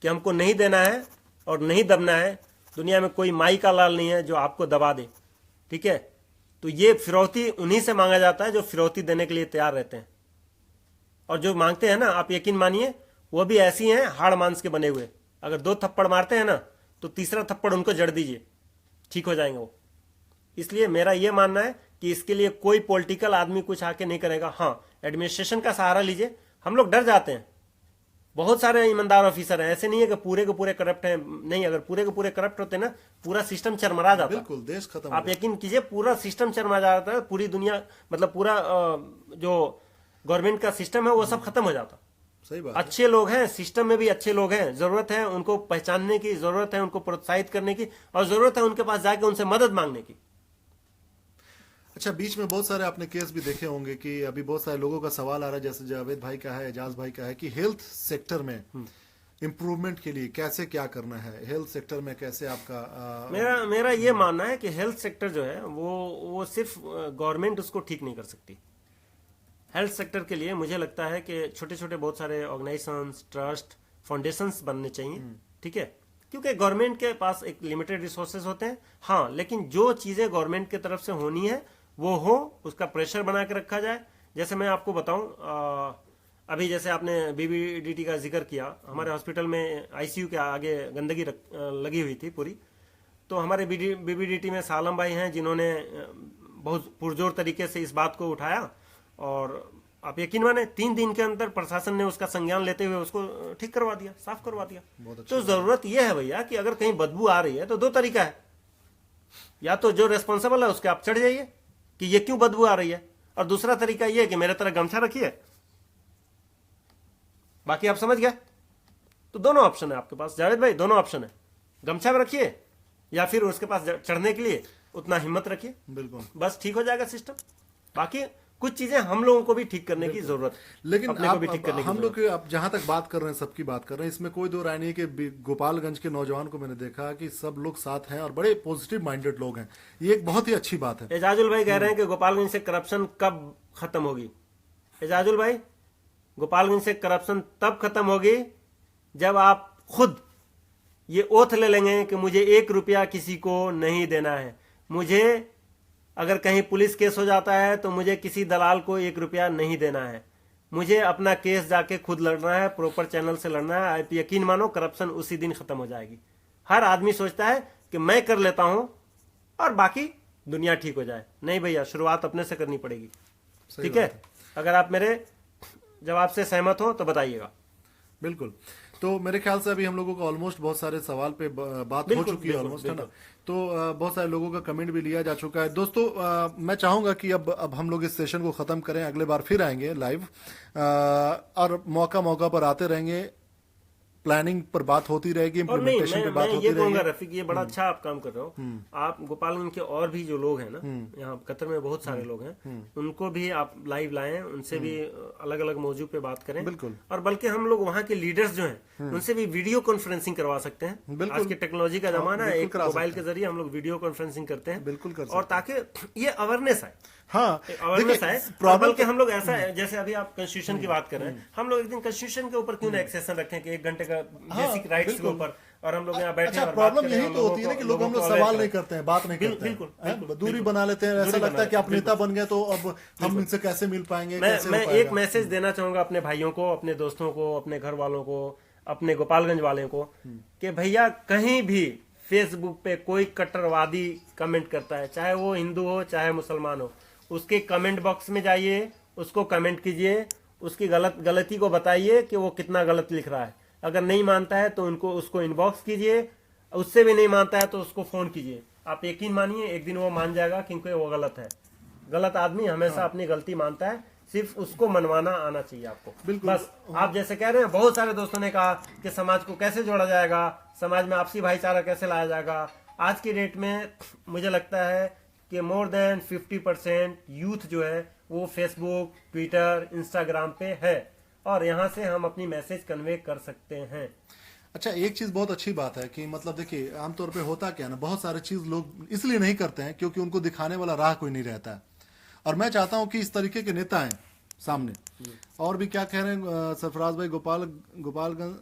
कि हमको नहीं देना है और नहीं दबना है, दुनिया में कोई माई का लाल नहीं है जो आपको दबा दे, ठीक है। तो ये फिरौती उन्हीं से मांगा जाता है जो फिरौती देने के लिए तैयार रहते हैं। और जो मांगते हैं ना, आप यकीन मानिए, वो भी ऐसी हैं हाड़ मांस के बने हुए। अगर 2 थप्पड़ मारते हैं ना, तो तीसरा थप्पड़ उनको जड़ दीजिए, ठीक हो जाएंगे वो। इसलिए मेरा ये मानना है कि इसके लिए कोई पॉलिटिकल आदमी कुछ आके नहीं करेगा। हाँ, एडमिनिस्ट्रेशन का सहारा लीजिए। हम लोग डर जाते हैं, बहुत सारे ईमानदार ऑफिसर हैं, ऐसे नहीं है कि पूरे के पूरे करप्ट हैं, नहीं। अगर पूरे के पूरे करप्ट होते ना, पूरा सिस्टम चरमरा जाता। बिल्कुल, देश खत्म। आप यकीन कीजिए, पूरा सिस्टम चरमरा जाता है, पूरी दुनिया, मतलब पूरा जो गवर्नमेंट का सिस्टम है वो सब खत्म हो जाता। सही बात। अच्छे लोग हैं, सिस्टम में भी अच्छे लोग हैं, जरूरत है उनको पहचानने की, जरूरत है उनको प्रोत्साहित करने की, और जरूरत है उनके पास जाके उनसे मदद मांगने की। अच्छा, बीच में बहुत सारे आपने केस भी देखे होंगे कि अभी बहुत सारे लोगों का सवाल आ रहा है, जैसे जावेद भाई का है, एजाज भाई का है, कि हेल्थ सेक्टर में इम्प्रूवमेंट के लिए कैसे क्या करना है, हेल्थ सेक्टर में कैसे आपका मेरा ये मानना है कि हेल्थ सेक्टर जो है वो सिर्फ गवर्नमेंट उसको ठीक नहीं कर सकती। हेल्थ सेक्टर के लिए मुझे लगता है कि छोटे छोटे बहुत सारे ऑर्गेनाइजेशंस, ट्रस्ट, फाउंडेशंस बनने चाहिए, ठीक है। क्योंकि गवर्नमेंट के पास एक लिमिटेड रिसोर्सेज होते हैं, हाँ, लेकिन जो चीजें गवर्नमेंट की तरफ से होनी है वो हो, उसका प्रेशर बना के रखा जाए। जैसे मैं आपको बताऊं, अभी जैसे आपने बीबीडीटी का जिक्र किया, हमारे हॉस्पिटल में आईसीयू के आगे गंदगी लगी हुई थी पूरी। तो हमारे बीबीडीटी में सालम भाई हैं जिन्होंने बहुत पुरजोर तरीके से इस बात को उठाया, और आप यकीन माने 3 दिन के अंदर प्रशासन ने उसका संज्ञान लेते हुए उसको ठीक करवा दिया, साफ करवा दिया। तो जरूरत यह है भैया कि अगर कहीं बदबू आ रही है तो 2 तरीका है, या तो जो रेस्पॉन्सिबल है उसके आप चढ़ जाइए कि ये क्यों बदबू आ रही है, और दूसरा तरीका यह है कि मेरे तरह गमछा रखिए। बाकी आप समझ गए। तो दोनों ऑप्शन है आपके पास जावेद भाई, दोनों ऑप्शन है, गमछा में रखिए या फिर उसके पास चढ़ने के लिए उतना हिम्मत रखिए, बिल्कुल, बस ठीक हो जाएगा सिस्टम। बाकी कुछ चीजें हम लोगों को भी ठीक करने की जरूरत, लेकिन अपने को भी ठीक करने की हम लोग अब जहां तक बात कर रहे हैं, सबकी बात कर रहे हैं, इसमें कोई दो राय नहीं है कि गोपालगंज के नौजवान को मैंने देखा कि सब लोग साथ हैं और बड़े पॉजिटिव माइंडेड लोग हैं। ये एक बहुत ही अच्छी बात है। एजाजुल भाई कह रहे हैं कि गोपालगंज से करप्शन कब खत्म होगी। एजाजुल भाई, गोपालगंज से करप्शन तब खत्म होगी जब आप खुद ये ओथ ले लेंगे कि मुझे 1 रुपया किसी को नहीं देना है। मुझे अगर कहीं पुलिस केस हो जाता है तो मुझे किसी दलाल को 1 रुपया नहीं देना है। मुझे अपना केस जाके खुद लड़ना है, प्रॉपर चैनल से लड़ना है। आप यकीन मानो, करप्शन उसी दिन खत्म हो जाएगी। हर आदमी सोचता है कि मैं कर लेता हूं और बाकी दुनिया ठीक हो जाए। नहीं भैया, शुरुआत अपने से करनी पड़ेगी, ठीक है। अगर आप मेरे जवाब से सहमत हो तो बताइएगा। बिल्कुल। तो मेरे ख्याल से अभी हम लोगों का ऑलमोस्ट बहुत सारे सवाल पे बात हो चुकी है ऑलमोस्ट, है ना। तो बहुत सारे लोगों का कमेंट भी लिया जा चुका है। दोस्तों, मैं चाहूंगा कि अब हम लोग इस सेशन को खत्म करें, अगले बार फिर आएंगे लाइव, और मौका पर आते रहेंगे, प्लानिंग पर बात होती रहेगी, और नहीं, इम्प्लीमेंटेशन पे बात होती ये कहूंगा रहेगी। रफीक, ये बड़ा अच्छा आप काम कर रहे हो। आप गोपालगंज के और भी जो लोग हैं ना, यहाँ कतर में बहुत सारे लोग हैं, उनको भी आप लाइव लाएं, उनसे भी अलग अलग मौजू पे बात करें। बिल्कुल। और बल्कि हम लोग वहाँ के लीडर्स जो हैं उनसे भी वीडियो कॉन्फ्रेंसिंग करवा सकते हैं। आज की टेक्नोलॉजी का जमाना है, एक मोबाइल के जरिए हम लोग वीडियो कॉन्फ्रेंसिंग करते हैं। बिल्कुल कर और ताकि ये अवेयरनेस आए, हाँ, अवेयरनेस आए। प्रॉब्लम के हम लोग ऐसा है, जैसे अभी आप कॉन्स्टिट्यूशन की बात कर रहे हैं, हम लोग एक दिन कॉन्स्टिट्यूशन के ऊपर क्यों ना एक सेशन रखें कि 1 घंटे का बेसिक राइट्स के ऊपर, और हम लोग यहाँ बैठे। अच्छा, प्रॉब्लम यही तो होती है ना कि लोग हम लोग सवाल नहीं करते हैं, बात नहीं करते हैं, दूरी बना लेते हैं। ऐसा लगता है कि आप नेता बन गए तो अब हम इनसे कैसे मिल पाएंगे। मैं एक मैसेज देना चाहूंगा अपने भाइयों को, अपने दोस्तों को, अपने घर वालों को, अपने गोपालगंज वाले को, कि भैया कहीं भी फेसबुक पे कोई कट्टरवादी कमेंट करता है, चाहे वो हिंदू हो चाहे मुसलमान हो, उसके कमेंट बॉक्स में जाइए, उसको कमेंट कीजिए, उसकी गलती को बताइए कि वो कितना गलत लिख रहा है। अगर नहीं मानता है तो उसको इनबॉक्स कीजिए, उससे भी नहीं मानता है तो उसको फोन कीजिए, आप यकीन मानिए एक दिन वो मान जाएगा, क्योंकि वो गलत है। गलत आदमी हमेशा अपनी गलती मानता है, सिर्फ उसको मनवाना आना चाहिए आपको। बिल्कुल। बस आप जैसे कह रहे हैं, बहुत सारे दोस्तों ने कहा कि समाज को कैसे जोड़ा जाएगा, समाज में आपसी भाईचारा कैसे लाया जाएगा। आज की डेट में मुझे लगता है कि मोर देन 50% यूथ जो है वो फेसबुक, ट्विटर, इंस्टाग्राम पे है, और यहाँ से हम अपनी मैसेज कन्वे कर सकते हैं। अच्छा, एक चीज बहुत अच्छी बात है कि मतलब देखिए आमतौर पे होता क्या है ना, बहुत सारे चीज लोग इसलिए नहीं करते हैं क्योंकि उनको दिखाने वाला राह कोई नहीं रहता है। और मैं चाहता हूं कि इस तरीके के नेता हैं सामने। और भी क्या कह रहे हैं सरफराज भाई, गोपालगंज।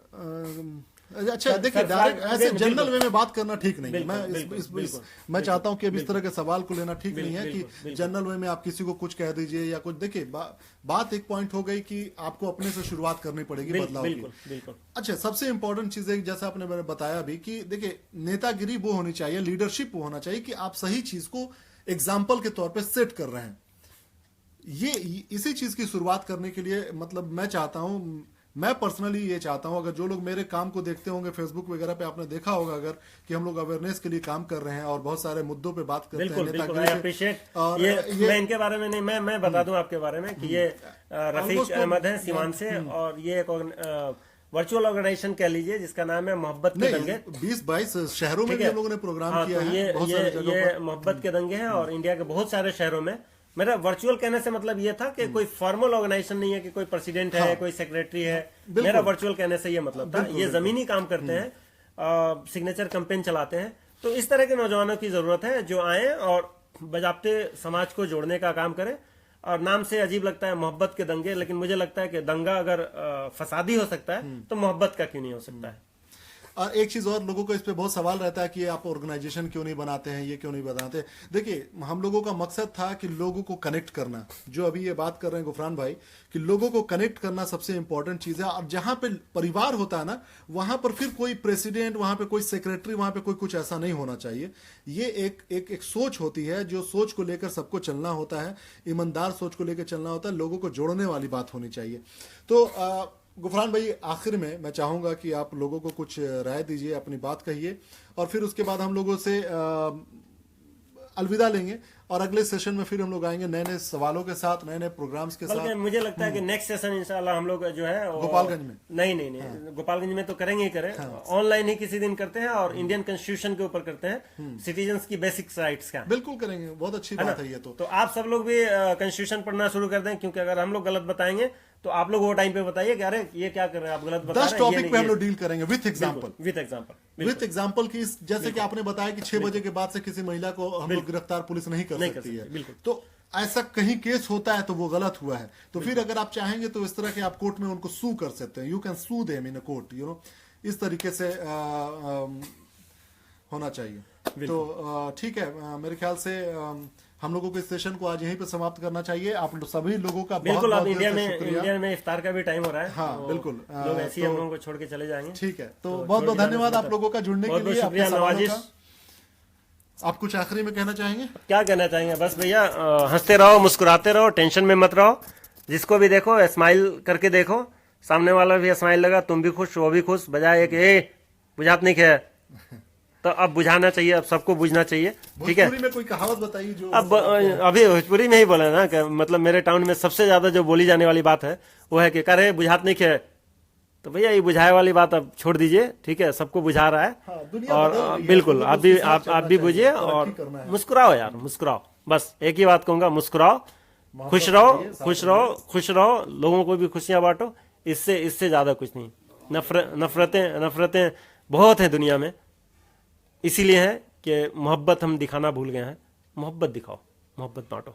अच्छा देखिए, डायरेक्ट ऐसे जनरल वे में बात करना ठीक नहीं है। मैं चाहता हूं कि अब इस तरह के सवाल को लेना ठीक नहीं है कि जनरल वे में आप किसी को कुछ कह दीजिए या कुछ। देखिए बात एक पॉइंट हो गई कि आपको अपने से शुरुआत करनी पड़ेगी बदलाव की। अच्छा, सबसे इंपॉर्टेंट चीज है, जैसा आपने मैंने बताया भी कि देखिए नेतागिरी वो होनी चाहिए, लीडरशिप वो होना चाहिए कि आप सही चीज को एग्जाम्पल के तौर पर सेट कर रहे हैं। ये इसी चीज की शुरुआत करने के लिए मतलब मैं चाहता हूं, मैं पर्सनली ये चाहता हूं, अगर जो लोग मेरे काम को देखते होंगे फेसबुक वगैरह पे, आपने देखा होगा अगर कि हम लोग अवेयरनेस के लिए काम कर रहे हैं और बहुत सारे मुद्दों पे बात करते हैं नेतागिरी से। और ये मैं इनके बारे में नहीं, मैं बता दूं आपके बारे में कि ये रफीक अहमद है सीवान से, और ये एक वर्चुअल ऑर्गेनाइजेशन कह लीजिए जिसका नाम है मोहब्बत के दंगे। 20-22 शहरों में भी हम लोगों ने प्रोग्राम किया है, बहुत सारी जगहों पर। ये मोहब्बत के दंगे हैं और इंडिया के बहुत सारे शहरों में। मेरा वर्चुअल कहने से मतलब ये था कि कोई फॉर्मल ऑर्गेनाइजेशन नहीं है कि कोई प्रेसिडेंट है, कोई सेक्रेटरी है। मेरा वर्चुअल कहने से ये मतलब था, ये जमीनी काम करते हैं, सिग्नेचर कैंपेन चलाते हैं। तो इस तरह के नौजवानों की जरूरत है जो आए और बजाबते समाज को जोड़ने का काम करें। और नाम से अजीब लगता है मोहब्बत के दंगे, लेकिन मुझे लगता है कि दंगा अगर फसादी हो सकता है तो मोहब्बत का क्यों नहीं हो सकता है। और एक चीज और, लोगों को इस पे बहुत सवाल रहता है कि आप ऑर्गेनाइजेशन क्यों नहीं बनाते हैं, ये क्यों नहीं बनाते। देखिए हम लोगों का मकसद था कि लोगों को कनेक्ट करना, जो अभी ये बात कर रहे हैं गुफरान भाई, कि लोगों को कनेक्ट करना सबसे इंपॉर्टेंट चीज है। और जहां पे परिवार होता है ना, वहां पर फिर कोई प्रेसिडेंट, वहां पे कोई सेक्रेटरी, वहां पे कोई कुछ ऐसा नहीं होना चाहिए। ये एक सोच होती है, जो सोच को लेकर सबको चलना होता है, ईमानदार सोच को लेकर चलना होता है, लोगों को जोड़ने वाली बात होनी चाहिए। तो गुफरान भाई, आखिर में मैं चाहूंगा कि आप लोगों को कुछ राय दीजिए, अपनी बात कहिए, और फिर उसके बाद हम लोगों से अलविदा लेंगे और अगले सेशन में फिर हम लोग आएंगे नए नए सवालों के साथ, नए नए प्रोग्राम्स के साथ। मुझे लगता है कि नेक्स्ट सेशन इंशाल्लाह हम लोग जो है गोपालगंज में नहीं गोपालगंज में तो करेंगे ही करें, ऑनलाइन ही किसी दिन करते हैं और इंडियन कॉन्स्टिट्यूशन के ऊपर करते हैं, सिटीजन्स की बेसिक राइट्स का। बिल्कुल करेंगे, बहुत अच्छी बात है ये। तो आप सब लोग भी कॉन्स्टिट्यूशन पढ़ना शुरू कर दें, क्योंकि अगर हम लोग गलत बताएंगे तो आप लोग वो टाइम पे बताइए कि अरे ये क्या कर रहे हैं आप, गलत बता रहे हैं। 10 टॉपिक पे हम लोग डील करेंगे विथ एग्जांपल की, जैसे कि आपने बताया कि 6 बजे के बाद से किसी महिला को हम लोग गिरफ्तार पुलिस नहीं कर सकती है, तो ऐसा कहीं केस होता है तो वो गलत हुआ है। तो फिर अगर आप चाहेंगे तो इस तरह के आप कोर्ट में उनको सू कर सकते हैं, you can sue them in a court, you know, इस तरीके से होना चाहिए। तो ठीक है, मेरे ख्याल से हम लोगों को इस सेशन को आज यहीं पे समाप्त करना चाहिए। आप सभी लोगों का बिल्कुल, अब इंडिया में इफ्तार का भी टाइम हो रहा है। हाँ तो बिल्कुल, लोग ऐसे ही हम लोगों को छोड़ के चले जाएंगे। ठीक है, तो बहुत बहुत धन्यवाद आप लोगों का जुड़ने के लिए, शुक्रिया नवाजिश। आप कुछ आखिरी में कहना चाहेंगे? क्या कहना चाहेंगे, बस भैया हंसते रहो, मुस्कुराते रहो, टेंशन में मत रहो, जिसको भी देखो स्माइल करके देखो, सामने वाला भी स्माइल लगा, तुम भी खुश, वो भी खुश, बजाय एक बुझात नहीं खे तो अब बुझाना चाहिए, अब सबको बुझना चाहिए। ठीक है, भोजपुरी में कोई कहावत बताइए जो अब अभी भोजपुरी में ही बोला ना कि मतलब मेरे टाउन में सबसे ज्यादा जो बोली जाने वाली बात है वो है कि करे बुझात नहीं खे, तो भैया ये बुझाए वाली बात अब छोड़ दीजिए। ठीक है, सबको बुझा रहा है। हाँ, और बिल्कुल आप भी बुझिए और मुस्कुराओ यार, मुस्कुराओ, बस एक ही बात कहूंगा, मुस्कुराओ, खुश रहो, खुश रहो, खुश रहो, लोगों को भी खुशियां बांटो, इससे ज्यादा कुछ नहीं। नफरतें बहुत हैं दुनिया में, इसीलिए है कि मोहब्बत हम दिखाना भूल गए हैं। मोहब्बत दिखाओ, मोहब्बत बांटो।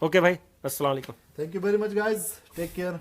ओके भाई, अस्सलाम वालेकुम। Thank you very much guys, take care.